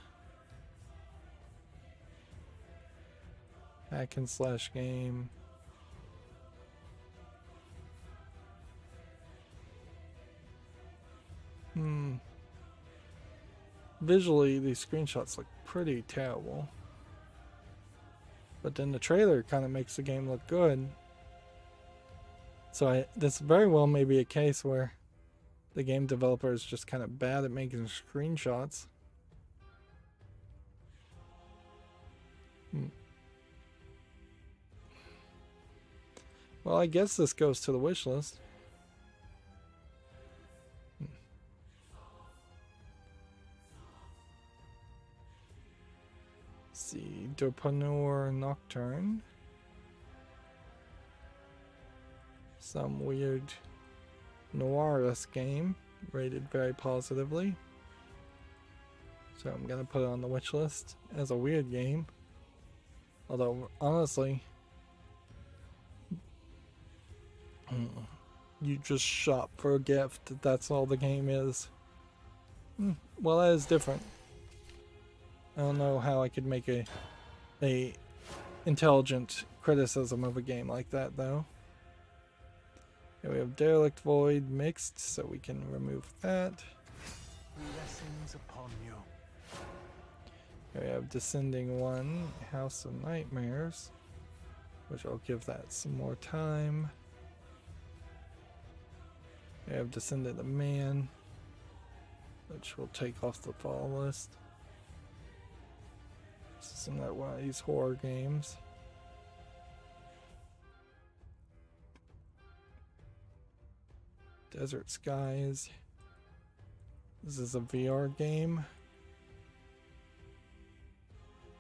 Hack and slash game. Visually, these screenshots look pretty terrible. But then the trailer kind of makes the game look good. So this very well may be a case where the game developer is just kind of bad at making screenshots. Well, I guess this goes to the wish list. See, Dopreneur Nocturne. Some weird noir-esque game, rated very positively. So I'm gonna put it on the wish list as a weird game. Although, honestly, you just shop for a gift. That's all the game is. Well, that is different. I don't know how I could make a intelligent criticism of a game like that, though. Here we have Derelict Void mixed, so we can remove that. Blessings upon you. Here we have Descending One, House of Nightmares, which I'll give that some more time. We have Descendant of Man, which we'll take off the fall list. This is another one of these horror games. Desert Skies. This is a VR game.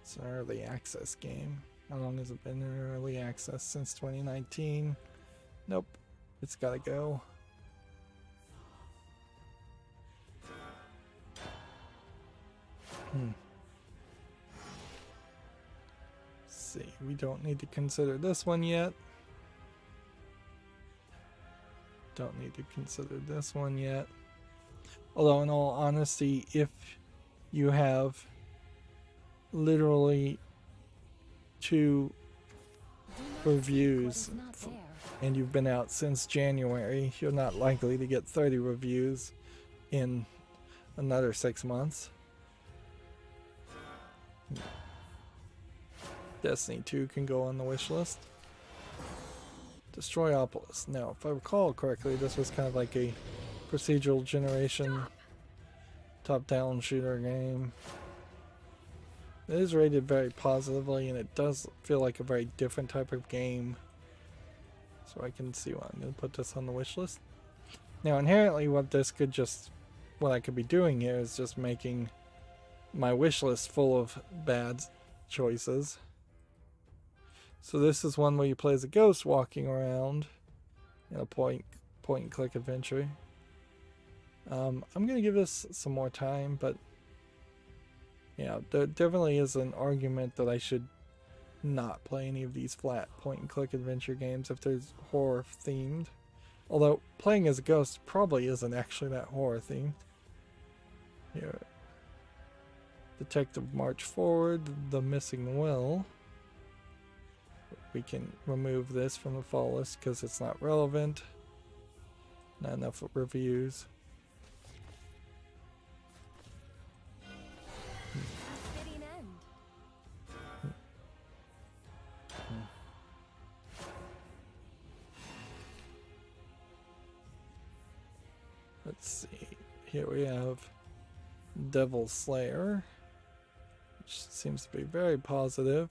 It's an early access game. How long has it been in early access? Since 2019. Nope. It's gotta go. See, we don't need to consider this one yet. Don't need to consider this one yet. Although, in all honesty, if you have literally 2 reviews and you've been out since January, you're not likely to get 30 reviews in another 6 months. Destiny 2 can go on the wish list. Destroyopolis. Now, if I recall correctly, this was kind of like a procedural generation top-down shooter game. It is rated very positively, and it does feel like a very different type of game. So I can see why I'm going to put this on the wish list. Now, inherently, what I could be doing here is just making my wish list full of bad choices. So this is one where you play as a ghost walking around in a point and click adventure. I'm gonna give this some more time, but yeah, there definitely is an argument that I should not play any of these flat point and click adventure games if there's horror themed. Although playing as a ghost probably isn't actually that horror themed. Here, Detective March Forward, The Missing Will. We can remove this from the fall list because it's not relevant. Not enough reviews. Let's see. Here we have Devil Slayer, which seems to be very positive.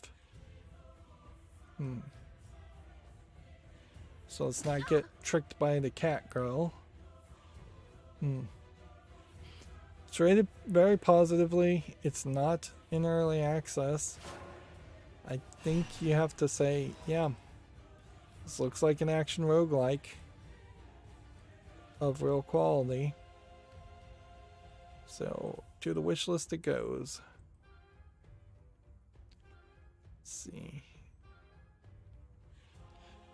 So let's not get tricked by the cat girl. It's rated very positively. It's not in early access. I think you have to say, yeah, this looks like an action roguelike of real quality. So to the wish list it goes. Let's see.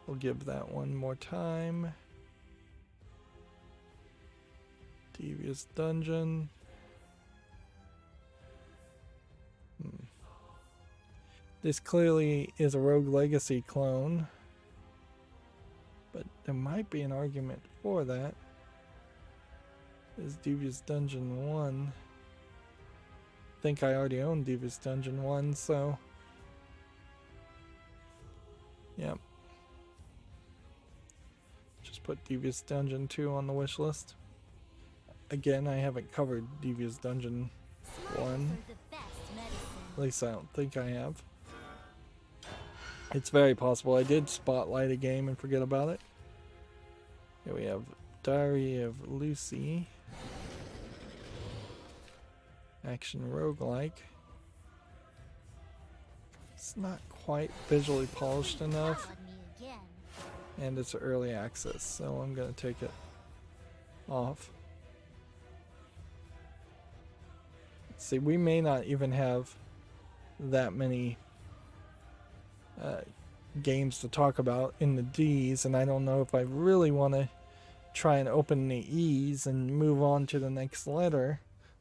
We'll give that one more time. Devious Dungeon. This clearly is a Rogue Legacy clone, but there might be an argument for that. Is Devious Dungeon 1. I think I already own Devious Dungeon 1, so yeah. Just put Devious Dungeon 2 on the wish list. Again, I haven't covered Devious Dungeon 1. At least I don't think I have. It's very possible I did spotlight a game and forget about it. Here we have Diary of Lucy. Action roguelike. It's not quite visually polished enough. And it's early access, so I'm going to take it off. Let's see, we may not even have that many games to talk about in the D's, and I don't know if I really want to try and open the E's and move on to the next letter,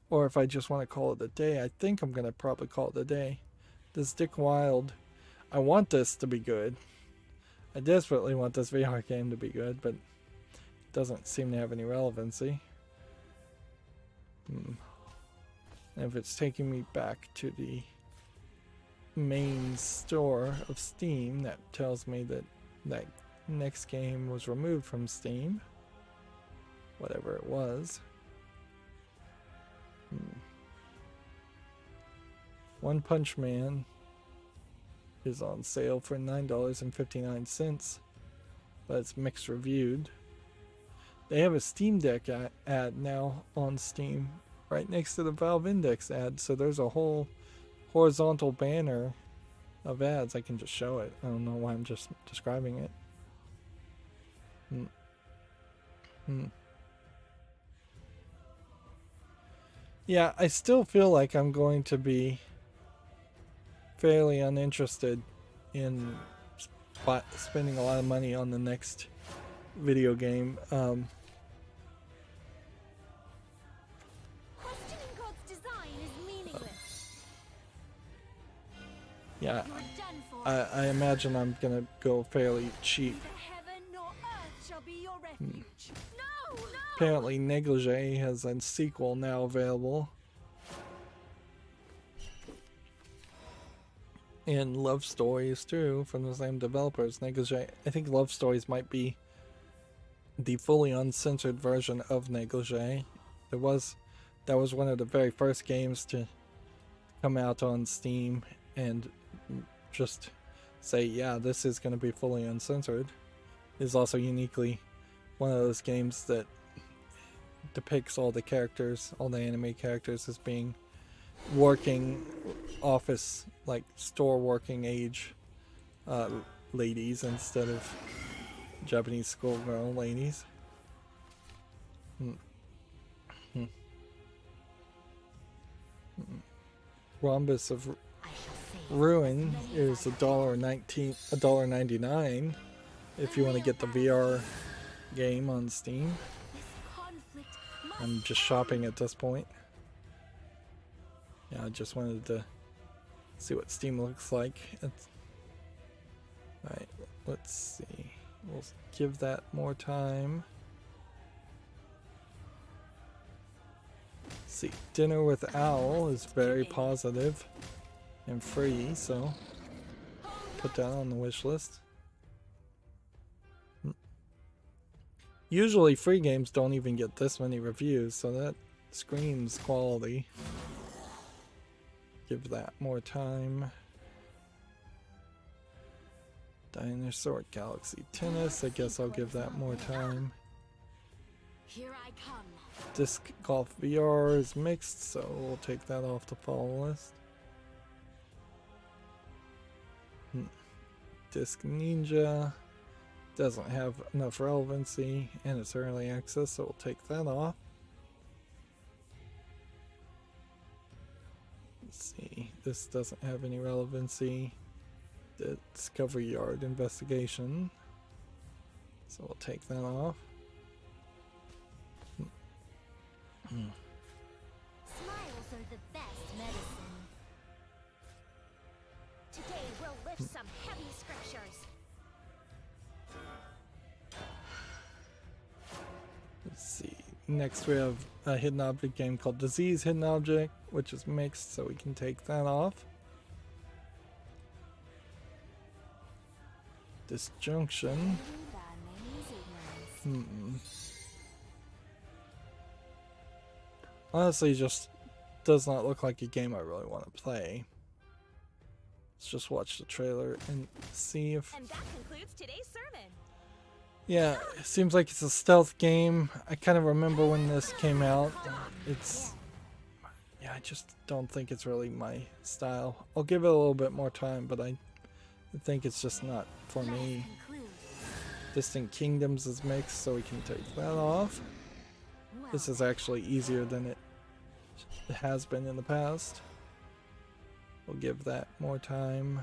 or if I just want to call it a day. I think I'm going to probably call it a day. This Dick Wild, I want this to be good. I desperately want this VR game to be good, but it doesn't seem to have any relevancy. If it's taking me back to the main store of Steam, that tells me that that next game was removed from Steam. Whatever it was. One Punch Man is on sale for $9.59, but it's mixed reviewed. They have a Steam Deck ad now on Steam right next to the Valve Index ad, so there's a whole horizontal banner of ads. I can just show it. I don't know why I'm just describing it. Yeah, I still feel like I'm going to be fairly uninterested in spending a lot of money on the next video game. Questioning God's design is meaningless. Yeah, You're done for. I imagine I'm gonna go fairly cheap. Neither heaven nor earth shall be your refuge. No! No! Apparently Negligee has a sequel now available. And Love Stories too, from the same developers. Negligee, I think Love Stories might be the fully uncensored version of Negligee. That was one of the very first games to come out on Steam and just say, yeah, this is going to be fully uncensored. Is also uniquely one of those games that depicts all the characters, all the anime characters, as being working office, like store working age ladies instead of Japanese schoolgirl ladies. Rhombus of Ruin is $1.99 if you want to get the VR game on Steam. I'm just shopping at this point. Yeah, I just wanted to see what Steam looks like. Alright, let's see. We'll give that more time. Let's see, Dinner with Owl is very positive and free, so put that on the wish list. Usually free games don't even get this many reviews, so that screams quality. Give that more time. Dinosaur Galaxy Tennis, I guess I'll give that more time. Here I come. Disc Golf VR is mixed, so we'll take that off the follow list. Disc Ninja doesn't have enough relevancy and it's early access, so we'll take that off. Let's see, this doesn't have any relevancy. The Discovery Yard Investigation, so we'll take that off. Smiles are the best medicine. Today we'll lift some heavy scriptures. Let's see. Next we have a hidden object game called Disease Hidden Object, which is mixed, so we can take that off. Disjunction. Honestly, just does not look like a game I really want to play. Let's just watch the trailer and see if... And that concludes today's sermon. Yeah, it seems like it's a stealth game. I kind of remember when this came out. It's... Yeah, I just don't think it's really my style. I'll give it a little bit more time, but I think it's just not for me. Distant Kingdoms is mixed, so we can take that off. This is actually easier than it has been in the past. We'll give that more time.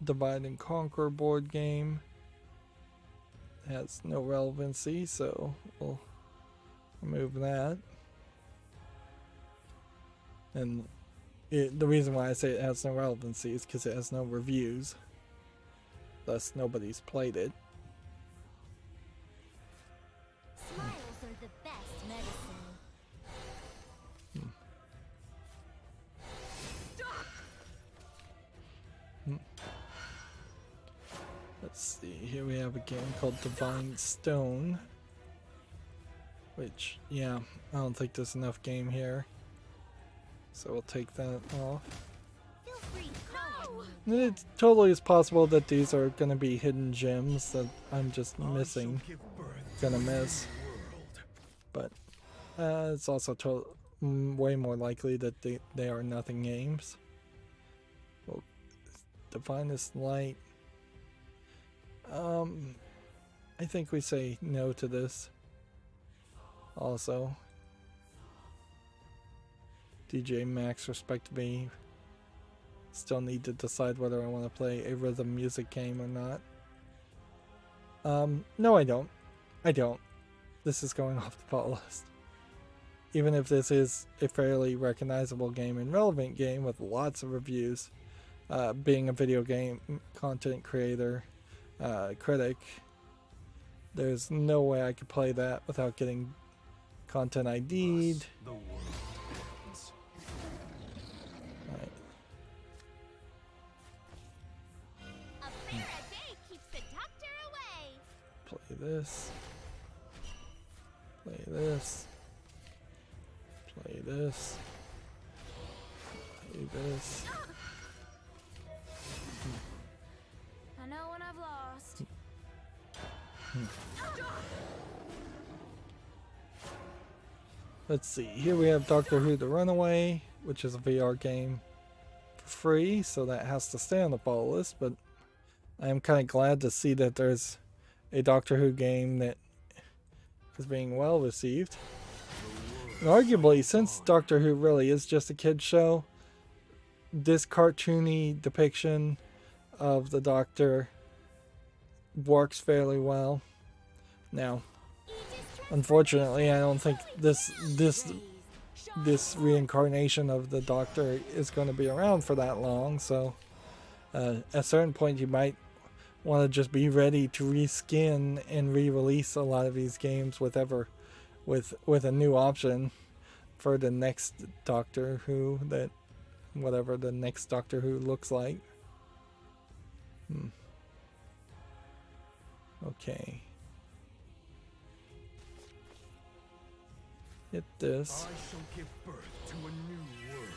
Divide and Conquer board game has no relevancy, so we'll remove that. And the reason why I say it has no relevancy is because it has no reviews, thus nobody's played it. Smiles are the best medicine. Let's see, here we have a game called Divine Stone, which, yeah, I don't think there's enough game here, so we'll take that off. Feel free to call on me. It totally is possible that these are going to be hidden gems that I'm just missing, gonna miss, but it's also way more likely that they are nothing games. Well, Divinest Light. I think we say no to this. Also, DJ Max Respect Me. Still need to decide whether I want to play a rhythm music game or not. No, I don't. I don't. This is going off the follow list. Even if this is a fairly recognizable game and relevant game with lots of reviews, being a video game content creator, critic, there's no way I could play that without getting content ID'd. Right. A prayer a day keeps the doctor away. Play this. Play this. Play this. Play this. I know when I've lost. Let's see, here we have Doctor Who The Runaway, which is a VR game for free, so that has to stay on the follow list, but I am kind of glad to see that there's a Doctor Who game that is being well received. And arguably, since Doctor Who really is just a kid's show, this cartoony depiction of the Doctor works fairly well. Now, unfortunately, I don't think this reincarnation of the Doctor is going to be around for that long. So, at a certain point, you might want to just be ready to reskin and re-release a lot of these games with a new option for the next Doctor Who, that whatever the next Doctor Who looks like. Okay. Hit this. I shall give birth to a new world.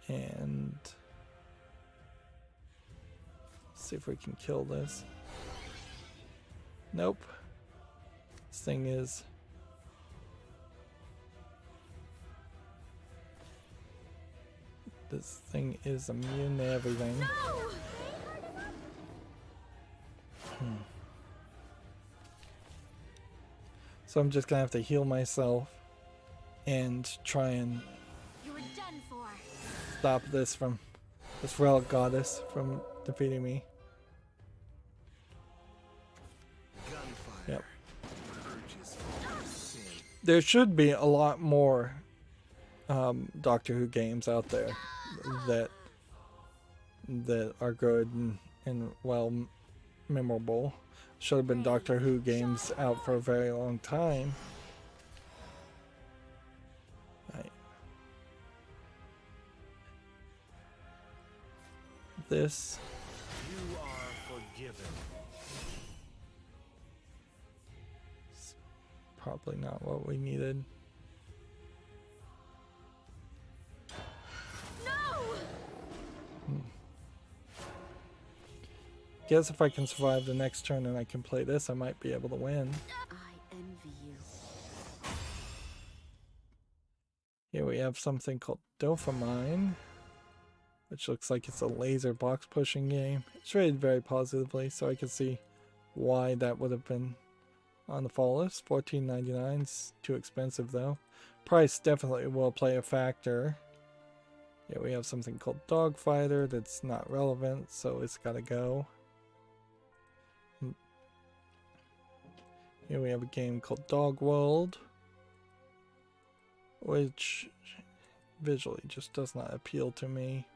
And see if we can kill this. Nope. This thing is immune to everything. So I'm just gonna have to heal myself and try and You're done for. stop this relic goddess from defeating me. Gunfire. Yep. Purges all sin. There should be a lot more Doctor Who games out there that are good and well memorable. Should have been Doctor Who games out for a very long time. Right. This. You are forgiven. Is probably not what we needed. Guess if I can survive the next turn and I can play this, I might be able to win. I envy you. Here we have something called Dopamine, which looks like it's a laser box pushing game. It's rated very positively, so I can see why that would have been on the fall list. $14.99 is too expensive though. Price definitely will play a factor. Yeah, we have something called Dogfighter that's not relevant, so it's gotta go. Here we have a game called Dog World, which visually just does not appeal to me.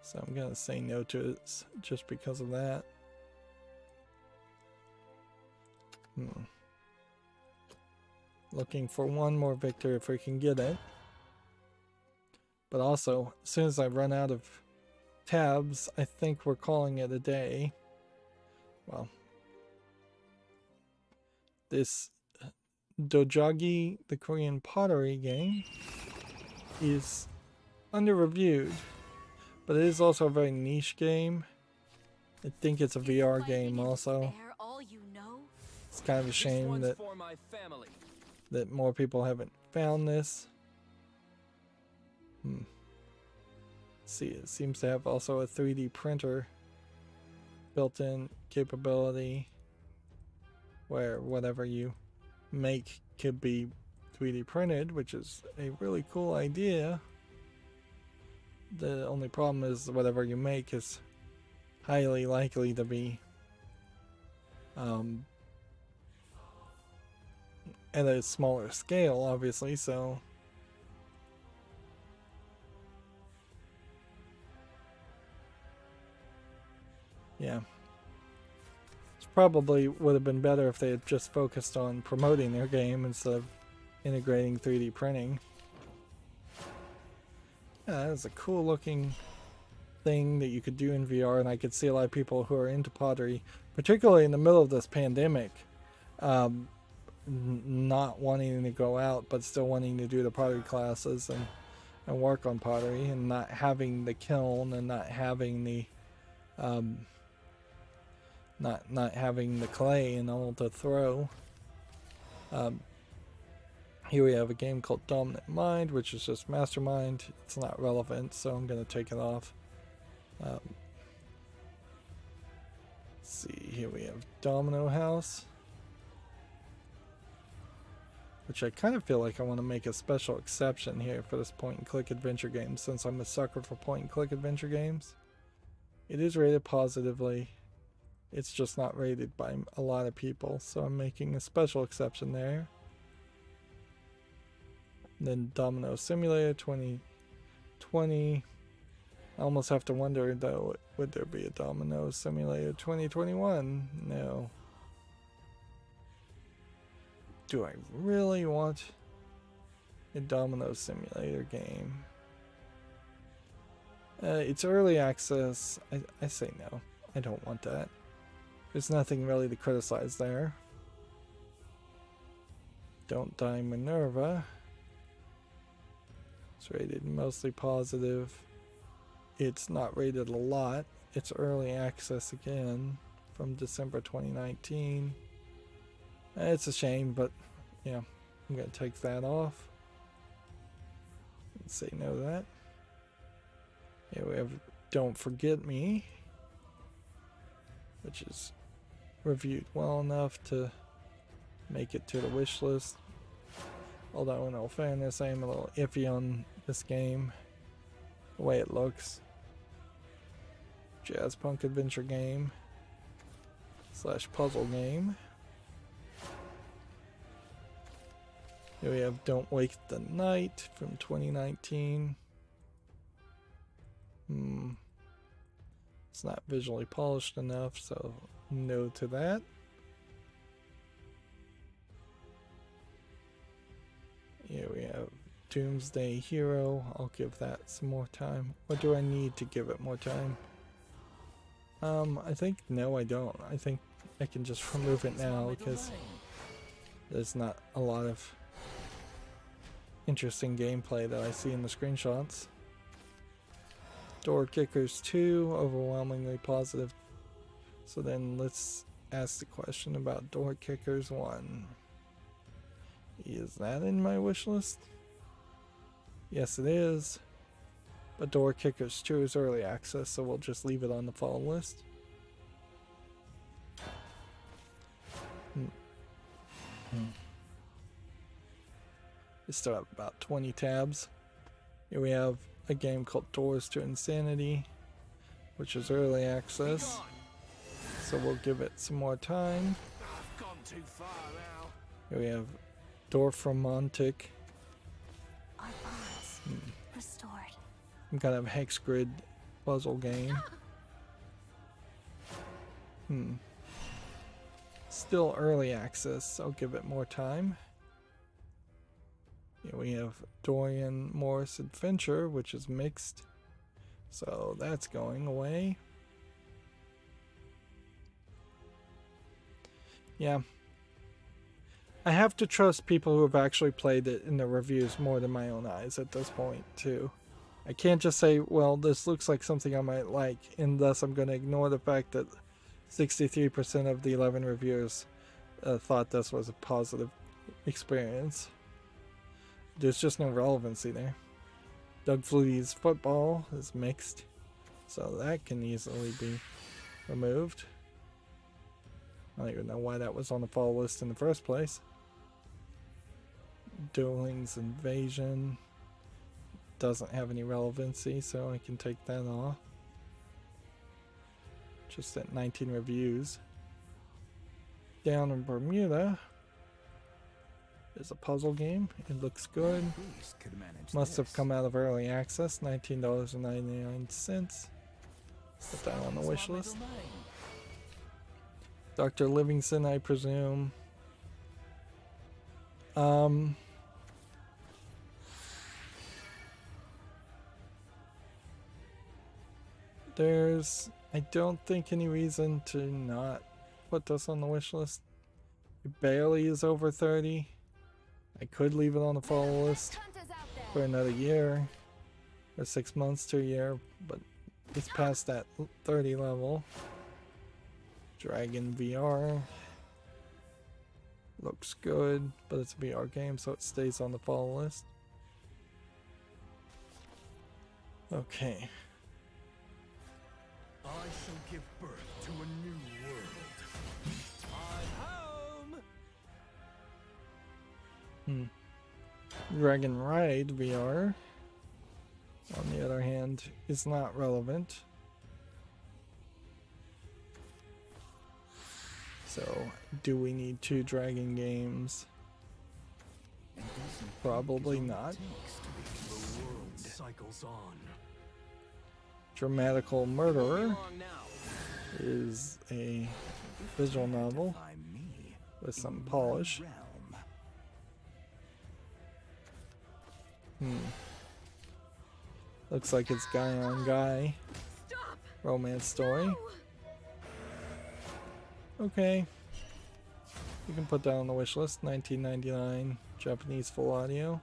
So I'm gonna say no to it just because of that. Looking for one more victory if we can get it. But also, as soon as I run out of tabs, I think we're calling it a day. Well, this Dojagi, the Korean pottery game, is under-reviewed, but it is also a very niche game. I think it's a VR game also. It's kind of a shame that more people haven't found this. See, it seems to have also a 3D printer built-in capability where whatever you make could be 3D printed, which is a really cool idea. The only problem is whatever you make is highly likely to be at a smaller scale, obviously, so yeah. Probably would have been better if they had just focused on promoting their game instead of integrating 3D printing. Yeah, that is a cool looking thing that you could do in VR, and I could see a lot of people who are into pottery, particularly in the middle of this pandemic, not wanting to go out but still wanting to do the pottery classes and work on pottery, and not having the kiln and not having the not having the clay and all to throw. Here we have a game called Dominant Mind, which is just Mastermind. It's not relevant, so I'm going to take it off. Let's see, here we have Domino House, which I kind of feel like I want to make a special exception here for this point-and-click adventure game, since I'm a sucker for point-and-click adventure games. It is rated positively. It's just not rated by a lot of people, so I'm making a special exception there. And then Domino Simulator 2020. I almost have to wonder though, would there be a Domino Simulator 2021? No. Do I really want a Domino Simulator game? It's early access. I say no. I don't want that. There's nothing really to criticize there. Don't Die Minerva. It's rated mostly positive. It's not rated a lot. It's early access again from December 2019. It's a shame, but yeah, I'm going to take that off. Let's say no to that. Here we have Don't Forget Me, which is reviewed well enough to make it to the wish list. Although in all fairness, I am a little iffy on this game, the way it looks. Jazz punk adventure game / puzzle game. Here we have Don't Wake the Night from 2019. It's not visually polished enough, so no to that. Here we have Doomsday Hero. I'll give that some more time. Or do I need to give it more time? I think no, I don't. I think I can just remove it now because there's not a lot of interesting gameplay that I see in the screenshots. Door Kickers 2, overwhelmingly positive. So then let's ask the question about Door Kickers 1. Is that in my wish list? Yes, it is. But Door Kickers 2 is early access, so we'll just leave it on the fall list. We still have about 20 tabs. Here we have a game called Doors to Insanity, which is early access. So we'll give it some more time. I've gone too far now. Here we have Dorfromantic. Our bonds restored. Some kind of hex grid puzzle game. Still early access, so I'll give it more time. Here we have Dorian Morris Adventure, which is mixed. So that's going away. Yeah. I have to trust people who have actually played it in the reviews more than my own eyes at this point, too. I can't just say, well, this looks like something I might like, and thus I'm going to ignore the fact that 63% of the 11 reviewers thought this was a positive experience. There's just no relevancy there. Doug Flutie's Football is mixed, so that can easily be removed. I don't even know why that was on the fall list in the first place. Dueling's Invasion doesn't have any relevancy, so I can take that off. Just at 19 reviews. Down in Bermuda is a puzzle game. It looks good. Must have come out of early access. $19.99. Put that on the wish list. Dr. Livingston, I presume. There's, I don't think, any reason to not put this on the wish list. It barely is over 30. I could leave it on the follow list for another year, or 6 months to a year, but it's past that 30 level. Dragon VR looks good, but it's a VR game, so it stays on the follow list. Okay. I shall give birth to a new world. I'm home. Dragon Ride VR, on the other hand, is not relevant. So, do we need 2 dragon games? Probably not. The world cycles on. Dramatical Murderer is a visual novel with some polish. Looks like it's guy on guy romance story. Okay. You can put that on the wish list. $19.99 Japanese full audio.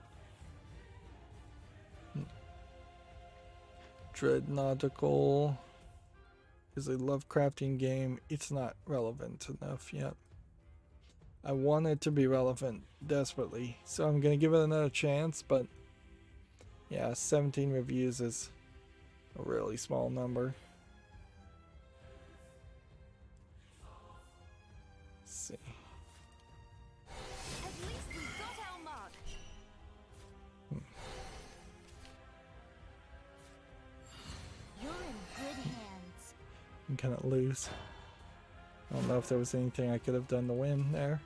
Dreadnautical is a Lovecraftian game. It's not relevant enough yet. I want it to be relevant desperately, so I'm gonna give it another chance, but yeah, 17 reviews is a really small number. Let's see. At least we got our mark. You're in good hands. I'm kind of loose. I don't know if there was anything I could have done to win there.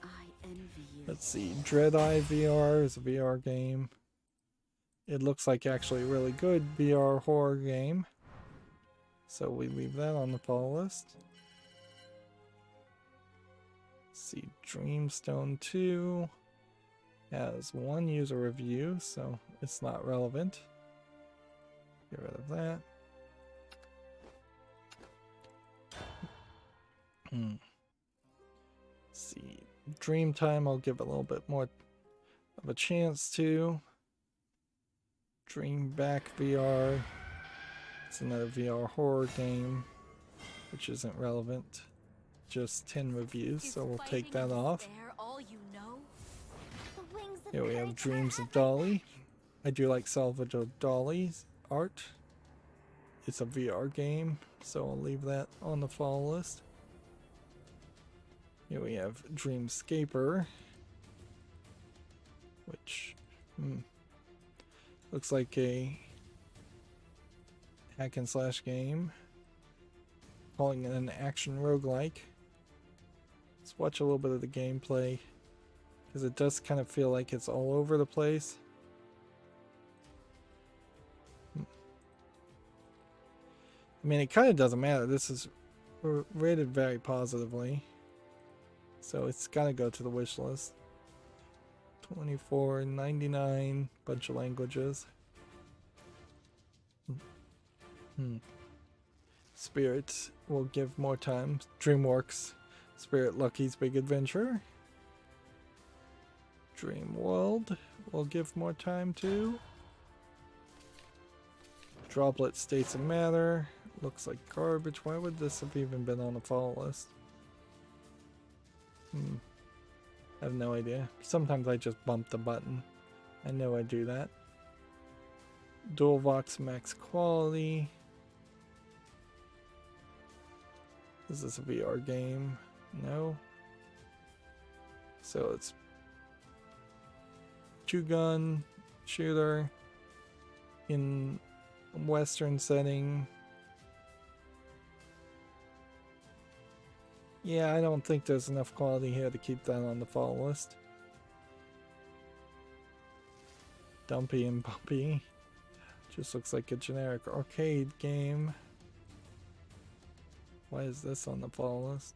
I envy you. Let's see. Dread Eye VR is a VR game. It looks like actually a really good VR horror game. So we leave that on the follow list. Let's see. Dreamstone 2 has 1 user review, so it's not relevant. Get rid of that. Let's see. Dreamtime, I'll give a little bit more of a chance to. Dream Back VR. It's another VR horror game, which isn't relevant. Just 10 reviews, so we'll take that off. All you know? The wings of Here we have courage Dreams are of Dolly. I do like Salvador Dali's art. It's a VR game, so I'll leave that on the follow list. Here we have Dreamscaper, which looks like a hack and slash game. Calling it an action roguelike. Let's watch a little bit of the gameplay, because it does kind of feel like it's all over the place. I mean, it kind of doesn't matter. This is rated very positively, so it's got to go to the wish list. $24.99, bunch of languages. Spirit will give more time. DreamWorks Spirit Lucky's Big Adventure. Dream World will give more time to. Droplet States of Matter. Looks like garbage. Why would this have even been on the follow list? I have no idea. Sometimes I just bump the button. I know I do that. DualVox Max Quality. Is this a VR game? No. So it's two-gun shooter in Western setting. Yeah, I don't think there's enough quality here to keep that on the follow list. Dumpy and bumpy. Just looks like a generic arcade game. Why is this on the follow list?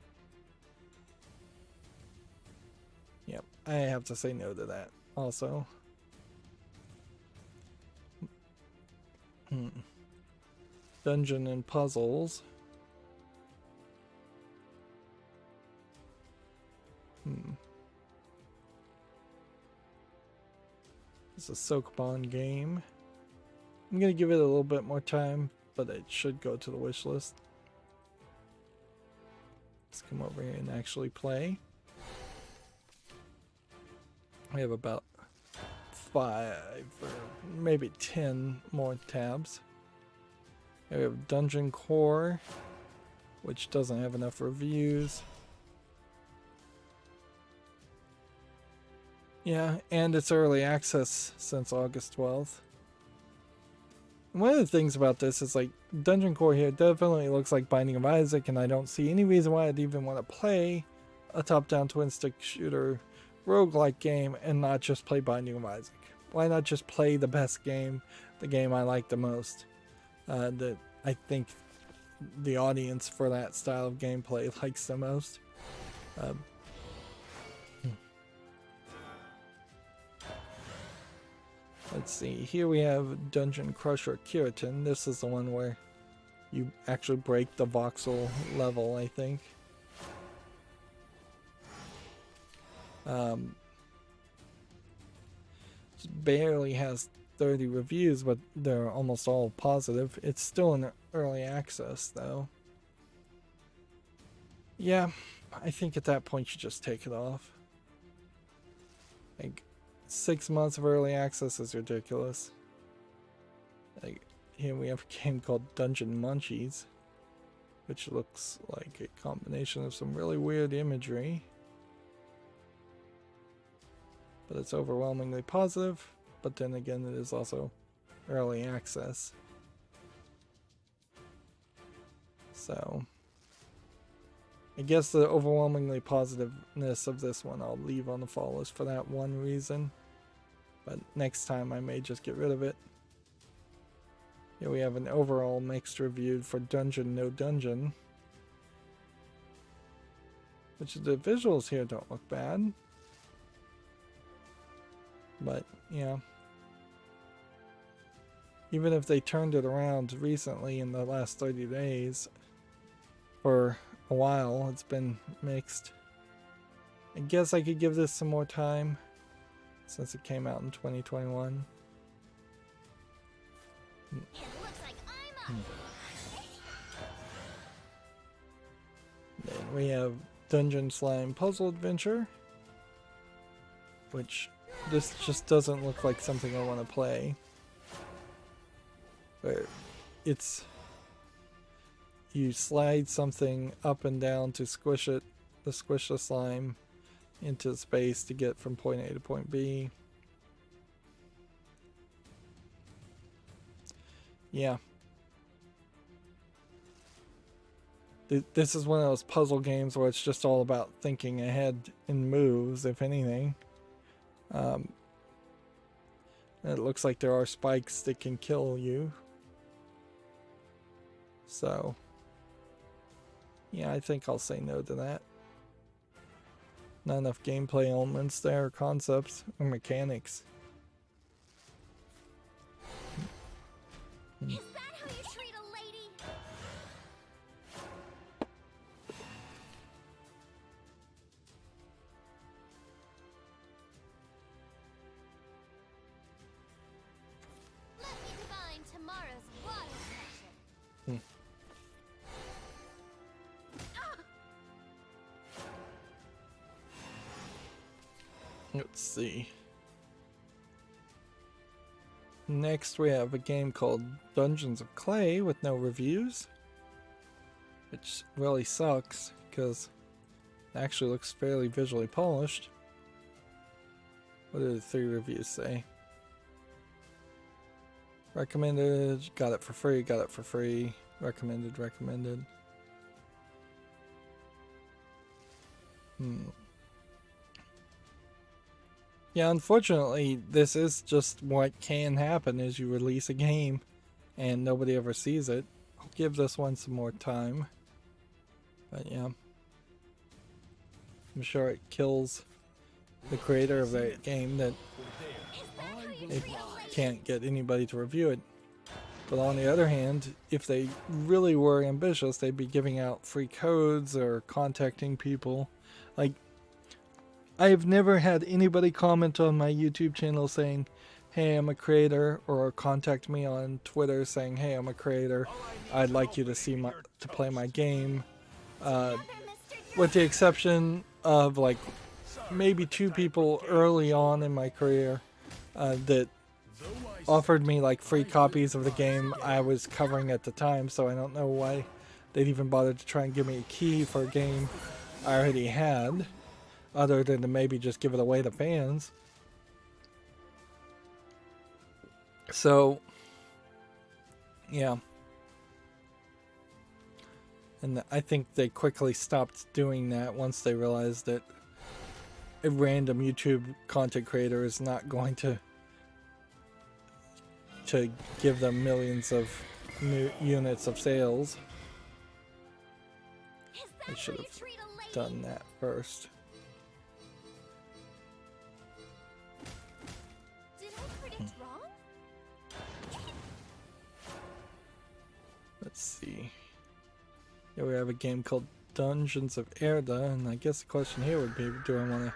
Yep, I have to say no to that also. Dungeon and Puzzles. It's a Soakbon game. I'm gonna give it a little bit more time, but it should go to the wish list. Let's come over here and actually play. We have about 5 or maybe 10 more tabs. We have Dungeon Core, which doesn't have enough reviews. Yeah, and it's early access since August 12th. And one of the things about this is, like, Dungeon Core here definitely looks like Binding of Isaac, and I don't see any reason why I'd even want to play a top-down twin-stick shooter roguelike game and not just play Binding of Isaac. Why not just play the best game, the game I like the most? That I think the audience for that style of gameplay likes the most. Let's see, here we have Dungeon Crusher Kiratin. This is the one where you actually break the voxel level, I think. Barely has 30 reviews, but they're almost all positive. It's still in early access, though. Yeah, I think at that point you just take it off. Like, 6 months of early access is ridiculous. Like, here we have a game called Dungeon Munchies, which looks like a combination of some really weird imagery. But it's overwhelmingly positive, but then again it is also early access. So I guess the overwhelmingly positiveness of this one I'll leave on the fall list for that one reason. But next time I may just get rid of it. Here we have an overall mixed review for Dungeon No Dungeon. Which the visuals here don't look bad. But, yeah. Even if they turned it around recently in the last 30 days, for a while, it's been mixed. I guess I could give this some more time, since it came out in 2021. It looks like I'm up. Then we have Dungeon Slime Puzzle Adventure, which this just doesn't look like something I want to play. But it's, you slide something up and down to squish it, to squish the slime into space to get from point A to point B. Yeah. This is one of those puzzle games where it's just all about thinking ahead in moves, if anything. It looks like there are spikes that can kill you. So, yeah, I think I'll say no to that. Not enough gameplay elements there, or concepts, or mechanics. Is that how you treat a lady? Let me divine tomorrow's water pressure. Let's see. Next we have a game called Dungeons of Clay with no reviews, which really sucks because it actually looks fairly visually polished. What do the 3 reviews say? Recommended, got it for free, got it for free, recommended, recommended. Yeah, unfortunately, this is just what can happen is you release a game and nobody ever sees it. I'll give this one some more time. But yeah. I'm sure it kills the creator of that game that it can't get anybody to review it. But on the other hand, if they really were ambitious, they'd be giving out free codes or contacting people. Like, I've never had anybody comment on my YouTube channel saying, hey, I'm a creator, or contact me on Twitter saying, hey, I'm a creator, I'd like you to play my game. With the exception of like maybe 2 people early on in my career that offered me like free copies of the game I was covering at the time, so I don't know why they'd even bothered to try and give me a key for a game I already had. Other than to maybe just give it away to fans. So, yeah. And I think they quickly stopped doing that once they realized that a random YouTube content creator is not going to give them millions of new units of sales. I should have done that first. Let's see. Here we have a game called Dungeons of Erda, and I guess the question here would be, do I want to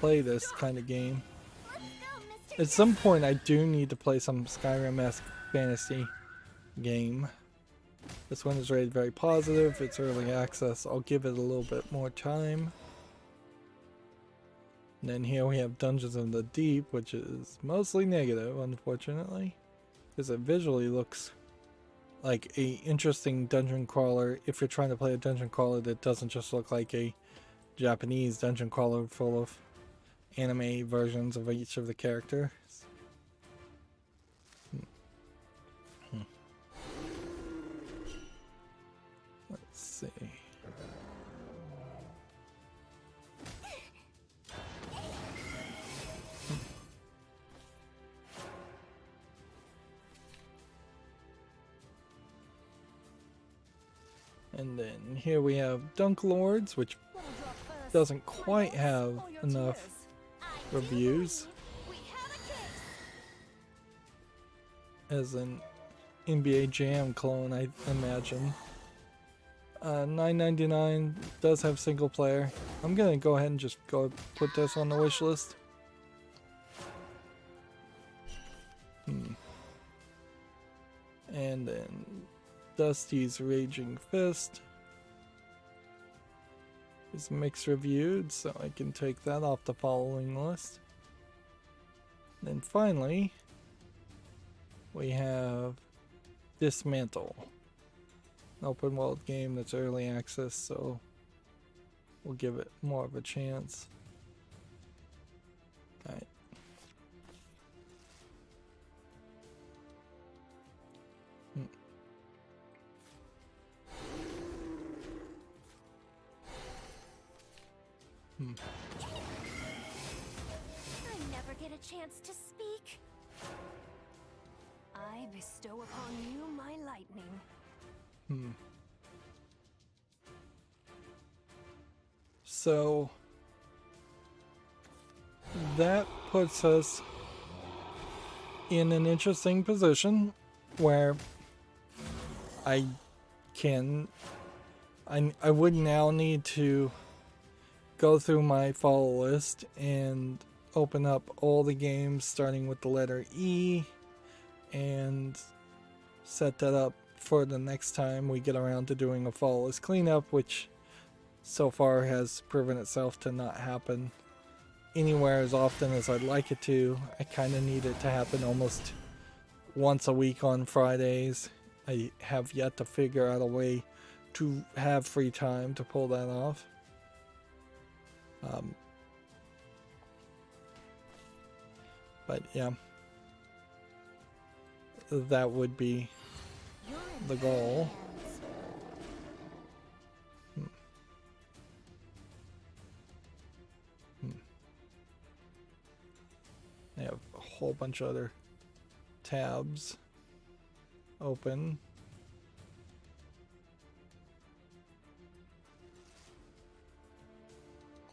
play this kind of game? Let's go, Mr. At some point I do need to play some Skyrim-esque fantasy game. This one is rated very positive, it's early access, I'll give it a little bit more time. And then here we have Dungeons of the Deep, which is mostly negative, unfortunately, because it visually looks like a interesting dungeon crawler if you're trying to play a dungeon crawler that doesn't just look like a Japanese dungeon crawler full of anime versions of each of the characters. Let's see. And then here we have Dunk Lords, which doesn't quite have enough reviews as an NBA Jam clone, I imagine. $9.99 does have single player. I'm gonna go ahead and just go put this on the wish list. And then Dusty's Raging Fist is mixed reviewed, so I can take that off the following list. Then finally, we have Dismantle, an open world game that's early access, so we'll give it more of a chance. Alright. I never get a chance to speak. I bestow upon you my lightning. So that puts us in an interesting position where I would now need to go through my follow list and open up all the games starting with the letter E and set that up for the next time we get around to doing a follow list cleanup, which so far has proven itself to not happen anywhere as often as I'd like it to. I kind of need it to happen almost once a week on Fridays. I have yet to figure out a way to have free time to pull that off. But yeah, that would be the goal. I have a whole bunch of other tabs open.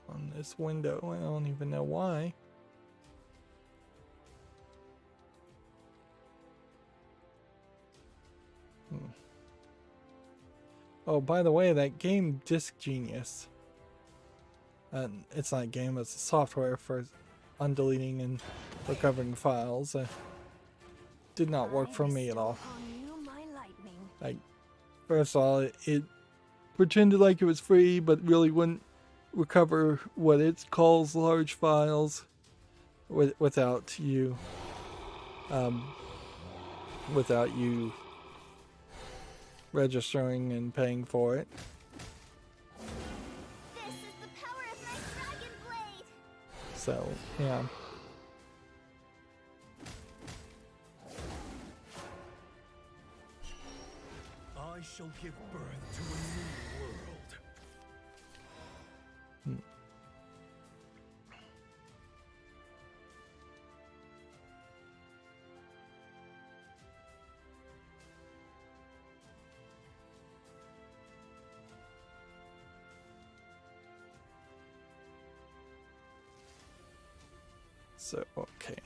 On this window, I don't even know why. Oh, by the way, that game Disc Genius, it's not a game, it's a software for undeleting and recovering files, did not work for me at all. Like, first of all, it pretended like it was free, but really wouldn't recover what it calls large files without you registering and paying for it. This is the power of my dragon blade. So yeah. I shall give birth to a new world. So, okay.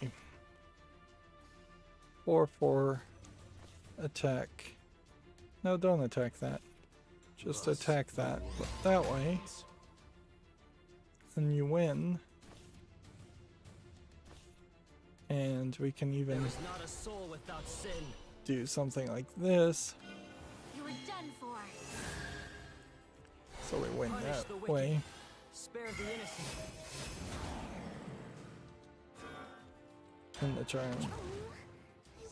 4/4 attack. No, don't attack that. Just attack that that way. And you win. And we can even There is not a soul without sin. do something like this. You were done for. So we win Punish the that wicked. way. Spare the innocent. In the turn. I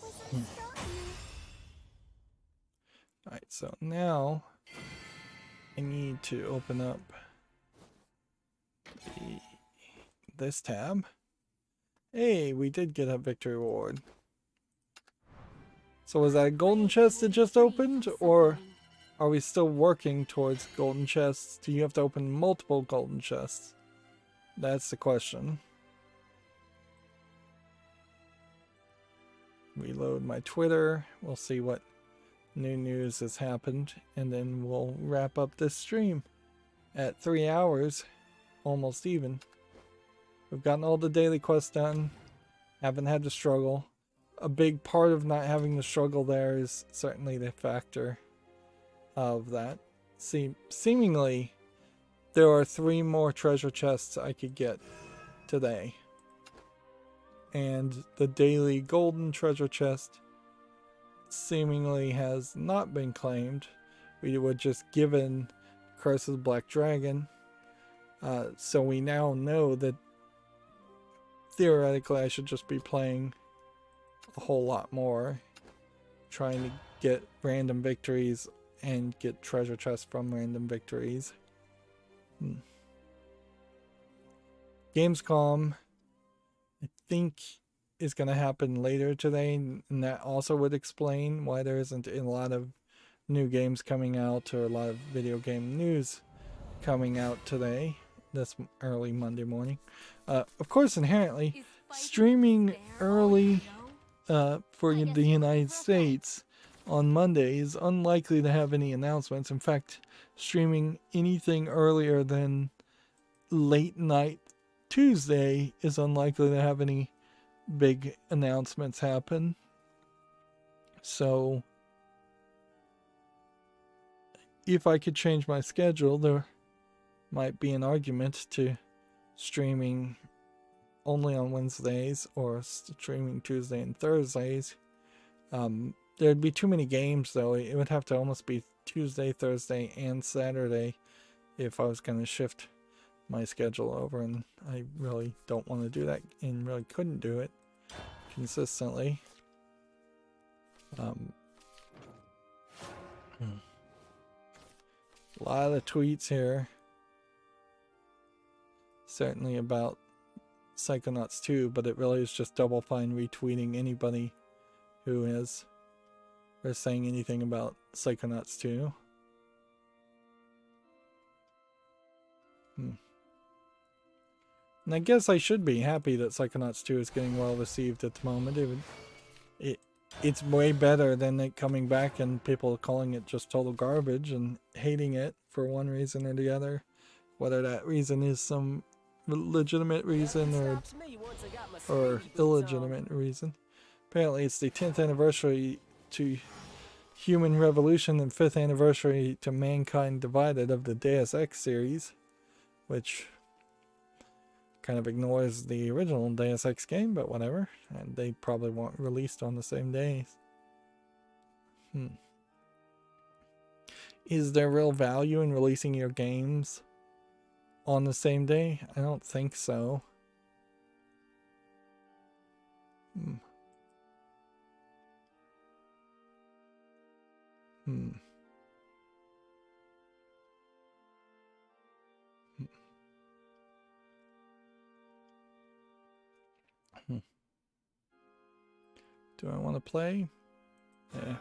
wasn't sorry. Alright, so now I need to open up this tab. Hey, we did get a victory reward. So was that a golden chest that just opened, or are we still working towards golden chests? Do you have to open multiple golden chests? That's the question. Reload my Twitter. We'll see what new news has happened, and then we'll wrap up this stream at 3 hours, almost even. We've gotten all the daily quests done. Haven't had to struggle. A big part of not having to struggle there is certainly the factor of that. Seemingly, there are 3 more treasure chests I could get today. And the daily golden treasure chest seemingly has not been claimed. We were just given Curse of the Black Dragon. So we now know that theoretically I should just be playing a whole lot more, trying to get random victories and get treasure chests from random victories. Gamescom, I think, is going to happen later today, and that also would explain why there isn't a lot of new games coming out or a lot of video game news coming out today, this early Monday morning. Of course, inherently, streaming early for the United States on Monday is unlikely to have any announcements. In fact, streaming anything earlier than late night Tuesday is unlikely to have any big announcements happen. So if I could change my schedule, there might be an argument to streaming only on Wednesdays or streaming Tuesday and Thursdays. There'd be too many games though. It would have to almost be Tuesday, Thursday, and Saturday if I was going to shift my schedule over, and I really don't want to do that and really couldn't do it consistently. A lot of tweets here, certainly about Psychonauts 2, but it really is just Double Fine retweeting anybody who is or saying anything about Psychonauts 2. And I guess I should be happy that Psychonauts 2 is getting well received at the moment. It's way better than it coming back and people calling it just total garbage and hating it for one reason or the other. Whether that reason is some legitimate reason or illegitimate reason. Apparently it's the 10th anniversary to Human Revolution and 5th anniversary to Mankind Divided of the Deus Ex series, which kind of ignores the original Deus Ex game, but whatever. And they probably weren't released on the same days. Is there real value in releasing your games on the same day? I don't think so. Do I want to play? Yeah.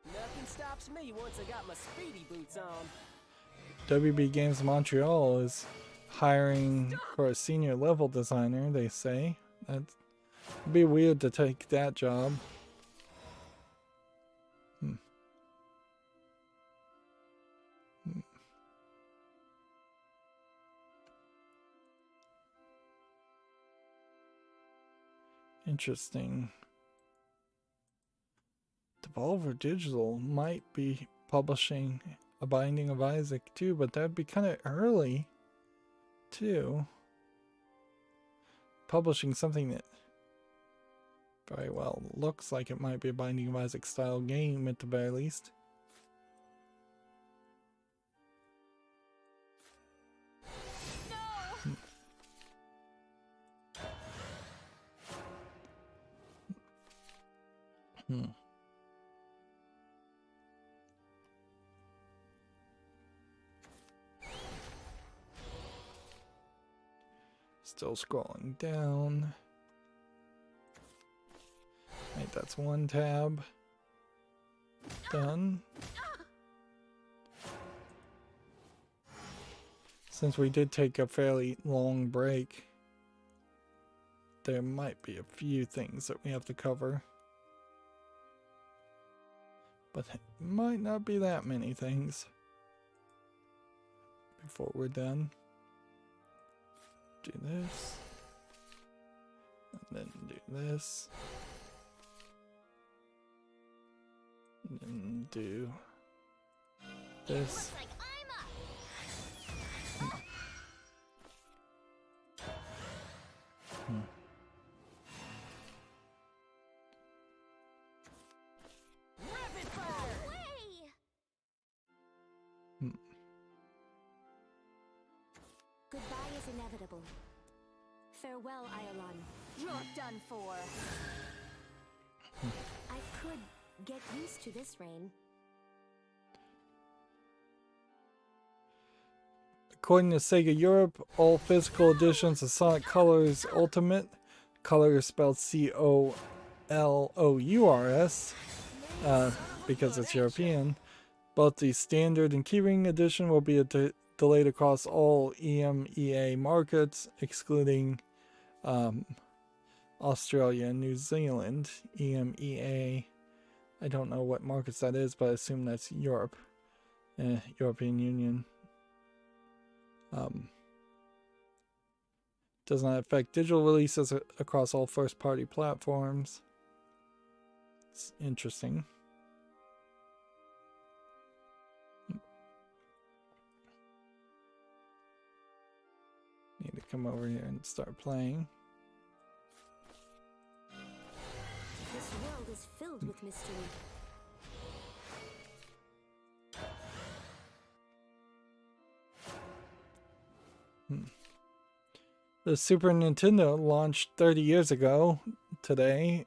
Nothing stops me once I got my speedy boots on. WB Games Montreal is hiring for a senior level designer, they say. That'd be weird to take that job. Interesting. Devolver Digital might be publishing A Binding of Isaac too, but that'd be kind of early too. Publishing something that very well looks like it might be a Binding of Isaac style game at the very least. Still scrolling down. Right, that's one tab. Done. Since we did take a fairly long break, there might be a few things that we have to cover. But it might not be that many things before we're done. Do this. And then do this. And then do this. Like I'm up. Rapid fire. Way. Goodbye is inevitable. Farewell, Iolon. You're done for. I could get used to this rain. According to Sega Europe, all physical editions of Sonic Colors Ultimate, color is spelled C-O-L-O-U-R-S, because it's European. Both the standard and keyring edition will be delayed across all EMEA markets, excluding Australia and New Zealand. EMEA, I don't know what markets that is, but I assume that's Europe, European Union. Does not affect digital releases across all first-party platforms. It's interesting. Need to come over here and start playing. This world is filled with mystery. The Super Nintendo launched 30 years ago today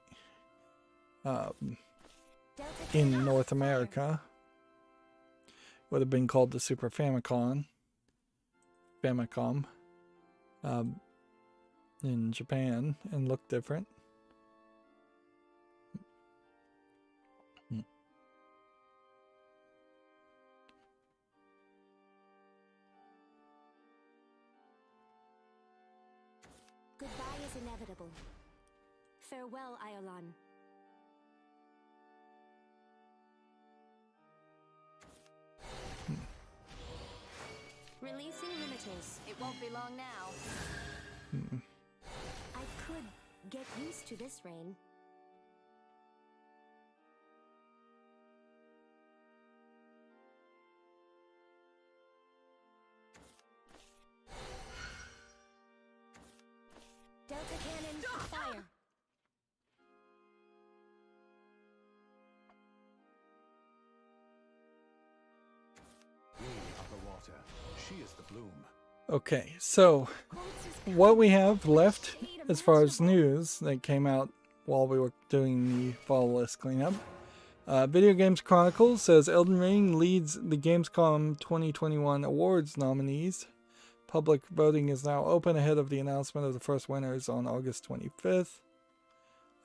in North America. Would have been called the Super Famicom. In Japan, and looked different. Goodbye is inevitable. Farewell, Iolon. Releasing limiters. It won't be long now. I could get used to this rain. Delta cannon, fire. We are the water. She is the bloom. Okay, so what we have left as far as news that came out while we were doing the fall list cleanup. Video Games Chronicle says Elden Ring leads the Gamescom 2021 awards nominees. Public voting is now open ahead of the announcement of the first winners on August 25th.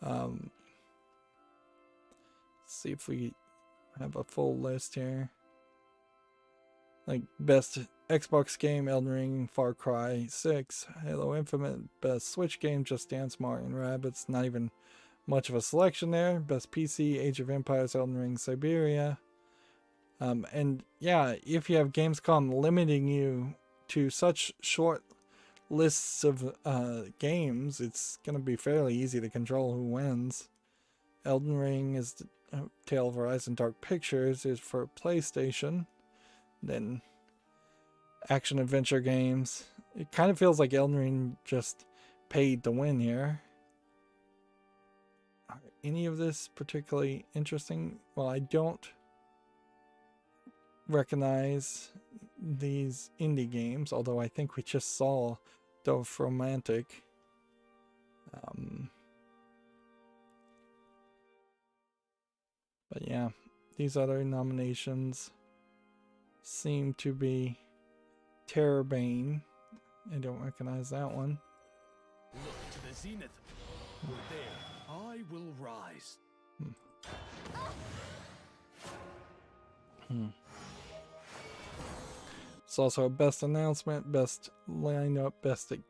Let's see if we have a full list here. Like best Xbox game, Elden Ring, Far Cry 6, Halo Infinite. Best Switch game, Just Dance, Mario & Rabbids. Not even much of a selection there. Best PC, Age of Empires, Elden Ring, Siberia. And yeah, if you have Gamescom limiting you to such short lists of games, it's going to be fairly easy to control who wins. Elden Ring is Tale of Horizon Dark Pictures is for PlayStation. Then action adventure games. It kind of feels like Elden Ring just paid to win here. Are any of this particularly interesting? Well, I don't recognize these indie games, although I think we just saw Dove Romantic. But yeah, these other nominations seem to be Terrorbane. I don't recognize that one. Look to the zenith. For there I will rise. It's also a best announcement, best lineup, best of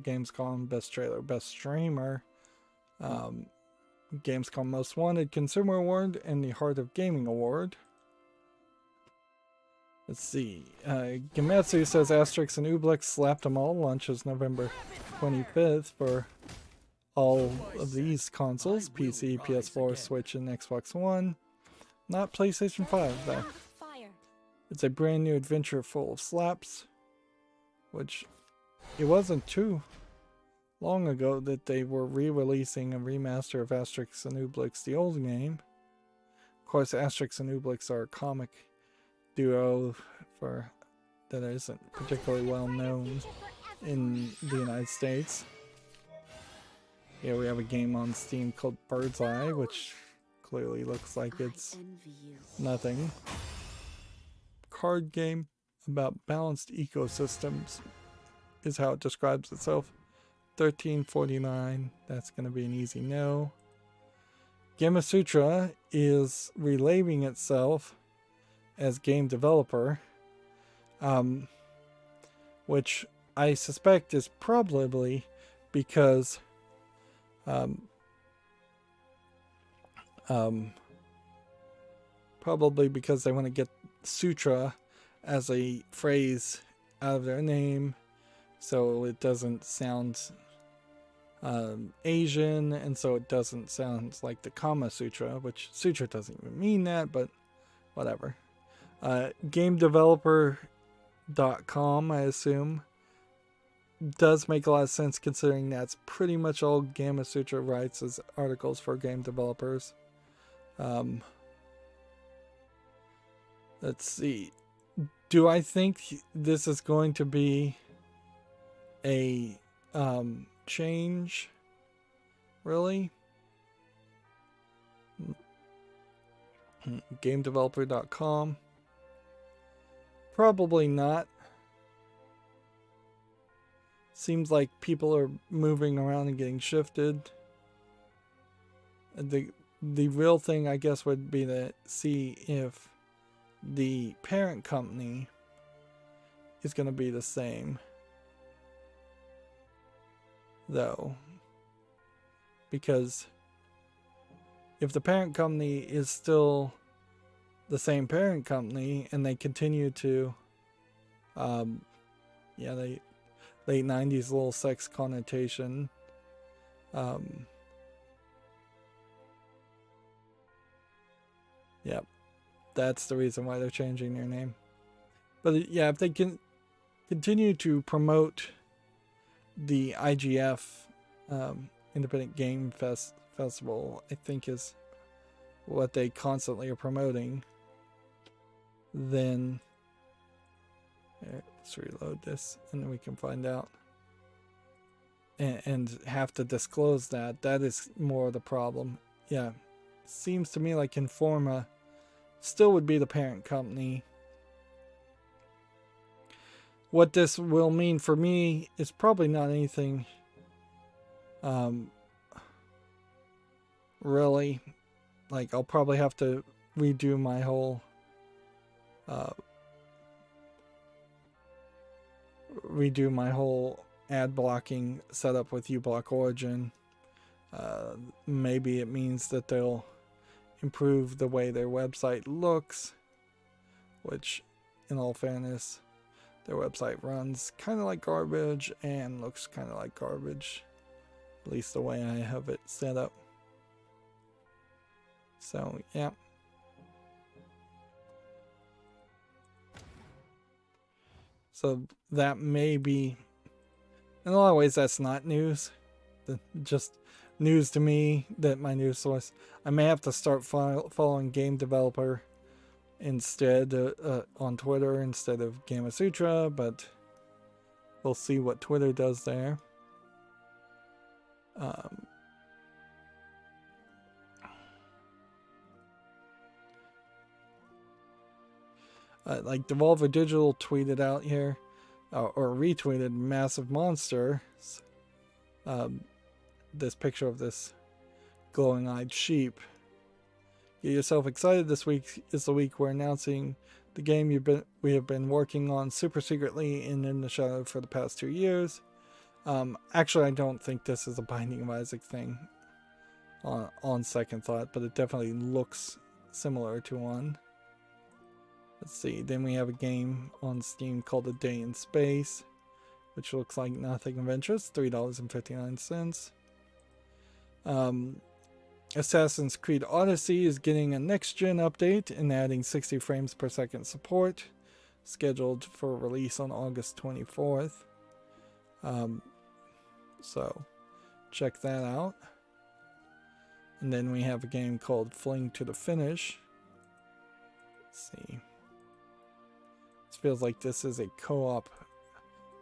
Gamescom, best trailer, best streamer, Gamescom Most Wanted Consumer Award, and the Heart of Gaming Award. Let's see. Gametsu says Asterix and Obelix slapped them all. Launches November 25th for all of these consoles: PC, PS4, Switch, and Xbox One. Not PlayStation 5 though. Fire. It's a brand new adventure full of slaps, which it wasn't too long ago that they were re-releasing a remaster of Asterix and Obelix, the old game. Of course, Asterix and Obelix are a comic duo that isn't particularly well known in the United States. Yeah, we have a game on Steam called Bird's Eye, which clearly looks like it's nothing. Card game about balanced ecosystems is how it describes itself. $13.49. That's going to be an easy no. Gamasutra is relabeling itself as game developer, which I suspect is probably because they want to get Sutra as a phrase out of their name, so it doesn't sound Asian, and so it doesn't sound like the Kama Sutra, which Sutra doesn't even mean that, but whatever. GameDeveloper.com, I assume, does make a lot of sense considering that's pretty much all Gamasutra writes as articles for game developers. Let's see. Do I think this is going to be a change? Really? GameDeveloper.com. Probably not. Seems like people are moving around and getting shifted. The real thing, I guess, would be to see if the parent company is going to be the same, though, because if the parent company is still the same parent company and they continue to they late 90s little sex connotation, yep, that's the reason why they're changing their name. But yeah, if they can continue to promote the IGF Independent Game Festival, I think is what they constantly are promoting, then let's reload this and then we can find out and have to disclose that. That is more the problem. Yeah, seems to me like Informa still would be the parent company. What this will mean for me is probably not anything really. Like, I'll probably have to redo my whole ad blocking setup with uBlock Origin. Maybe it means that they'll improve the way their website looks, which, in all fairness, Their website runs kind of like garbage and looks kind of like garbage. At least the way I have it set up. So, yeah. So that may be, in a lot of ways, that's not news. Just news to me that my news source. I may have to start following Game Developer instead on Twitter instead of Gamasutra, but we'll see what Twitter does there. Like Devolver Digital tweeted out here, or retweeted Massive Monster, this picture of this glowing-eyed sheep. Get yourself excited, this week is the week we're announcing the game we have been working on super secretly in the shadow for the past 2 years. Actually, I don't think this is a Binding of Isaac thing on second thought, but it definitely looks similar to one. Let's see, then we have a game on Steam called A Day in Space, which looks like nothing of interest, $3.59. Assassin's Creed Odyssey is getting a next-gen update and adding 60 frames per second support, scheduled for release on August 24th. So, check that out. And then we have a game called Fling to the Finish. Let's see. This feels like this is a co-op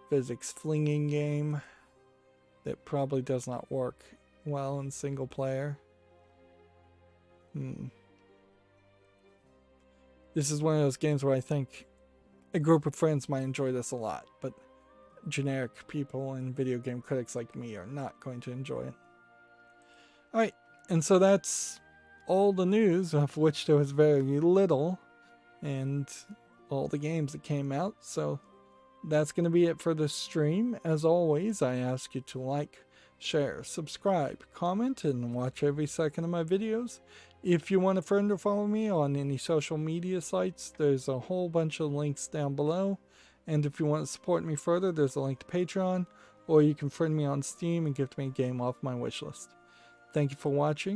physics flinging game that probably does not work well in single player. This is one of those games where I think a group of friends might enjoy this a lot, but generic people and video game critics like me are not going to enjoy it. Alright, and so that's all the news, of which there was very little, and all the games that came out. So that's going to be it for the stream. As always, I ask you to like, share, subscribe, comment, and watch every second of my videos. If you want a friend or follow me on any social media sites, there's a whole bunch of links down below. And if you want to support me further, there's a link to Patreon, or you can friend me on Steam and gift me a game off my wishlist. Thank you for watching.